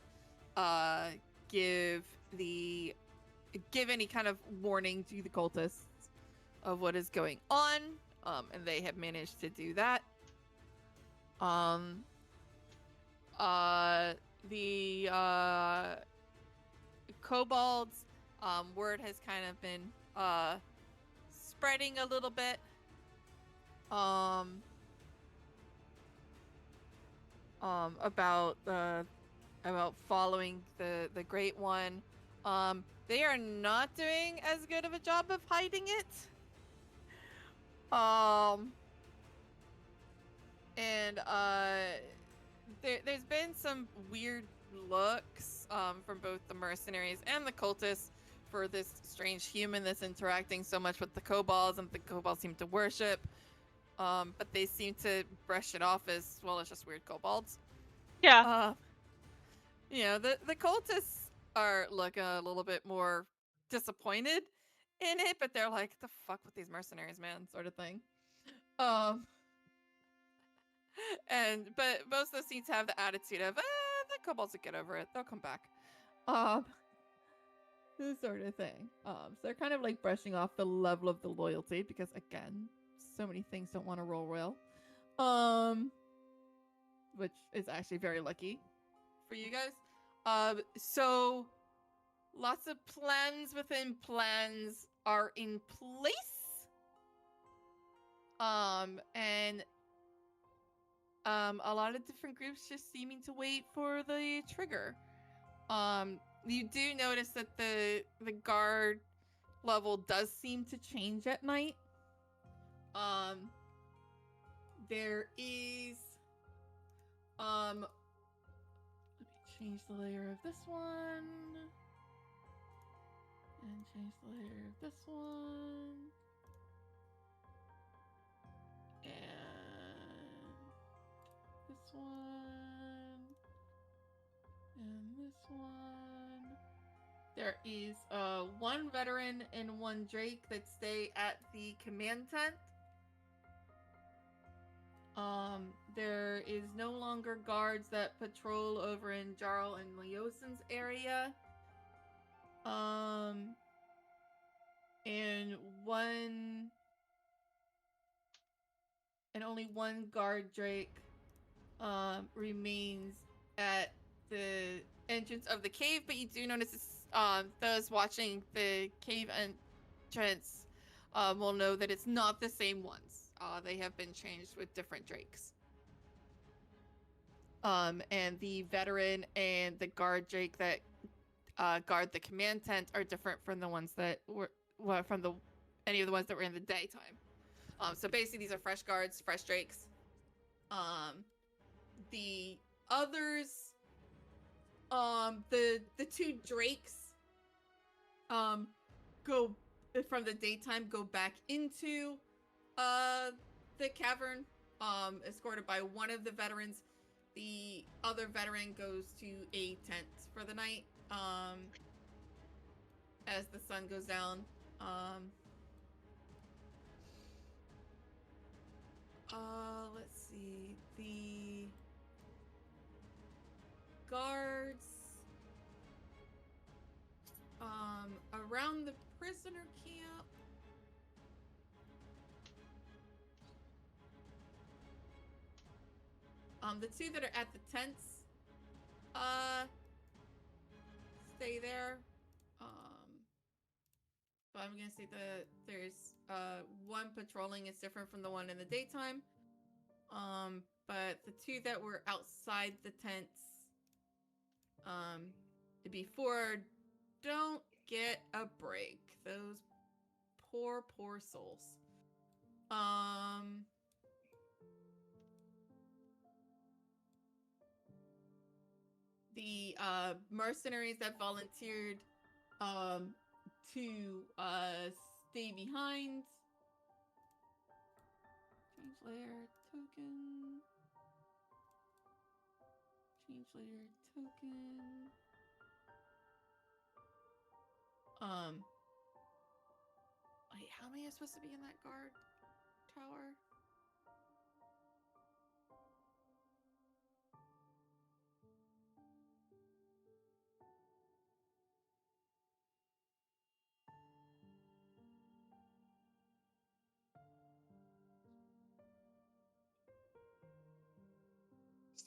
give any kind of warning to the cultists of what is going on. And they have managed to do that. The kobolds, word has kind of been spreading a little bit. About following the Great One. They are not doing as good of a job of hiding it. There's been some weird looks from both the mercenaries and the cultists for this strange human that's interacting so much with the kobolds, and the kobolds seem to worship. But they seem to brush it off as, well, it's just weird kobolds. Yeah. The cultists are looking a little bit more disappointed in it, but they're like, the fuck with these mercenaries, man, sort of thing. But most of them seem to have the attitude of, the kobolds will get over it, they'll come back. This sort of thing. So they're kind of like brushing off the level of the loyalty because, again, so many things don't want to roll well. Which is actually very lucky for you guys. So lots of plans within plans are in place. And a lot of different groups just seeming to wait for the trigger. You do notice that the guard level does seem to change at night. There is let me change the layer of this one. And change the layer of this one. And this one. And this one. There is one veteran and one Drake that stay at the command tent. There is no longer guards that patrol over in Jarl and Leosin's area. And only one guard Drake remains at the entrance of the cave, but you do notice those watching the cave entrance will know that it's not the same ones. They have been changed with different Drakes. And the veteran and the guard Drake that guard the command tent are different from the ones that were any of the ones that were in the daytime. So basically these are fresh guards, fresh Drakes. The others, the two Drakes go from the daytime, go back into the cavern, escorted by one of the veterans. The other veteran goes to a tent for the night. as the sun goes down. Let's see. The guards around the prisoner camp. The two that are at the tents, stay there. But I'm gonna say there's one patrolling is different from the one in the daytime. But the two that were outside the tents, before, don't get a break. Those poor souls. The mercenaries that volunteered to stay behind. Change layer token. Change layer token. Wait, how many are supposed to be in that guard tower?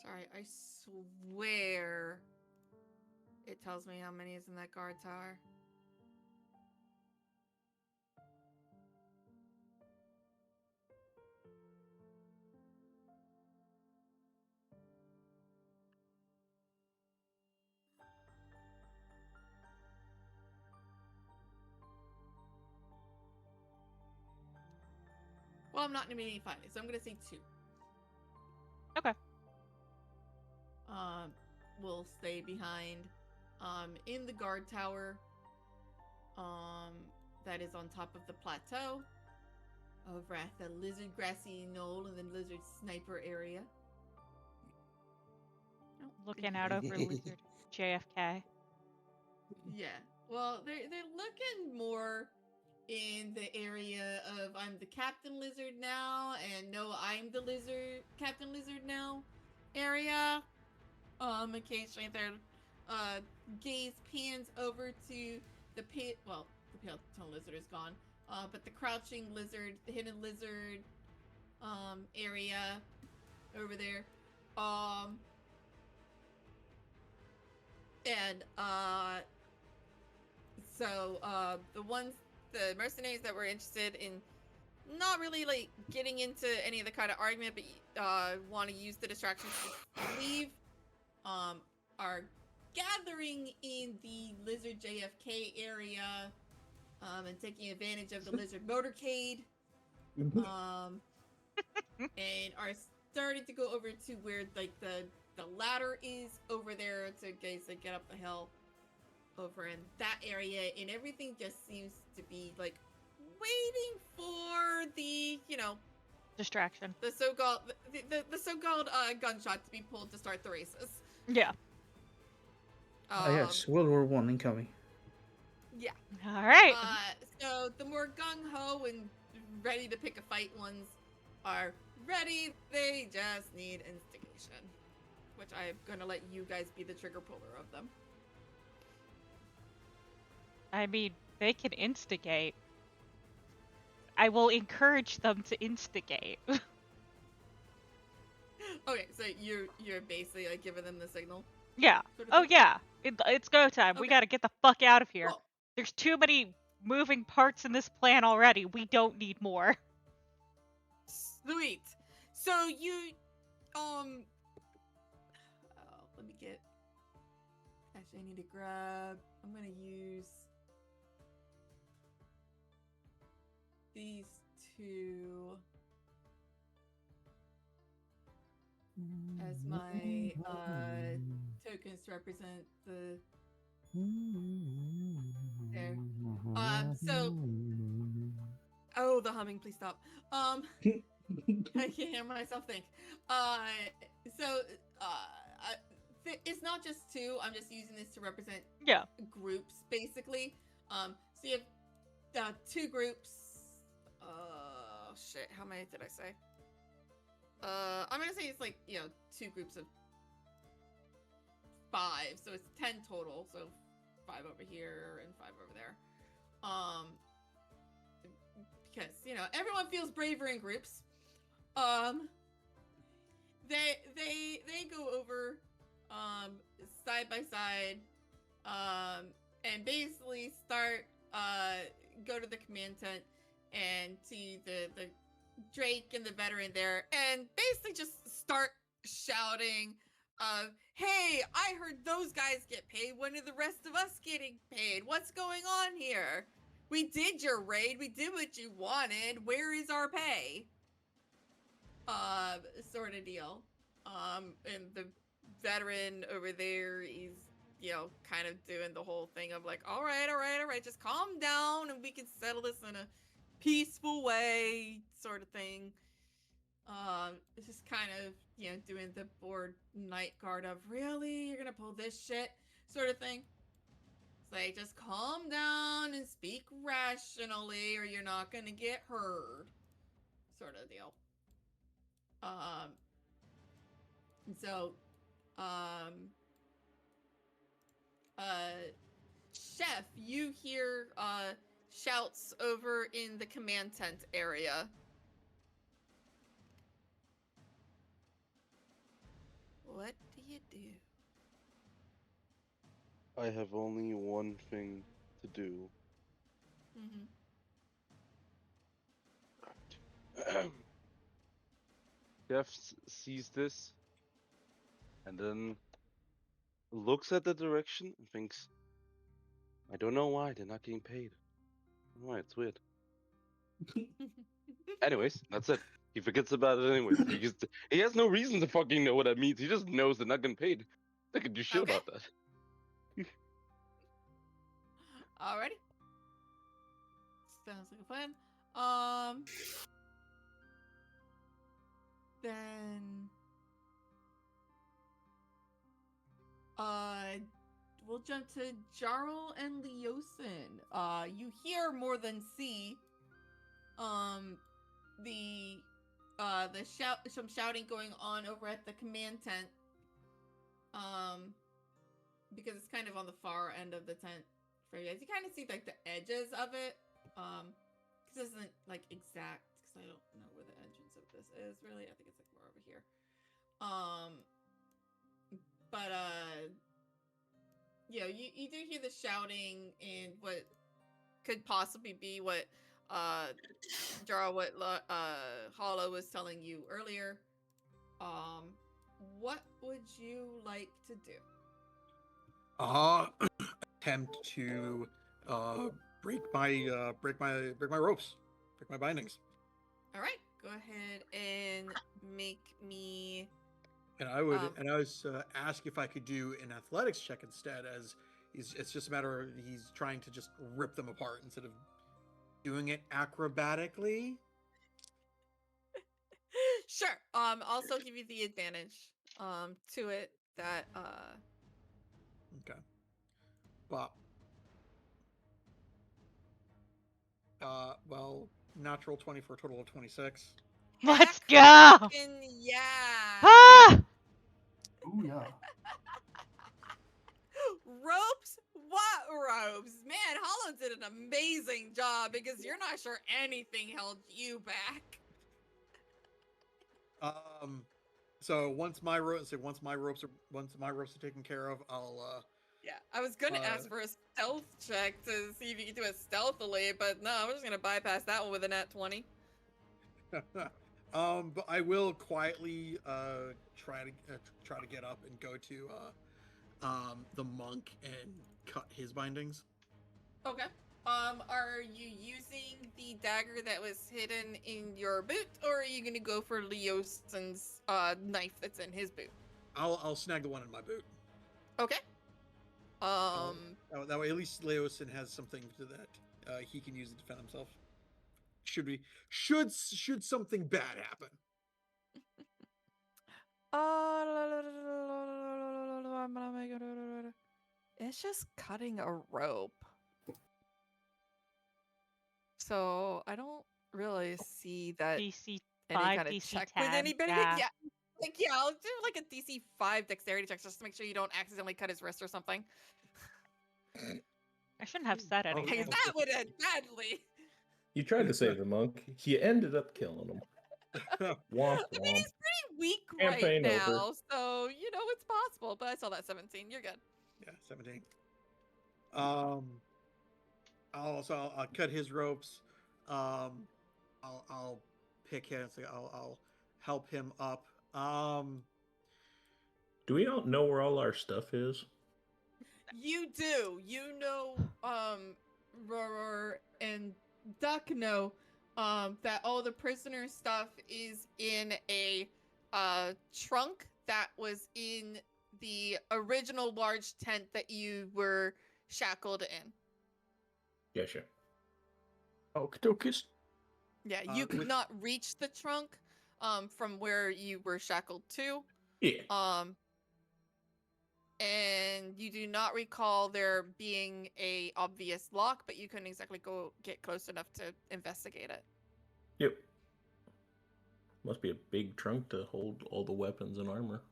Sorry, I swear it tells me how many is in that guard tower. Well, I'm not gonna be fine, so I'm gonna say 2. Okay. Will stay behind in the guard tower that is on top of the plateau over at the lizard grassy knoll and the lizard sniper area. Oh, looking out over lizard JFK. Yeah. Well, they're looking more in the area of I'm the Captain Lizard now and no, I'm the Captain Lizard now area. Occasionally their gaze pans over to the pit. Well, the pale tone lizard is gone. But the crouching lizard, the hidden lizard, area over there. So the mercenaries that were interested in not really like getting into any of the kind of argument, but want to use the distractions to leave. Are gathering in the Lizard JFK area, and taking advantage of the Lizard motorcade, and are starting to go over to where like the ladder is over there to get up the hill over in that area, and everything just seems to be like waiting for the distraction, the so-called the so-called gunshot to be pulled to start the races. Yeah. Yes, World War I incoming. Yeah. All right. So the more gung-ho and ready to pick a fight ones are ready. They just need instigation, which I'm gonna let you guys be the trigger puller of them. I mean, they can instigate. I will encourage them to instigate. Okay, so you're basically like giving them the signal. Yeah. Sort of Oh thing? yeah. It's go time. Okay. We gotta get the fuck out of here. Cool. There's too many moving parts in this plan already. We don't need more. Sweet. So you let me get. Actually, I need to grab. I'm gonna use these two as my tokens to represent the. There. So. Oh, the humming! Please stop. I can't hear myself think. It's not just 2. I'm just using this to represent Yeah. groups, basically. So you have 2 groups. Shit, how many did I say? I'm gonna say it's like, 2 groups of 5, so it's 10 total. So 5 over here and 5 over there. Because everyone feels braver in groups. They go over, side by side, and basically start go to the command tent and see the Drake and the veteran there, and basically just start shouting, hey, I heard those guys get paid. When are the rest of us getting paid? What's going on here? We did your raid. We did what you wanted. Where is our pay? Sort of deal. And the veteran over there is, kind of doing the whole thing of like, all right, just calm down and we can settle this in a peaceful way, sort of thing. It's just kind of, doing the bored night guard of, really? You're gonna pull this shit? Sort of thing. It's like, just calm down and speak rationally or you're not gonna get heard. Sort of deal. And so, Chef, you hear, shouts over in the command tent area. What do you do? I have only one thing to do. Jeff sees this and then looks at the direction and thinks, I don't know why they're not getting paid. Why, it's weird. Anyways, that's it. He forgets about it anyways. He has no reason to fucking know what that means. He just knows they're not getting paid. They could do shit about that. Alrighty. Sounds like a plan. Then we'll jump to Jarl and Leosin. You hear more than see. Some shouting going on over at the command tent. Because it's kind of on the far end of the tent for you guys. You kind of see like the edges of it. Because it isn't like exact, because I don't know where the entrance of this is really. I think it's like more over here. You do hear the shouting and what could possibly be what Jara, what Hollow was telling you earlier. What would you like to do? Attempt to break my ropes, break my bindings. All right, go ahead and make me. And I would, ask if I could do an athletics check instead, as it's just a matter of he's trying to just rip them apart instead of doing it acrobatically. Sure. Also give you the advantage to it that Okay. But natural 20 for a total of 26. Let's go. Yeah. Ah! Ooh, yeah. Ropes? What ropes? Man, Hollow did an amazing job because you're not sure anything held you back. So once my ropes are taken care of, I'll Yeah, I was gonna ask for a stealth check to see if you can do it stealthily, but no, I'm just gonna bypass that one with a nat 20. But I will quietly try to get up and go to the monk and cut his bindings. Okay. Are you using the dagger that was hidden in your boot, or are you gonna go for Leosin's knife that's in his boot? I'll snag the one in my boot. Okay. That way, at least Leosin has something to that he can use to defend himself. Should something bad happen? It's just cutting a rope. So I don't really see that DC any 5, kind of DC check 10. with anybody. Yeah. Yeah, I'll do like a DC 5 dexterity check just to make sure you don't accidentally cut his wrist or something. I shouldn't have said anything. Because that would end badly. You tried to save the monk. You ended up killing him. Womp I mean, he's pretty weak Campaign right now, over. so you know it's possible. But I saw that 17. You're good. Yeah, 17. I'll cut his ropes. I'll pick him. So I'll help him up. Do we not know where all our stuff is? You do. You know, Roror and Duck know, that all the prisoner stuff is in a, trunk that was in the original large tent that you were shackled in. Yeah, sure. Okey-dokies. Yeah, you could not reach the trunk, from where you were shackled to. Yeah. And you do not recall there being a obvious lock, but you couldn't exactly go get close enough to investigate it. Yep. Must be a big trunk to hold all the weapons and armor.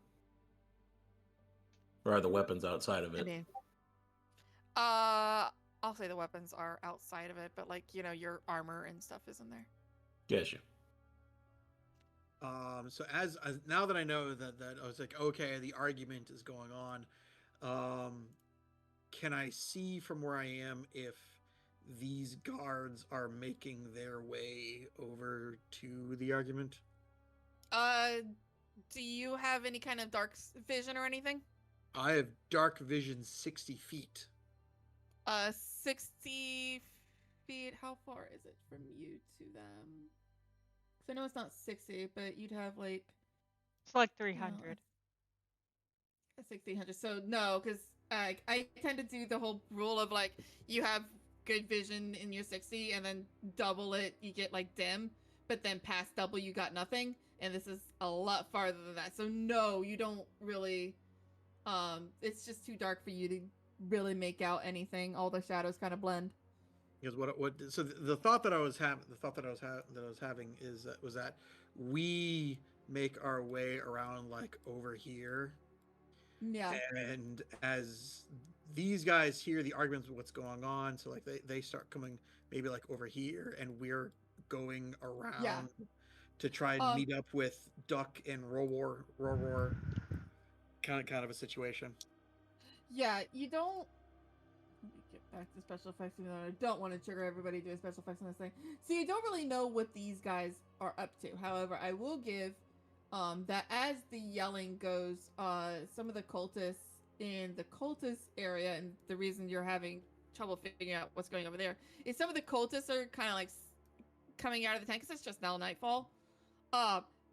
Or are the weapons outside of it? I mean, I'll say the weapons are outside of it, but like, you know, your armor and stuff is in there. Gotcha. So as now that I know that I was like, okay, the argument is going on, can I see from where I am if these guards are making their way over to the argument? Do you have any kind of dark vision or anything? I have dark vision 60 feet. 60 feet. How far is it from you to them? So I know it's not 60, but you'd have like... It's like 300. 1600. So no, because I tend to do the whole rule of like, you have good vision in your 60 and then double it, you get like dim, but then past double, you got nothing. And this is a lot farther than that. So no, you don't really, it's just too dark for you to really make out anything. All the shadows kind of blend. Because so the thought that I was having is was that we make our way around like over here. Yeah. And as these guys hear the arguments of what's going on, so like they start coming maybe like over here, and we're going around to try and meet up with Duck and Roror. Kind of a situation. Yeah, you don't. Let me get back to special effects, even though I don't want to trigger everybody doing special effects on this thing. So you don't really know what these guys are up to. However, I will give that as the yelling goes, some of the cultists in the cultist area, and the reason you're having trouble figuring out what's going over there is some of the cultists are kind of like coming out of the tent because it's just now nightfall.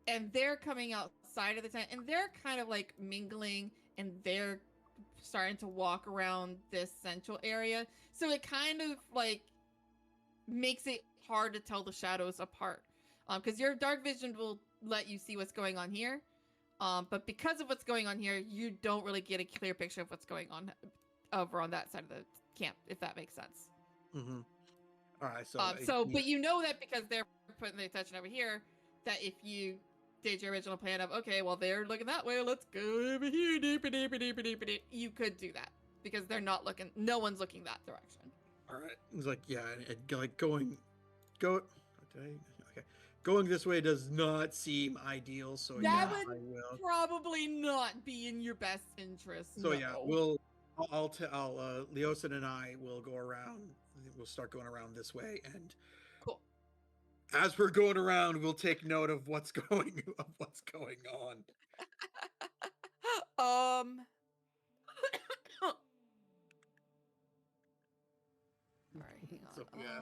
And they're coming outside of the tent, and they're kind of like mingling, and they're starting to walk around this central area. So it kind of like makes it hard to tell the shadows apart. Because your dark vision will let you see what's going on here. But because of what's going on here, you don't really get a clear picture of what's going on over on that side of the camp, if that makes sense. Mm-hmm. All right. But you know that because they're putting the attention over here, that if you did your original plan of, okay, well, they're looking that way, let's go over here, you could do that because they're not looking, no one's looking that direction. All right. It's like, yeah, like going this way does not seem ideal, so that would probably not be in your best interest. So yeah, Leosin and I will go around. We'll start going around this way, and cool. As we're going around, we'll take note of what's going on. All right, hang on. So, yeah.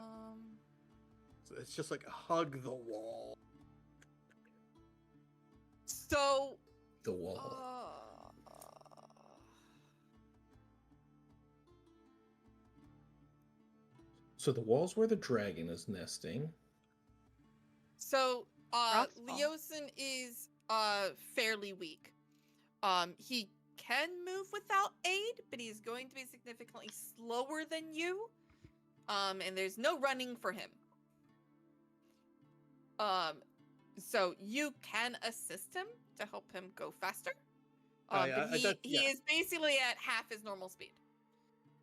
So it's just like hug the wall. So the wall. So the wall's where the dragon is nesting. So Leosin is fairly weak. He can move without aid, but he's going to be significantly slower than you. And there's no running for him. So you can assist him to help him go faster. Yeah, But he is basically at half his normal speed.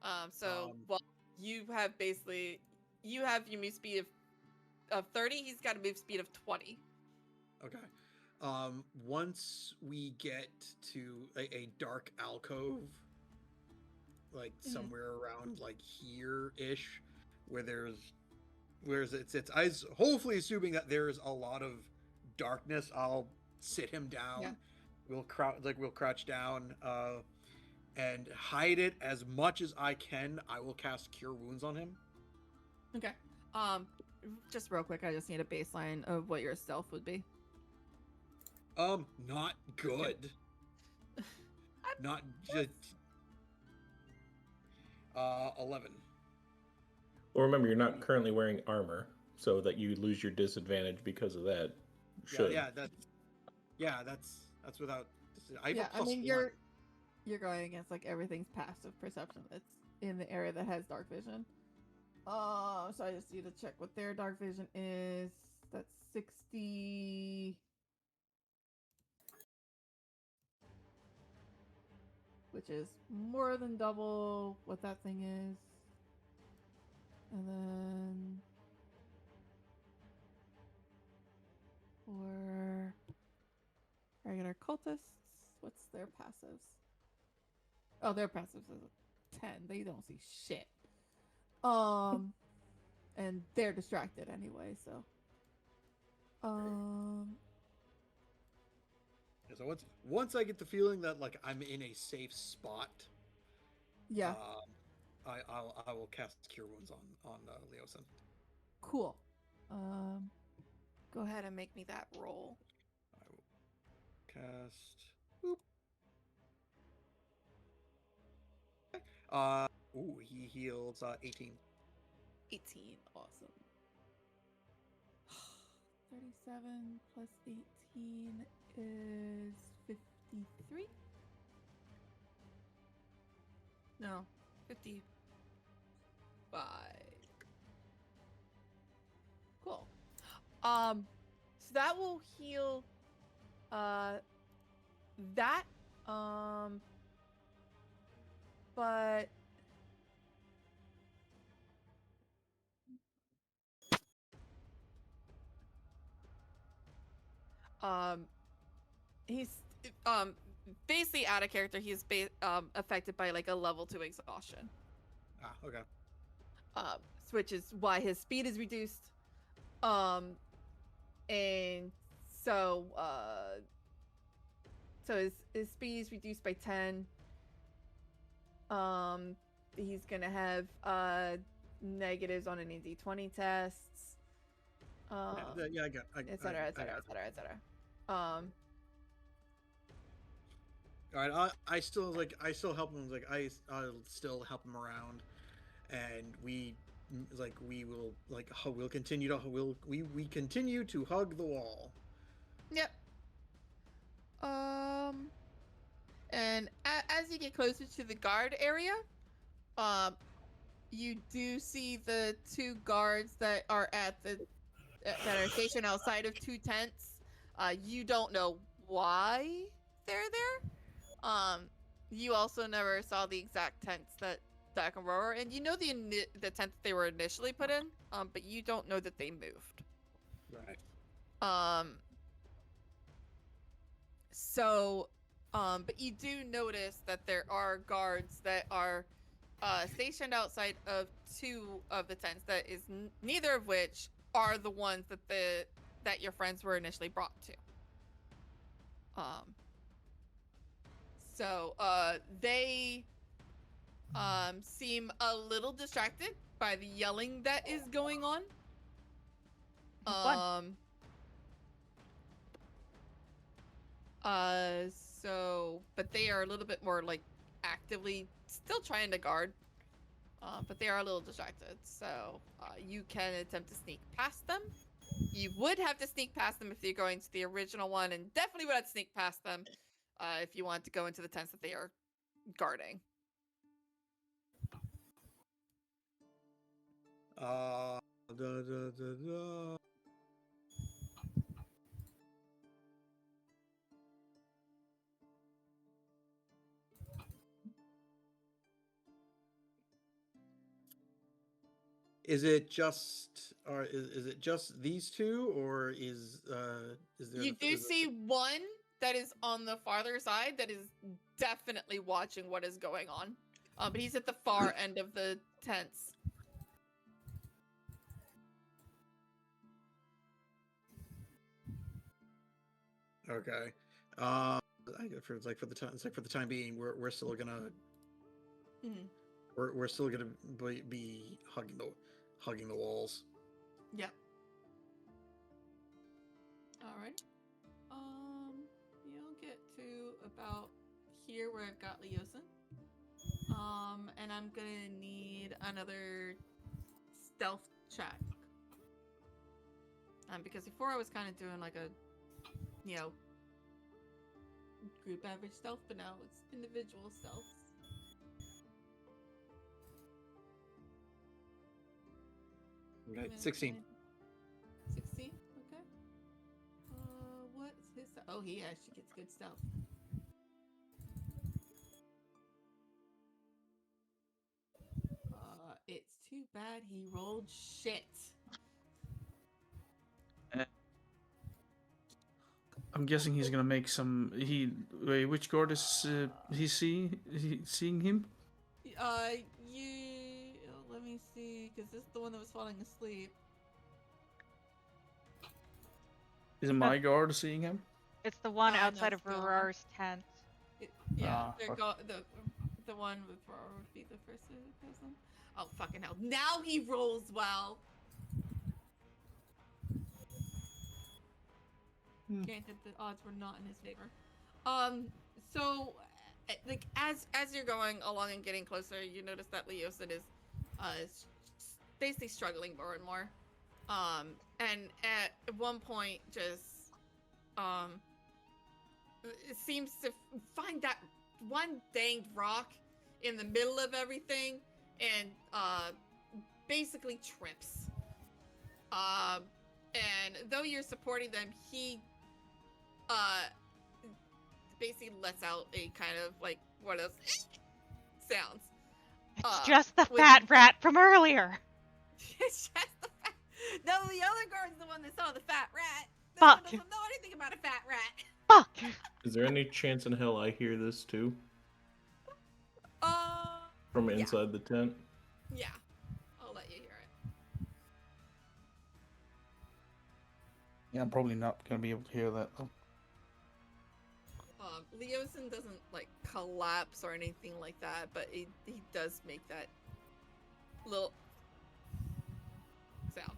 Well, you have your move speed of 30. He's got a move speed of 20. Okay. Once we get to a dark alcove, like somewhere around like here-ish, where it's I was hopefully assuming that there's a lot of darkness, I'll sit him down. Yeah. We'll crouch down and hide it as much as I can. I will cast Cure Wounds on him. Okay. Just real quick, I just need a baseline of what your stealth would be. Not good. Not just 11. Well, remember, you're not currently wearing armor, so that you lose your disadvantage because of that. That's without. I mean, you're going against like everything's passive perception that's in the area that has dark vision. So I just need to check what their dark vision is. That's 60. Which is more than double what that thing is. And then for regular cultists, what's their passives? Oh, their passives is a 10. They don't see shit. And they're distracted anyway, so. So once I get the feeling that like I'm in a safe spot, yeah, I will cast Cure Wounds on Leosin. Cool. Go ahead and make me that roll. I will cast. Boop. He heals 18. 18, awesome. 37 plus 18 is 53. No, 55. Cool. So that will heal that but he's basically out of character. He's affected by like a level 2 exhaustion. Okay. Which is why his speed is reduced. And so his speed is reduced by 10. He's gonna have negatives on any D20 tests. Yeah, I got. Etc. All right, I still help him. Like I'll still help him around, and we'll continue to hug the wall. Yep. And as you get closer to the guard area, you do see the 2 guards that are that are stationed outside of 2 tents. You don't know why they're there. You also never saw the exact tents that Dakanro were in. You know the tent that they were initially put in, but you don't know that they moved. Right. So, but you do notice that there are guards that are stationed outside of 2 of the tents. That is neither of which are the ones that your friends were initially brought to. So they seem a little distracted by the yelling that is going on. But they are a little bit more like actively still trying to guard. But they are a little distracted. So you can attempt to sneak past them. You would have to sneak past them if you're going to the original one, and definitely would have to sneak past them if you want to go into the tents that they are guarding. Is it just is it just these two, or is there? You do see one that is on the farther side that is definitely watching what is going on. But he's at the far end of the tents. Okay. For the time being, we're still gonna we're still gonna be hugging the walls. Yep. All right. You'll get to about here where I've got Leosin. And I'm gonna need another stealth check. Because before I was kind of doing like a, group average stealth, but now it's individual stealth. Okay, 16. 16? Okay. What's his... Oh, he actually gets good stealth. It's too bad he rolled shit. I'm guessing he's gonna make some. Wait, which guard is seeing him? Let me see, because this is the one that was falling asleep. Is it my guard seeing him? It's the one No, outside it's of Rarar's tent. The one with Rarar would be the first person. Oh, fucking hell. Now he rolls well. Granted, the odds were not in his favor. So, like, as you're going along and getting closer, you notice that Leosin is basically struggling more and more. And at one point, just, it seems to find that one danged rock in the middle of everything and, basically trips. And though you're supporting them, he, basically lets out a kind of, like, what else? Sounds. It's just the fat rat from earlier. It's just the fat... No, the other guard's the one that saw the fat rat. Fuck. One doesn't know anything about a fat rat. Fuck. Is there any chance in hell I hear this too? From inside the tent? Yeah. I'll let you hear it. Yeah, I'm probably not gonna be able to hear that though. Leosin doesn't, like, collapse or anything like that, but he does make that little sound.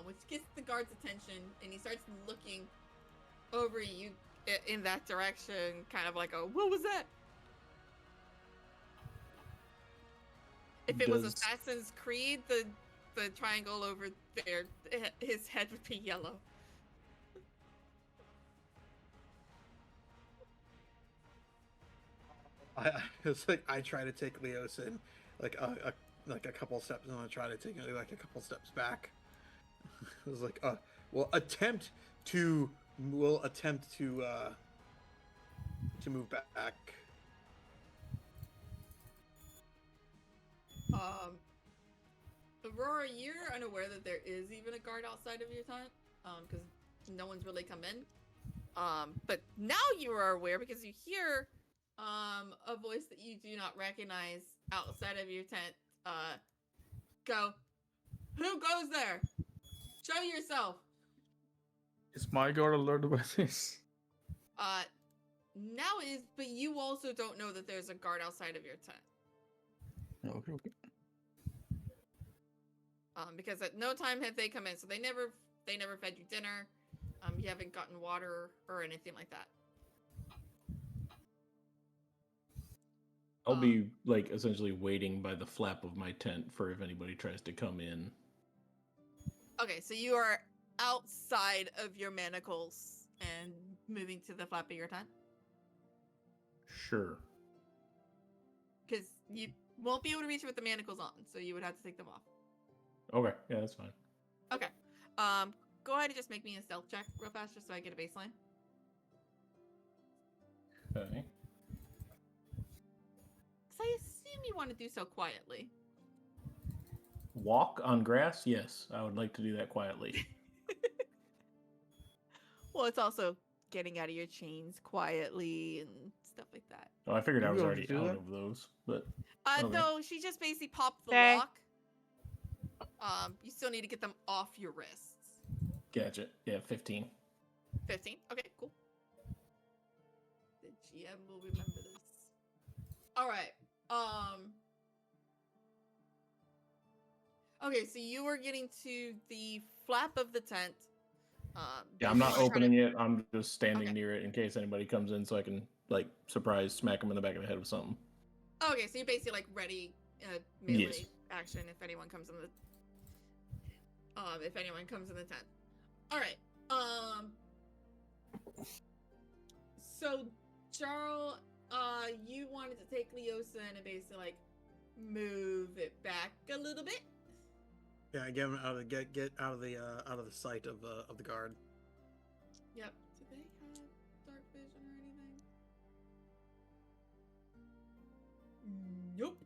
Which gets the guard's attention, and he starts looking over you in that direction, kind of like what was that? If it was Assassin's Creed, the triangle over there, his head would be yellow. It's like I try to take Leosin like a couple steps, and I try to take like a couple steps back. It was like, we'll attempt to move back. Aurora, you're unaware that there is even a guard outside of your tent, because no one's really come in. But now you are aware because you hear a voice that you do not recognize outside of your tent go, "Who goes there? Show yourself." Is my guard alerted about this? Now is, but you also don't know that there's a guard outside of your tent. Okay. Because at no time have they come in, so they never fed you dinner. You haven't gotten water or anything like that. I'll be, like, essentially waiting by the flap of my tent for if anybody tries to come in. Okay, so you are outside of your manacles and moving to the flap of your tent? Sure. Because you won't be able to reach it with the manacles on, so you would have to take them off. Okay, yeah, that's fine. Okay. Go ahead and just make me a stealth check real fast, just so I get a baseline. Okay. Because I assume you want to do so quietly. walk on grass? Yes, I would like to do that quietly. Well, it's also getting out of your chains quietly and stuff like that. Oh, I figured I was Maybe I'll already do out that. of those, but Okay. No, she just basically popped the Okay. lock. You still need to get them off your wrists. Gotcha. Yeah, 15. 15? Okay, cool. The GM will remember this. Alright. Okay, so you are getting to the flap of the tent. Yeah, I'm not opening it. I'm just standing near it in case anybody comes in so I can, like, surprise smack them in the back of the head with something. Okay, so you're basically, like, ready melee action if anyone comes in the... if anyone comes in the tent. Alright, so, Jarl, you wanted to take Leosa and basically, like, move it back a little bit? Yeah, get him out of the sight of the guard. Yep. Do they have dark vision or anything? Nope.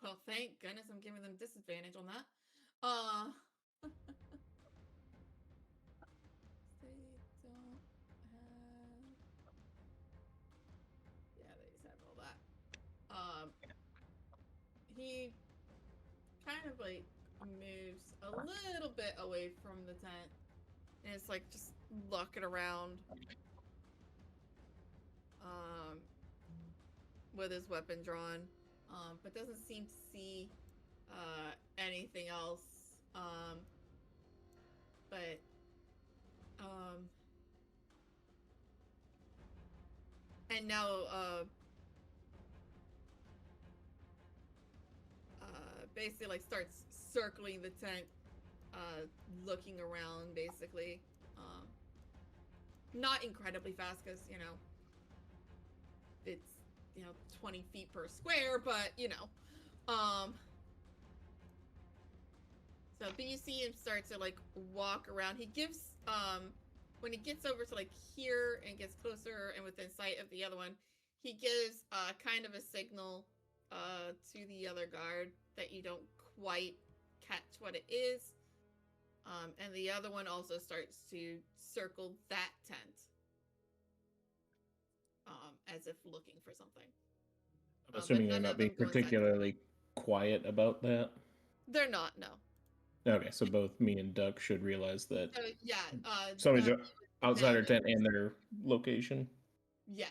Well, thank goodness I'm giving them disadvantage on that. They don't have... Yeah, they just have all that. He kind of like moves a little bit away from the tent and it's like just looking around with his weapon drawn, but doesn't seem to see anything else. And now basically like starts circling the tent, looking around basically. Not incredibly fast because, you know, it's, you know, 20 feet per square, but, you know. So, but you see him start to, like, walk around. He gives, when he gets over to, like, here and gets closer and within sight of the other one, he gives, kind of a signal, to the other guard that you don't quite catch what it is. And the other one also starts to circle that tent. As if looking for something. I'm assuming they're not being particularly quiet about that. They're not, no. Okay, so both me and Duck should realize that yeah, somebody's outside our tent and their location. Yes.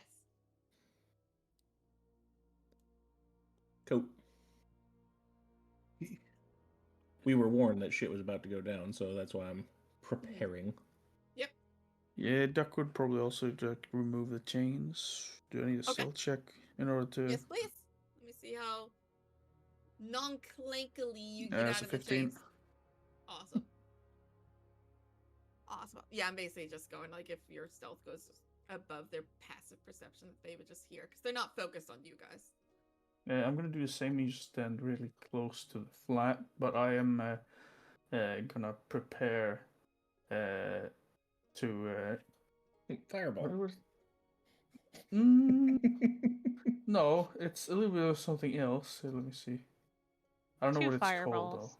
Cool. We were warned that shit was about to go down, so that's why I'm preparing. Yep. Yeah, Duck would probably also remove the chains. Do I need a stealth check in order to... Yes, please. Let me see how non-clankily you get out of the 15. chains. Awesome. Awesome. Yeah, I'm basically just going, like, if your stealth goes above their passive perception, that they would just hear, because they're not focused on you guys. I'm going to do the same. You stand really close to the flat, but I am going to prepare to... Fireball. No, it's a little bit of something else. Let me see. I don't know what it's called, though.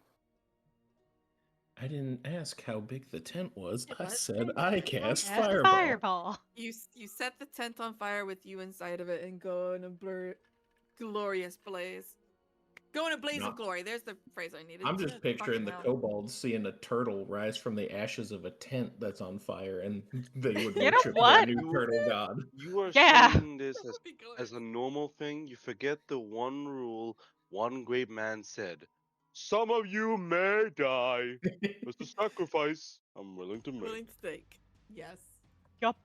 I didn't ask how big the tent was. I said I cast Fireball. Fireball. You set the tent on fire with you inside of it and go in a glorious blaze. Go in a blaze of glory. There's the phrase I needed. I'm just picturing the kobolds seeing a turtle rise from the ashes of a tent that's on fire, and they would worship their new turtle god. You are saying this as a normal thing. You forget the one rule one great man said. Some of you may die. It's a sacrifice I'm willing to make. Willing to take. Yes. Yup.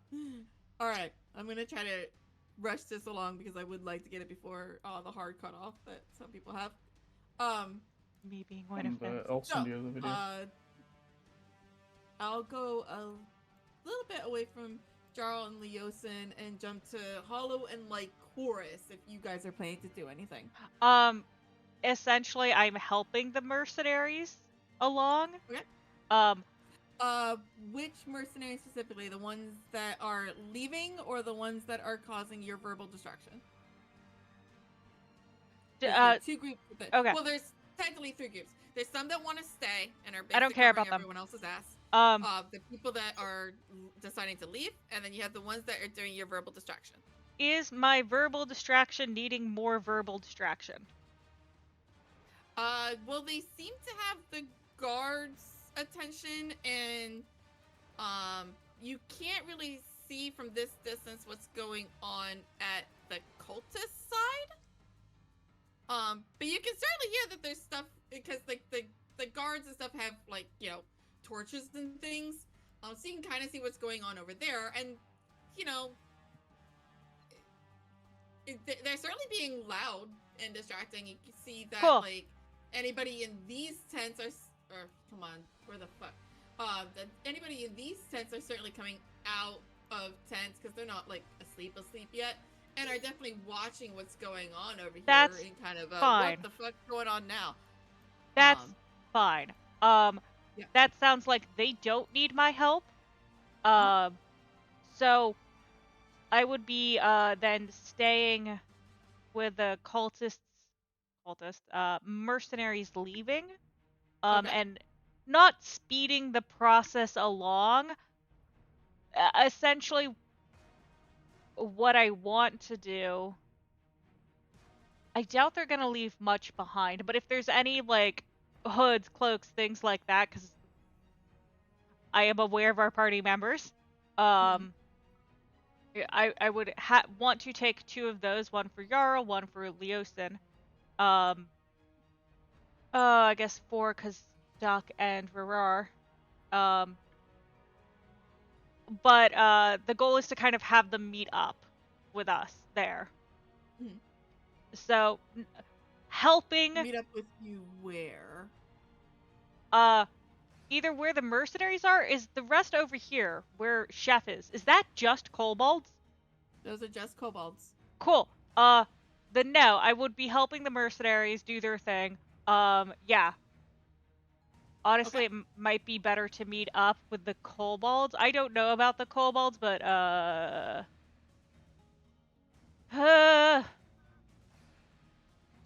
All right. I'm going to try to rush this along because I would like to get it before the hard cutoff that some people have. Me being one of them. I'll send you the video. I'll go a little bit away from Jarl and Leosin and jump to Hollow and like Chorus if you guys are planning to do anything. Essentially I'm helping the mercenaries along. Okay. Which mercenaries specifically? The ones that are leaving or the ones that are causing your verbal distraction? Two groups. Okay. Well, there's technically 3 groups. There's some that want to stay and are basically I don't care covering about everyone else's ass. The people that are deciding to leave, and then you have the ones that are doing your verbal distraction. Is my verbal distraction needing more verbal distraction? Well, they seem to have the guards' attention, and you can't really see from this distance what's going on at the cultist side. But you can certainly hear that there's stuff, because like the guards and stuff have, like, you know, torches and things. So you can kind of see what's going on over there, and you know, they're certainly being loud and distracting. You can see that, cool. Like, anybody in these tents or come on, where the fuck? That anybody in these tents are certainly coming out of tents because they're not like asleep yet, and are definitely watching what's going on over here. That's and kind of fine. What the fuck's going on now? That's fine. Yeah. That sounds like they don't need my help. So I would be then staying with the mercenaries leaving, and not speeding the process along. Essentially, what I want to do, I doubt they're gonna leave much behind, but if there's any, like, hoods, cloaks, things like that, because I am aware of our party members, I would want to take 2 of those, one for Jarl, one for Leosin. I guess 4 because Duck and Rarar. But the goal is to kind of have them meet up with us there. Mm-hmm. So, helping... Meet up with you where? Either where the mercenaries are, is the rest over here, where Chef is that just kobolds? Those are just kobolds. Cool. Then no, I would be helping the mercenaries do their thing. Yeah. Honestly, it might be better to meet up with the kobolds. I don't know about the kobolds, but,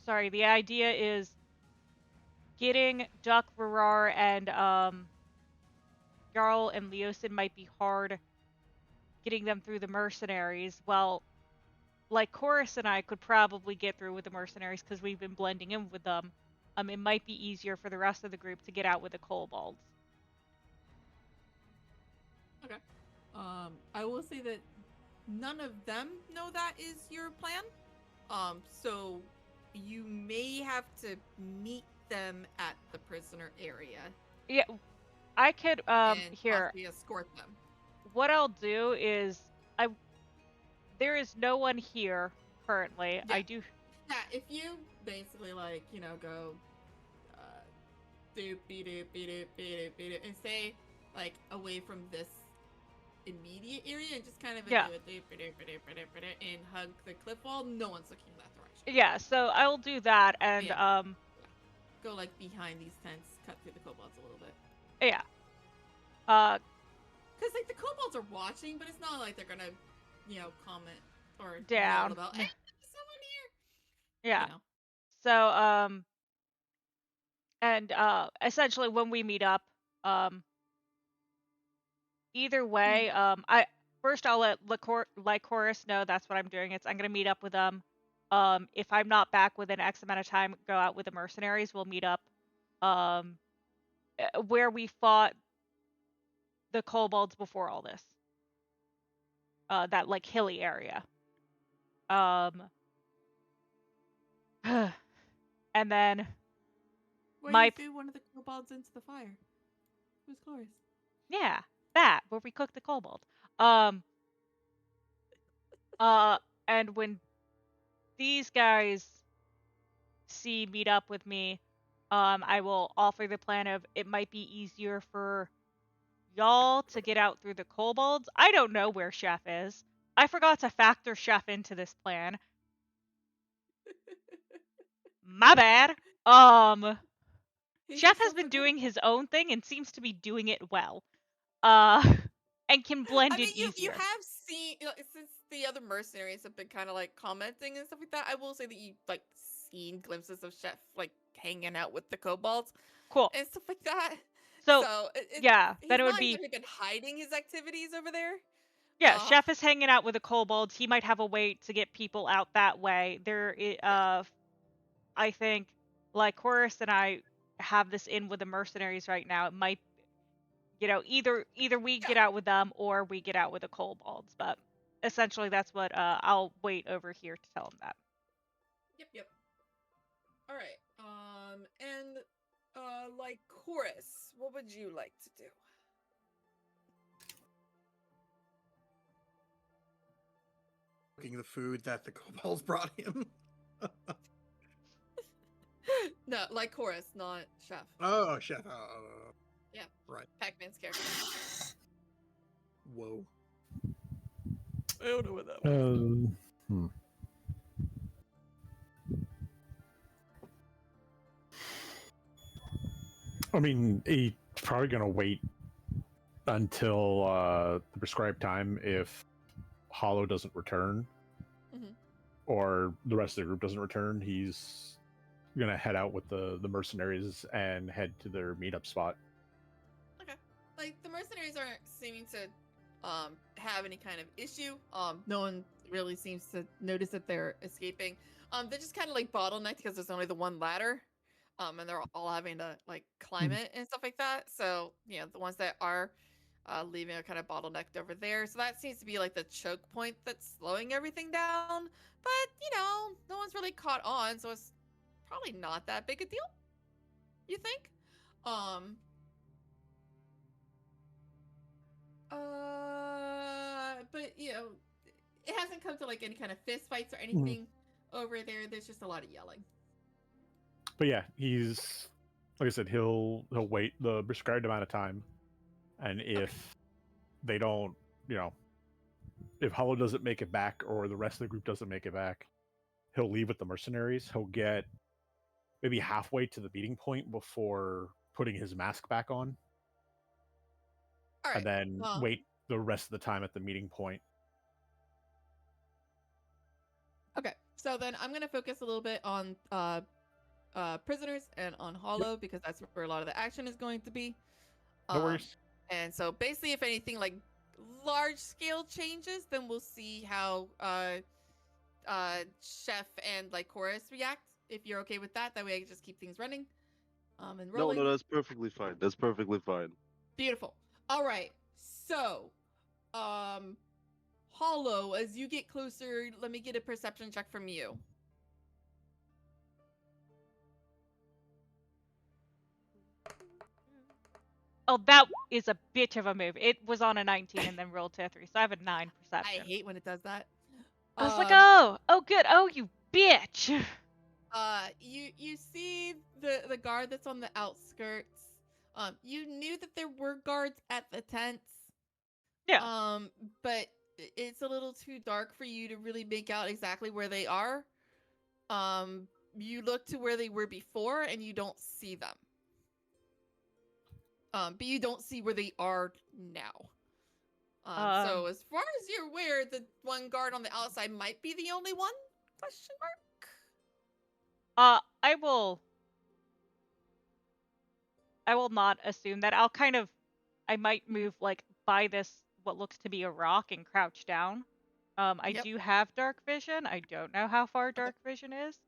sorry, the idea is getting Duck, Varar, and, Jarl and Leosin might be hard getting them through the mercenaries. Well, like Chorus and I could probably get through with the mercenaries because we've been blending in with them. It might be easier for the rest of the group to get out with the kobolds. Okay. I will say that none of them know that is your plan. So you may have to meet them at the prisoner area. Yeah, I could, and here. possibly escort them. What I'll do is, there is no one here currently. Yeah. I do. Yeah, if you basically, like, you know, go doop beep doop beep doop beep doop beep doop and stay like away from this immediate area and just kind of do it doop beep doop beep doop beep doop and hug the cliff wall, no one's looking in that direction. Yeah, so I'll do that and go like behind these tents, cut through the kobolds a little bit. Yeah. Because like the kobolds are watching, but it's not like they're gonna, you know, comment or down about, hey, there's someone here. Yeah. You know? So and essentially when we meet up, either way, I'll let Lycoris know that's what I'm doing. I'm gonna meet up with them. If I'm not back within X amount of time, go out with the mercenaries. We'll meet up where we fought the kobolds before all this. That like hilly area. And then you threw one of the kobolds into the fire. It was glorious. Yeah, that where we cooked the kobold. And when these guys meet up with me, I will offer the plan of it might be easier for y'all to get out through the kobolds. I don't know where Chef is. I forgot to factor Chef into this plan. My bad. Chef has been doing his own thing and seems to be doing it well. and can blend in you easier. have seen, since the other mercenaries have been kind of like commenting and stuff like that, I will say that you like seen glimpses of Chef like hanging out with the kobolds, cool, and stuff like that. So yeah, then it would be. He's been hiding his activities over there. Yeah, Chef is hanging out with the kobolds. He might have a way to get people out that way. I think, like Chorus and I have this in with the mercenaries right now. It might, either we get out with them or we get out with the kobolds. But essentially, that's what I'll wait over here to tell them that. Yep. All right. And like Chorus, what would you like to do? Cooking the food that the kobolds brought him. No, like Chorus, not Chef. Oh, Chef. Yeah. Right. Pac-Man's character. Whoa. I don't know what that was. I mean, he's probably gonna wait until the prescribed time if Hollow doesn't return, or the rest of the group doesn't return. He's gonna head out with the mercenaries and head to their meetup spot. Okay. Like the mercenaries aren't seeming to have any kind of issue. No one really seems to notice that they're escaping. They're just kind of like bottlenecked because there's only the one ladder. And they're all having to like climb it and stuff like that. So, the ones that are leaving are kind of bottlenecked over there. So that seems to be like the choke point that's slowing everything down. But, no one's really caught on, so it's probably not that big a deal. You think? But it hasn't come to like any kind of fist fights or anything over there. There's just a lot of yelling. But yeah, he's, like I said, he'll wait the prescribed amount of time, and if they don't, if Hollow doesn't make it back or the rest of the group doesn't make it back, he'll leave with the mercenaries. He'll get maybe halfway to the meeting point before putting his mask back on, and then wait the rest of the time at the meeting point. Okay, so then I'm gonna focus a little bit on prisoners and on Hollow because that's where a lot of the action is going to be. No worries. And so basically, if anything like large scale changes, then we'll see how Chef and like Chorus react. If you're okay with that, way I can just keep things running. And rolling. No, that's perfectly fine. That's perfectly fine. Beautiful. All right. So, Hollow, as you get closer, let me get a perception check from you. Oh, that is a bitch of a move. It was on a 19 and then rolled to a 3, so I have a 9 perception. I hate when it does that. I was like, oh, good. Oh, you bitch. You see the guard that's on the outskirts. You knew that there were guards at the tents. Yeah. But it's a little too dark for you to really make out exactly where they are. You look to where they were before and you don't see them. But you don't see where they are now. So as far as you're aware, the one guard on the outside might be the only one? Question mark. I will not assume that. I might move like by this what looks to be a rock and crouch down. I do have dark vision. I don't know how far dark vision is.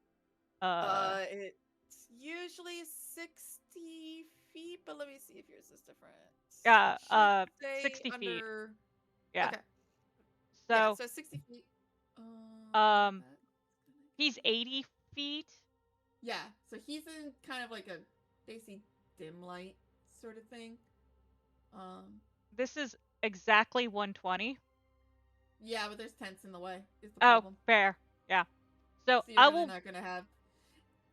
It's usually 60 feet, but let me see if yours is different. 60 feet. Yeah. Okay. So 60 feet. He's 80 feet. Yeah, so he's in kind of like a basically dim light sort of thing. This is exactly 120. Yeah, but there's tents in the way. Is the problem. Fair. Yeah. So you're really not gonna have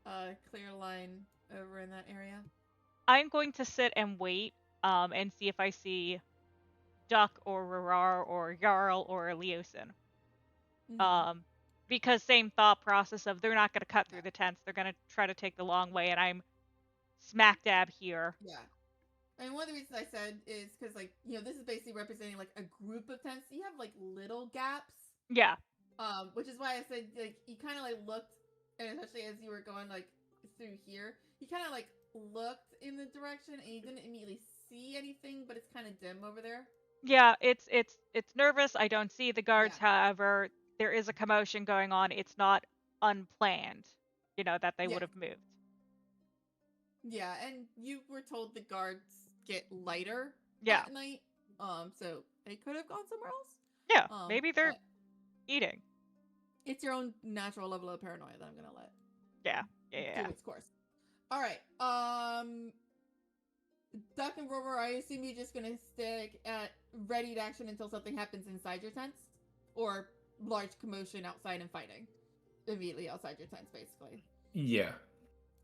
a clear line over in that area. I'm going to sit and wait, and see if I see Duck or Rarar or Jarl or Leosin. Because same thought process of they're not going to cut through the tents. They're going to try to take the long way, and I'm smack dab here. Yeah. And one of the reasons I said is because, like, this is basically representing like a group of tents. You have like little gaps. Yeah. Which is why I said like you kind of like looked, and especially as you were going like through here, you kind of like looked in the direction and you didn't immediately see anything, but it's kind of dim over there. Yeah, it's nervous. I don't see the guards. Yeah. However, there is a commotion going on. It's not unplanned, that they would have moved. Yeah, and you were told the guards get lighter at night. So they could have gone somewhere else. Yeah, maybe they're eating. It's your own natural level of paranoia that I'm gonna let. Yeah. Do its course. All right. Duck and Rover, I assume you're just gonna stick at ready to action until something happens inside your tents, or large commotion outside and fighting immediately outside your tents, basically. Yeah.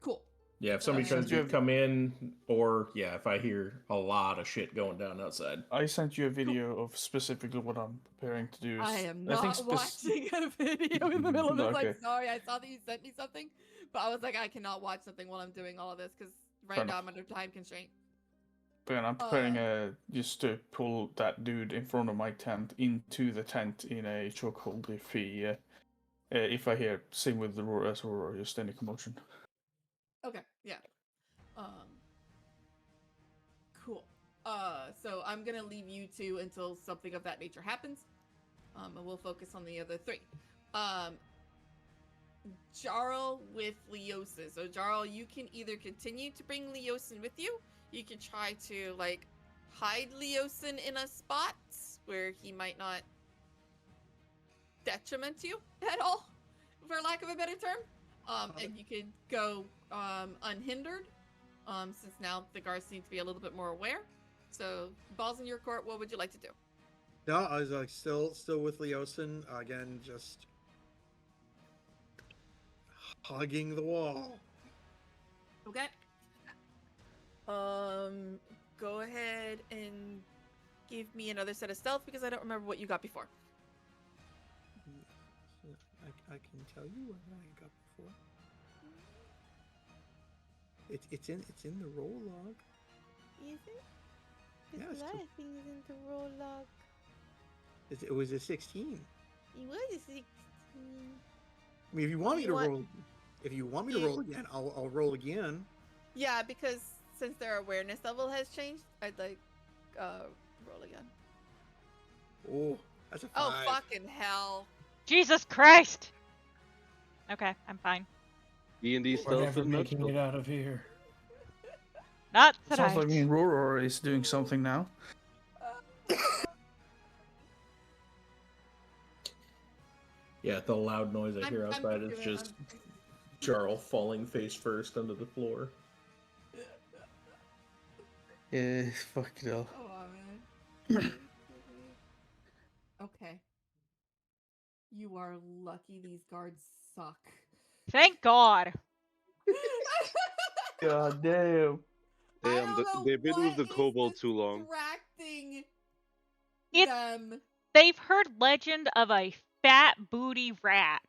Cool. Yeah, if somebody tries to come in, or if I hear a lot of shit going down outside. I sent you a video of specifically what I'm preparing to do. I am not watching a video in the middle of this. Okay. Like, sorry, I saw that you sent me something, but I was like, I cannot watch something while I'm doing all of this because now I'm under time constraint. But I'm preparing just to pull that dude in front of my tent into the tent in a chokehold if I hear, same with the roar as or just any commotion. Okay, yeah. Cool. So I'm gonna leave you two until something of that nature happens. And we'll focus on the other three. Jarl with Leosin. So Jarl, you can either continue to bring Leosin with you. You can try to like hide Leosin in a spot where he might not detriment you at all, for lack of a better term. And you could go unhindered, since now the guards seem to be a little bit more aware. So, balls in your court. What would you like to do? No, I was like still with Leosin again, just hugging the wall. Okay. Go ahead and give me another set of stealth because I don't remember what you got before. I can tell you what I got before. It's in the roll log. Is it? Yeah, there's a lot of things in the roll log. It was a 16. It was a 16. I mean, if you want me to roll again, I'll roll again. Yeah, because since their awareness level has changed, I'd like roll again. Oh, that's a 5. Oh, fucking hell. Jesus Christ! Okay, I'm fine. D&D We're never making it out of here. Not tonight. Sounds like me and Roror is doing something now. Yeah, the loud noise I hear outside is just Jarl falling face first onto the floor. Yeah, fuck it all. Oh, man. Okay. You are lucky these guards suck. Thank God. God damn. Damn, they've been with the kobold too long. They've heard legend of a fat booty rat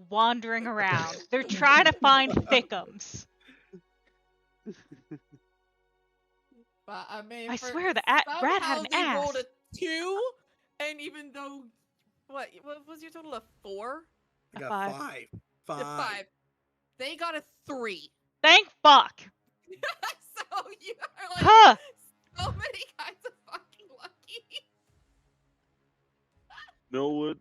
wandering around. They're trying to find thickums. But I mean, I swear the rat had an ass. Rolled a 2, and even though what was your total of 4? I got 5. 5. They got a 3. Thank fuck. So you are like so many kinds of fucking lucky. You know what?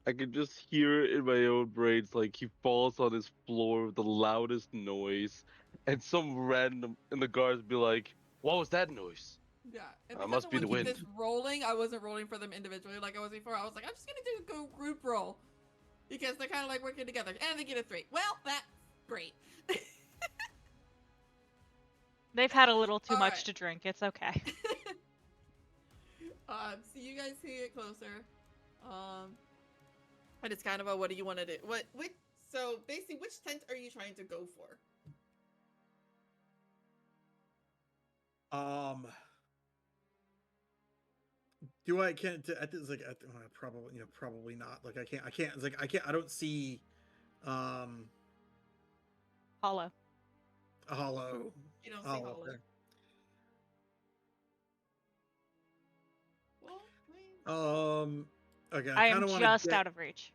I can just hear it in my own brains, like he falls on his floor with the loudest noise, and some random in the guards be like, "What was that noise?" Yeah, it must be the wind. This rolling, I wasn't rolling for them individually like I was before. I was like, I'm just gonna do a group roll because they're kind of like working together, and they get a 3. Well, that's great. They've had a little too much to drink. It's okay. So you guys see it closer. And it's kind of a what do you want to do? So basically, which tent are you trying to go for? Do I can't? It's like probably not. Like I can't. It's like I can't. I don't see. Hollow. A hollow. You don't see hollow. Okay. I am just out of reach.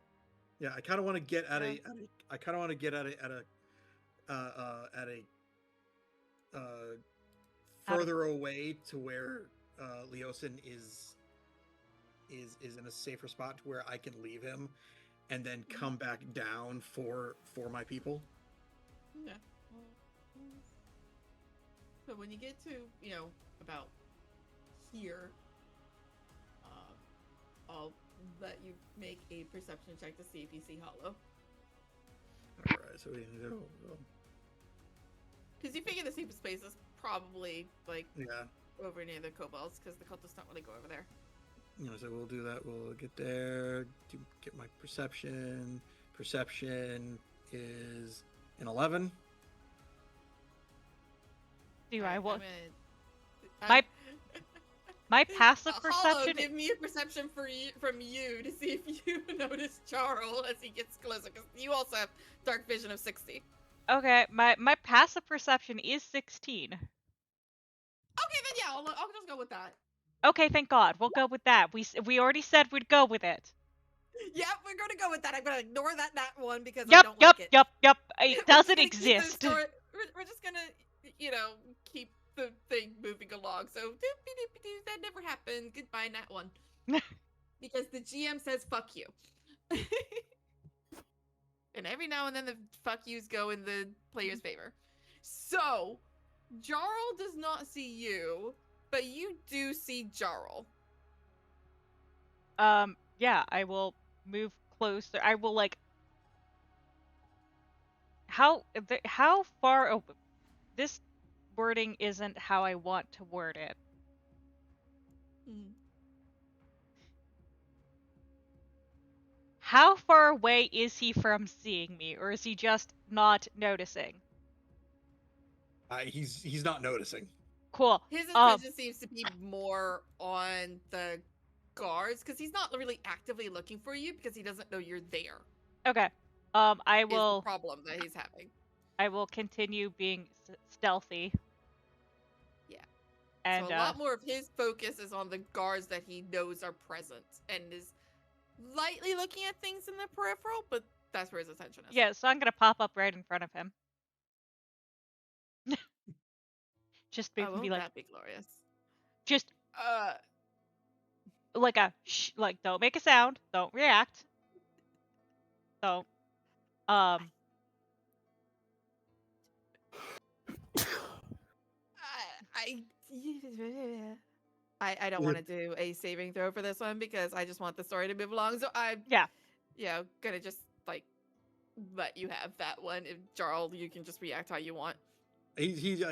Yeah, I kind of want to get at a. I kind of want to get at a further away to where Leosin is in a safer spot to where I can leave him, and then come back down for my people. Yeah. So when you get to about here, I'll let you make a perception check to see if you see Hollow. All right, so we need to. Because you figure the safest space is probably over near the kobolds, because the cultists don't really go over there. So we'll do that. We'll get there. Get my perception. Perception is an 11. I will. My passive perception. Hollow, give me a perception from you to see if you notice Charles as he gets closer, because you also have dark vision of 60. Okay, my passive perception is 16. Okay, then yeah, I'll just go with that. Okay, thank God. We'll go with that. We already said we'd go with it. Yep, we're gonna go with that. I'm gonna ignore that one because I don't like it. Yep. It doesn't exist. We're just gonna, keep the thing moving along. So that never happened. Goodbye, Nat 1. Because the GM says fuck you. And every now and then the fuck yous go in the player's favor. So, Jarl does not see you, but you do see Jarl. Yeah, I will move closer. I will how far this wording isn't how I want to word it. How far away is he from seeing me, or is he just not noticing? He's not noticing. Cool. His attention seems to be more on the guards, because he's not really actively looking for you because he doesn't know you're there. Okay. I will. Is the problem that he's having. I will continue being stealthy. Yeah. And so a lot more of his focus is on the guards that he knows are present, and is lightly looking at things in the peripheral, but that's where his attention is. Yeah, so I'm gonna pop up right in front of him. Just be like, that'd be glorious. Just like a don't make a sound, don't react. Don't I don't want to do a saving throw for this one because I just want the story to move along. So I'm gonna just let you have that one. If Jarl, you can just react how you want. He's a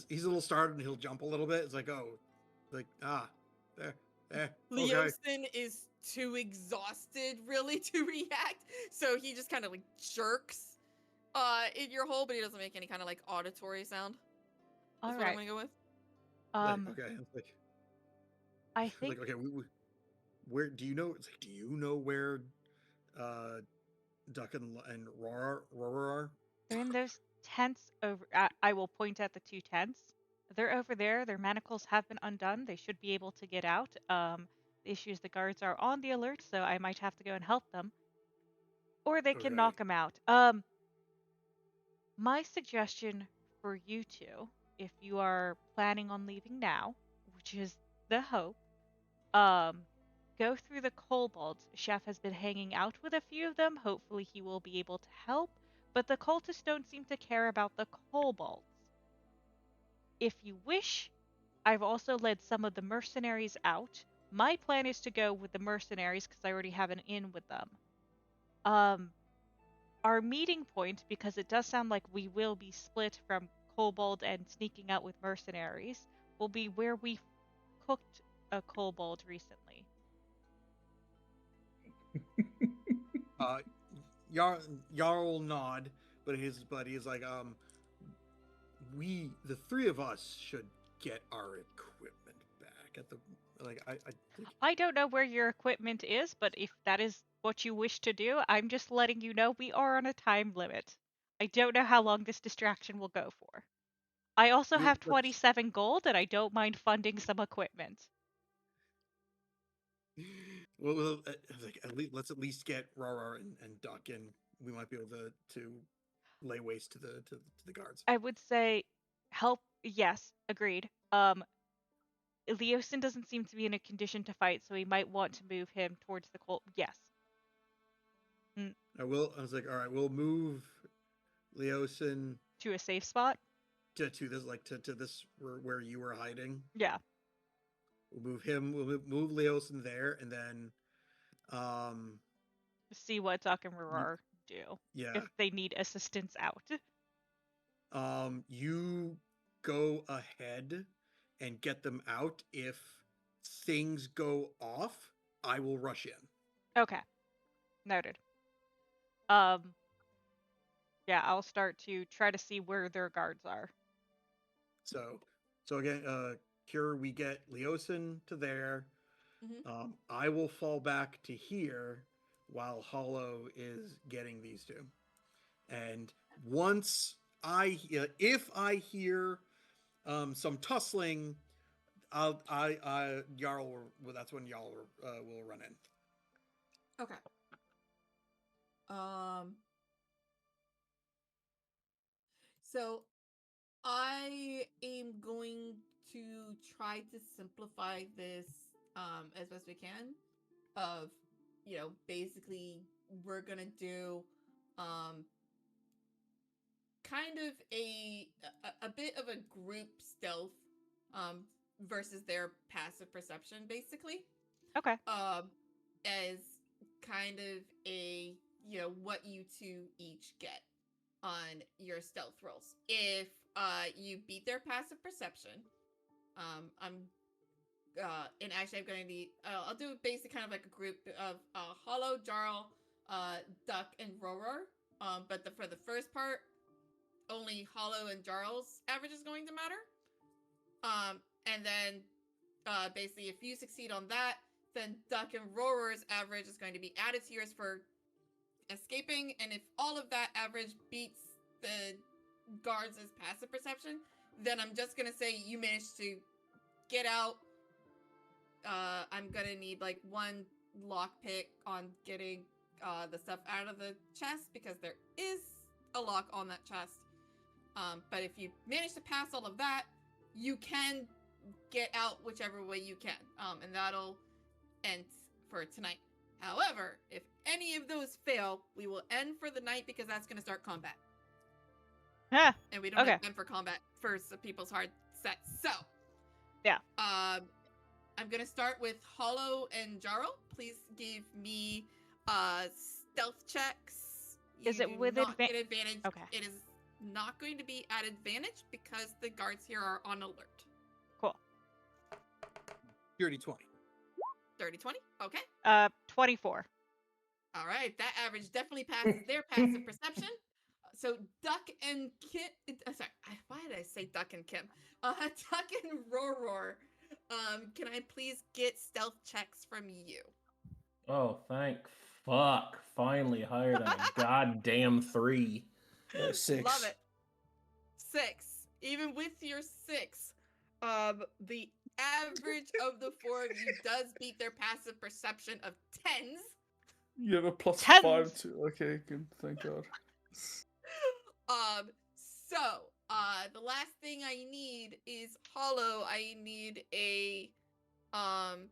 little startled and he'll jump a little bit. It's like there. Leosin is too exhausted really to react, so he just kind of jerks in your hole, but he doesn't make any kind of auditory sound. That's what I'm gonna go with. Okay. I think. Okay, where do you know? Do you know where Duck and Roar are? They're in those tents over. I will point at the two tents. They're over there. Their manacles have been undone. They should be able to get out. The issue is the guards are on the alert, so I might have to go and help them. Or they can knock them out. My suggestion for you two, if you are planning on leaving now, which is the hope, go through the kobolds. Chef has been hanging out with a few of them. Hopefully he will be able to help, but the cultists don't seem to care about the kobolds. If you wish, I've also led some of the mercenaries out. My plan is to go with the mercenaries because I already have an in with them. Our meeting point, because it does sound like we will be split from kobold and sneaking out with mercenaries, will be where we cooked a kobold recently. Jarl nod, but he's like, the three of us should get our equipment back at the I don't know where your equipment is, but if that is what you wish to do, I'm just letting you know we are on a time limit. I don't know how long this distraction will go for. I also have 27 gold, and I don't mind funding some equipment. Well, like let's at least get Rara and Duck in. We might be able to lay waste to the guards. I would say help. Yes, agreed. Leosin doesn't seem to be in a condition to fight, so we might want to move him towards the cult. Yes. I was like, all right, we'll move Leosin to a safe spot. To this to this where you were hiding. Yeah. We'll move him. We'll move Leosin there, and then see what Duck and Rorar do. Yeah. If they need assistance out. You go ahead and get them out. If things go off, I will rush in. Okay. Noted. Yeah, I'll start to try to see where their guards are. So again, Cure, we get Leosin to there. Mm-hmm. I will fall back to here while Hollow is getting these two. And once if I hear some tussling, Jarl that's when Jarl will run in. Okay. So I am going to try to simplify this as best we can. Of, basically we're gonna do kind of a bit of a group stealth versus their passive perception, basically. Okay. As kind of a what you two each get on your stealth rolls. If you beat their passive perception, and actually I'm going to need, I'll do basically kind of like a group of Hollow, Jarl, Duck, and Rorar. But for the first part, only Hollow and Jarl's average is going to matter. And then basically if you succeed on that, then Duck and Rorar's average is going to be added to yours for escaping. And if all of that average beats the guards' passive perception, then I'm just going to say you managed to get out. I'm gonna need like one lockpick on getting the stuff out of the chest because there is a lock on that chest. But if you manage to pass all of that, you can get out whichever way you can. And that'll end for tonight. However, if any of those fail, we will end for the night because that's gonna start combat. Yeah. And we don't have time for combat for some people's hard sets. So yeah. I'm gonna start with Hollow and Jarl. Please give me stealth checks. Is it with advantage? Okay. It is not going to be at advantage because the guards here are on alert. Cool. 30-20. 30-20? Okay. 24. All right, that average definitely passes their passive perception. So Duck and Kim, sorry, why did I say Duck and Kim? Duck and Rorar. Can I please get stealth checks from you? Oh, thank fuck. Finally higher than a goddamn 3. 6. Love it. 6. Even with your 6, the average of the 4 of you does beat their passive perception of 10s. You have a plus 10s. 5 too. Okay, good. Thank God. The last thing I need is Hollow. I need a, I'm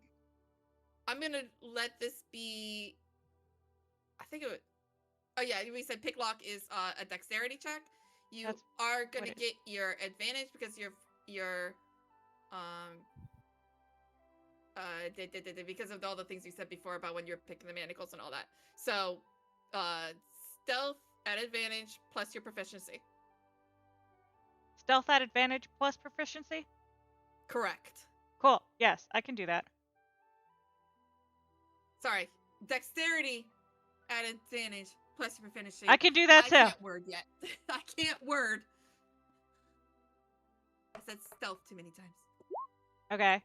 gonna let this be, I think it would, oh yeah, we said pick lock is a dexterity check. You are gonna get your advantage because you're because of all the things you said before about when you're picking the manacles and all that. So, stealth at advantage plus your proficiency. Stealth at advantage plus proficiency? Correct. Cool. Yes, I can do that. Sorry. Dexterity at advantage plus your proficiency. I can do that too. I can't word yet. I can't word. I said stealth too many times. Okay.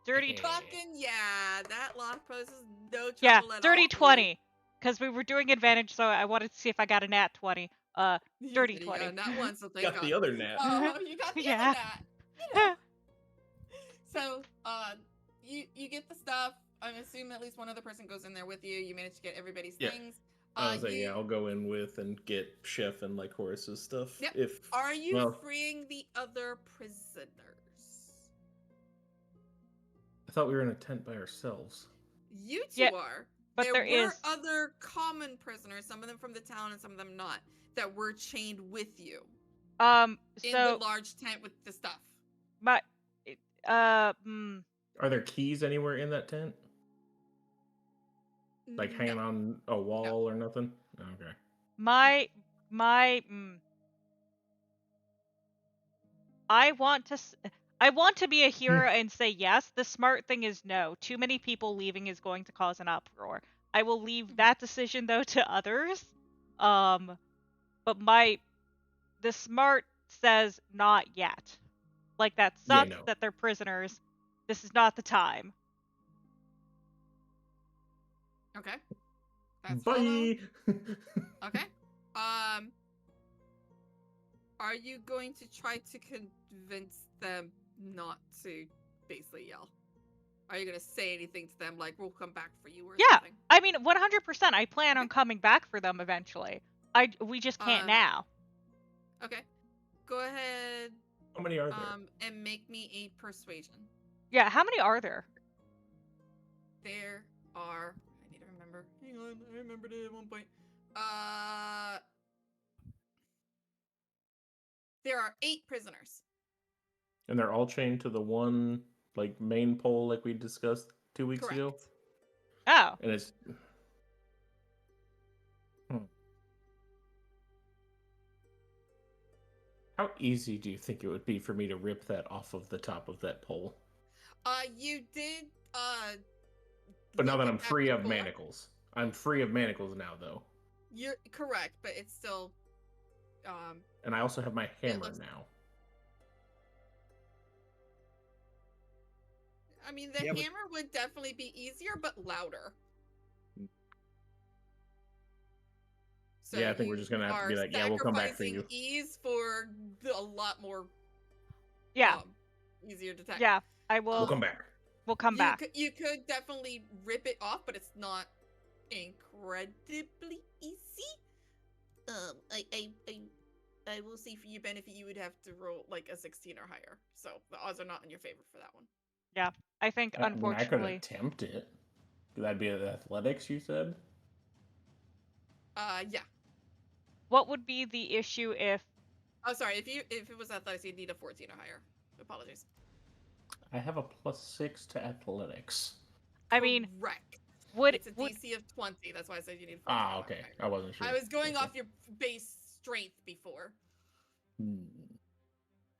Dirty fucking yeah, that lock poses no trouble yeah, at all. dirty 20. Because we were doing advantage, so I wanted to see if I got a nat 20. Dirty 20. You got one, so got the other nat. Oh, you got the other nat. You know. So, you get the stuff. I'm assuming at least one other person goes in there with you. You manage to get everybody's Yeah. things. I was saying, yeah, I'll go in with and get Chef and like Horace's stuff. Yep. If Are you freeing the other prisoners? I thought we were in a tent by ourselves. You two are. But there were is other common prisoners, some of them from the town and some of them not, that were chained with you. In the large tent with the stuff. But Are there keys anywhere in that tent? Like hanging on a wall or nothing? Okay. I want to be a hero and say yes. The smart thing is no. Too many people leaving is going to cause an uproar. I will leave that decision though to others. But the smart says not yet. Like that sucks that they're prisoners. This is not the time. Okay. That's bye. Okay. Are you going to try to convince them not to basically yell? Are you going to say anything to them like, we'll come back for you or something? I mean, 100%. I plan on coming back for them eventually. We just can't now. Okay. Go ahead. How many are there? And make me a persuasion. Yeah, how many are there? There are... I need to remember. Hang on, I remembered it at one point. There are 8 prisoners. And they're all chained to the one, like, main pole like we discussed 2 weeks ago? Oh. And it's... How easy do you think it would be for me to rip that off of the top of that pole? You did, But now that I'm free of manacles. I'm free of manacles now, though. You're correct, but it's still, And I also have my hammer now. I mean, the hammer would definitely be easier, but louder. So yeah, I think we're just gonna have to be like, yeah, we'll come back for you. Ease for a lot more. Easier to tackle. Yeah, I will. We'll come back. We'll come back. You could definitely rip it off, but it's not incredibly easy. I will say for your benefit, you would have to roll like a 16 or higher. So the odds are not in your favor for that one. Yeah, I think unfortunately. I could attempt it. That'd be athletics, you said? Yeah. What would be the issue if? Oh, sorry. If it was athletics, you'd need a 14 or higher. Apologies. I have a +6 to athletics. I mean, correct. It's a DC of 20. That's why I said you need 14. Ah, okay. I wasn't sure. I was going off your base strength before.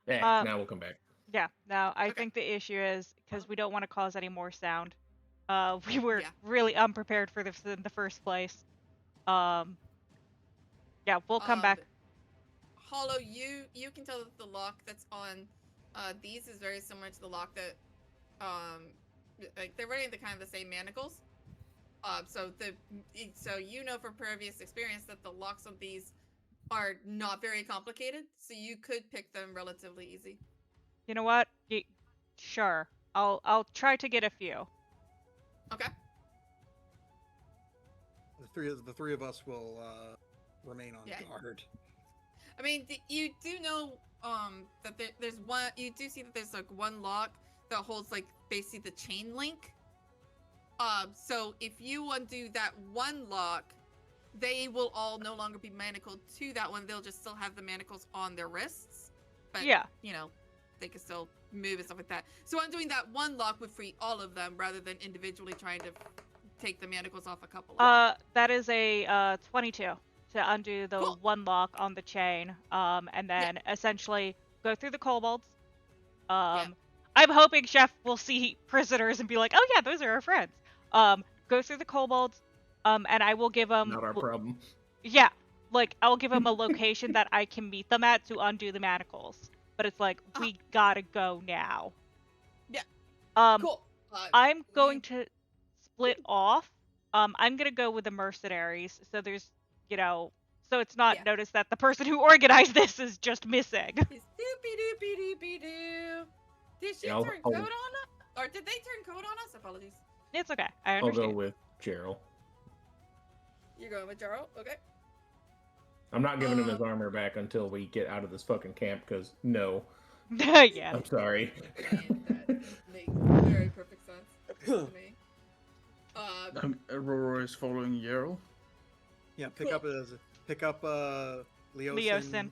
Yeah, now we'll come back. Yeah, no, I think the issue is because we don't want to cause any more sound. We were really unprepared for this in the first place. Yeah, we'll come back. Hollow, you can tell that the lock that's on these is very similar to the lock that like they're running the kind of the same manacles. So you know from previous experience that the locks on these are not very complicated, so you could pick them relatively easy. You know what? Sure. I'll try to get a few. Okay. The three of us will remain on guard. I mean, you do know that there's one. You do see that there's like one lock that holds like basically the chain link. So if you undo that one lock, they will all no longer be manacled to that one. They'll just still have the manacles on their wrists. But you know, they can still move and stuff like that. So undoing that one lock would free all of them rather than individually trying to take the manacles off a couple. That is a 22 to undo the one lock on the chain. And then essentially go through the kobolds. I'm hoping Chef will see prisoners and be like, oh yeah, those are our friends. Go through the kobolds. And I will give them... Not our problem. Yeah. Like, I'll give them a location that I can meet them at to undo the manacles. But it's like, we gotta go now. Yeah. Cool. I'm going to split off. I'm gonna go with the mercenaries. So there's, you know... So it's not noticed that the person who organized this is just missing. Doopy-doopy-doopy-doo. Did she turn code on us? Or did they turn code on us? Apologies. It's okay. I I'll understand. go with Gerald. You're going with Jarl? Okay. I'm not giving him his armor back until we get out of this fucking camp, because no. Yeah. I'm sorry. That makes very perfect sense to me. Aurora is following Yarrow. Yeah, pick up Leosin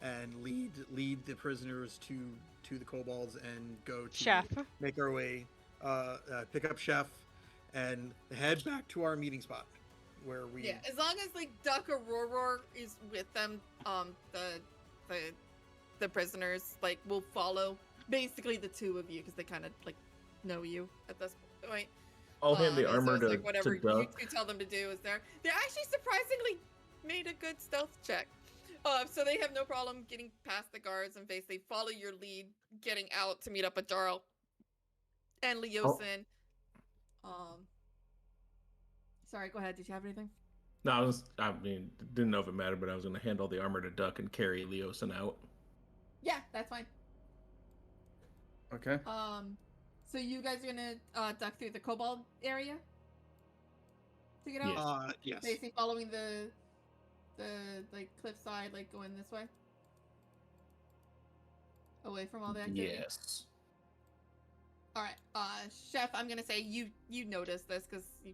and lead the prisoners to the kobolds and go to Chef. make our way. Pick up Chef and head back to our meeting spot where we. Yeah, as long as like Duck Aurora is with them, the prisoners like will follow basically the two of you because they kind of like know you at this point. I'll hand the armor it's like whatever to Duck. you tell them to do is there. They're actually surprisingly made a good stealth check. So they have no problem getting past the guards and basically follow your lead, getting out to meet up with Jarl and Leosin. Sorry, go ahead. Did you have anything? No, I mean, didn't know if it mattered, but I was going to hand all the armor to Duck and carry Leosin out. Yeah, that's fine. Okay. So you guys are gonna duck through the kobold area to get out? Yes. Basically following the like cliffside, like going this way, away from all the activity. Yes. All right, Chef. I'm gonna say you notice this because you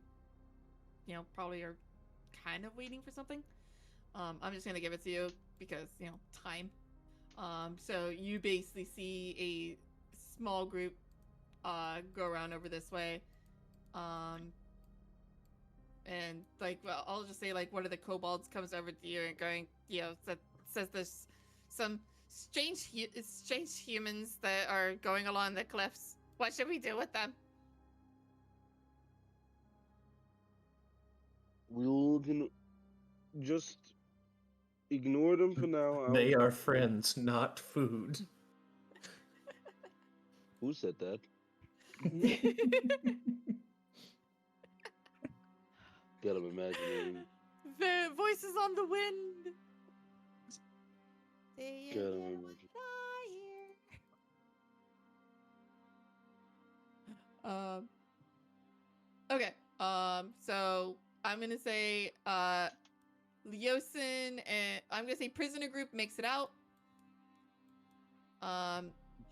know probably are kind of waiting for something. I'm just gonna give it to you because time. So you basically see a small group go around over this way. And like, well, I'll just say like one of the kobolds comes over to you and going, says there's some strange humans that are going along the cliffs. What should we do with them? We'll just ignore them for now. They are friends, not food. Who said that? God, I'm imagining. The voices on the wind. God, I'm imagining. Okay. So I'm gonna say Leosin and I'm gonna say prisoner group makes it out.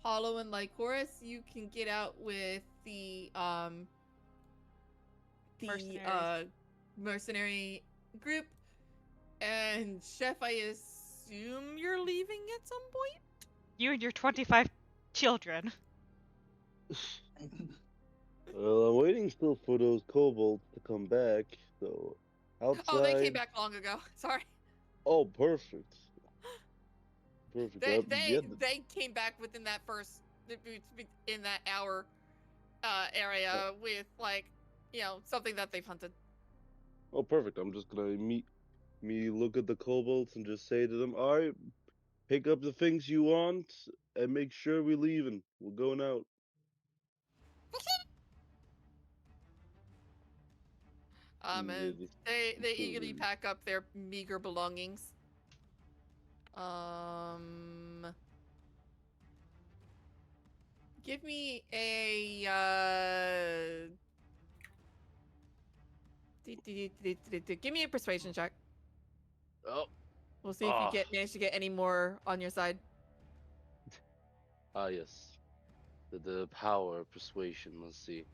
Hollow and Lycoris, you can get out with the mercenary group. And Chef, I assume you're leaving at some point? You and your 25 children. Well, I'm waiting still for those kobolds to come back, so outside. Oh, they came back long ago. Sorry. Oh, perfect. Perfect. They came back within that in that hour area with like something that they've hunted. Oh, perfect. I'm just gonna look at the kobolds and just say to them, all right, pick up the things you want and make sure we're leaving. We're going out. And they eagerly pack up their meager belongings. Give me a give me a persuasion check. Oh. We'll see if you manage to get any more on your side. Ah, yes. The power of persuasion. Let's see.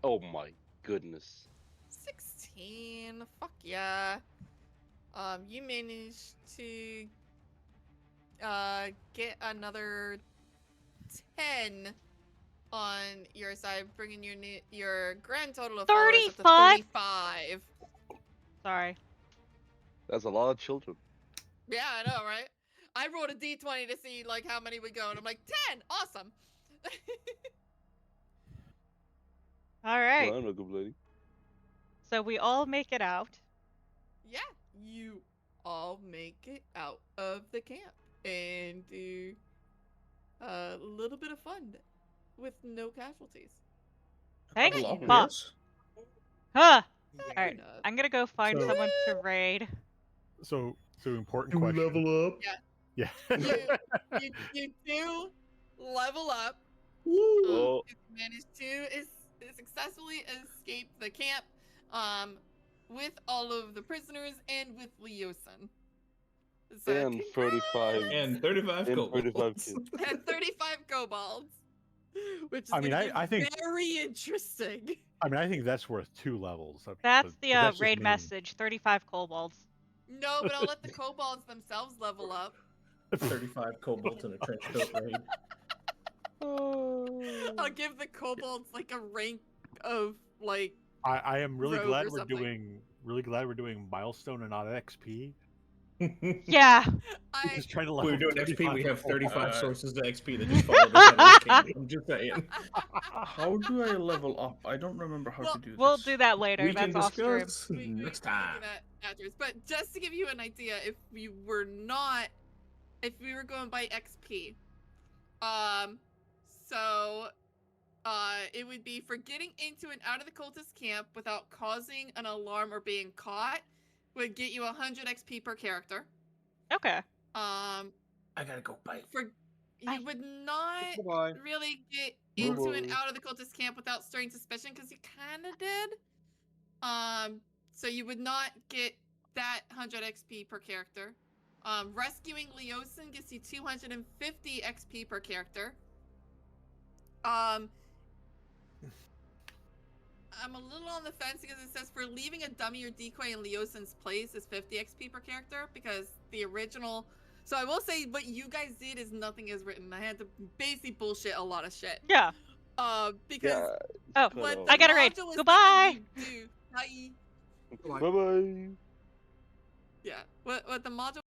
Oh my goodness. 16. Fuck yeah. You managed to get another 10 on your side, bringing your grand total of followers up to 35. Sorry. That's a lot of children. Yeah, I know, right? I rolled a d20 to see like how many would go, and I'm like 10. Awesome. All right. Well, I'm not complaining. So we all make it out. Yeah, you all make it out of the camp and do a little bit of fun with no casualties. Thank fuck. Huh. Alright, I'm gonna go find someone to raid. So important question. Level up? Yeah. Yeah. You do level up. Oh. He's managed to successfully escape the camp with all of the prisoners and with Leosin. So And 35. And 35 And kobolds. 35 kids. And 35 kobolds. Which is I mean, gonna I be think very interesting. I mean, I think that's worth 2 levels. That's but the that's just raid me. message. 35 kobolds. No, but I'll let the kobolds themselves level up. 35 kobolds in a trench coat raid. I'll give the kobolds like a rank of like. I am really rogue glad or we're something. doing milestone and not XP. Yeah. Just trying to We're level doing XP. We 35 have 35 kobolds. sources of XP that just followed us out of the game. I'm just saying. How do I level up? I don't remember how to do this. We'll do that later. We That's can off stream. discuss We next can do time. that afterwards. But just to give you an idea, if we were going by XP, it would be for getting into and out of the cultist camp without causing an alarm or being caught would get you 100 XP per character. Okay. I gotta go bite. You would not Bye-bye. really get into and out of the cultist camp without stirring suspicion because you kind of did. So you would not get that 100 XP per character. Rescuing Leosin gives you 250 XP per character. I'm a little on the fence because it says for leaving a dummy or decoy in Leosin's place is 50 XP per character because the original. So I will say what you guys did is nothing is written. I had to basically bullshit a lot of shit. Yeah. Because what I got a raid. Goodbye. Bye. Bye bye. Yeah. What the module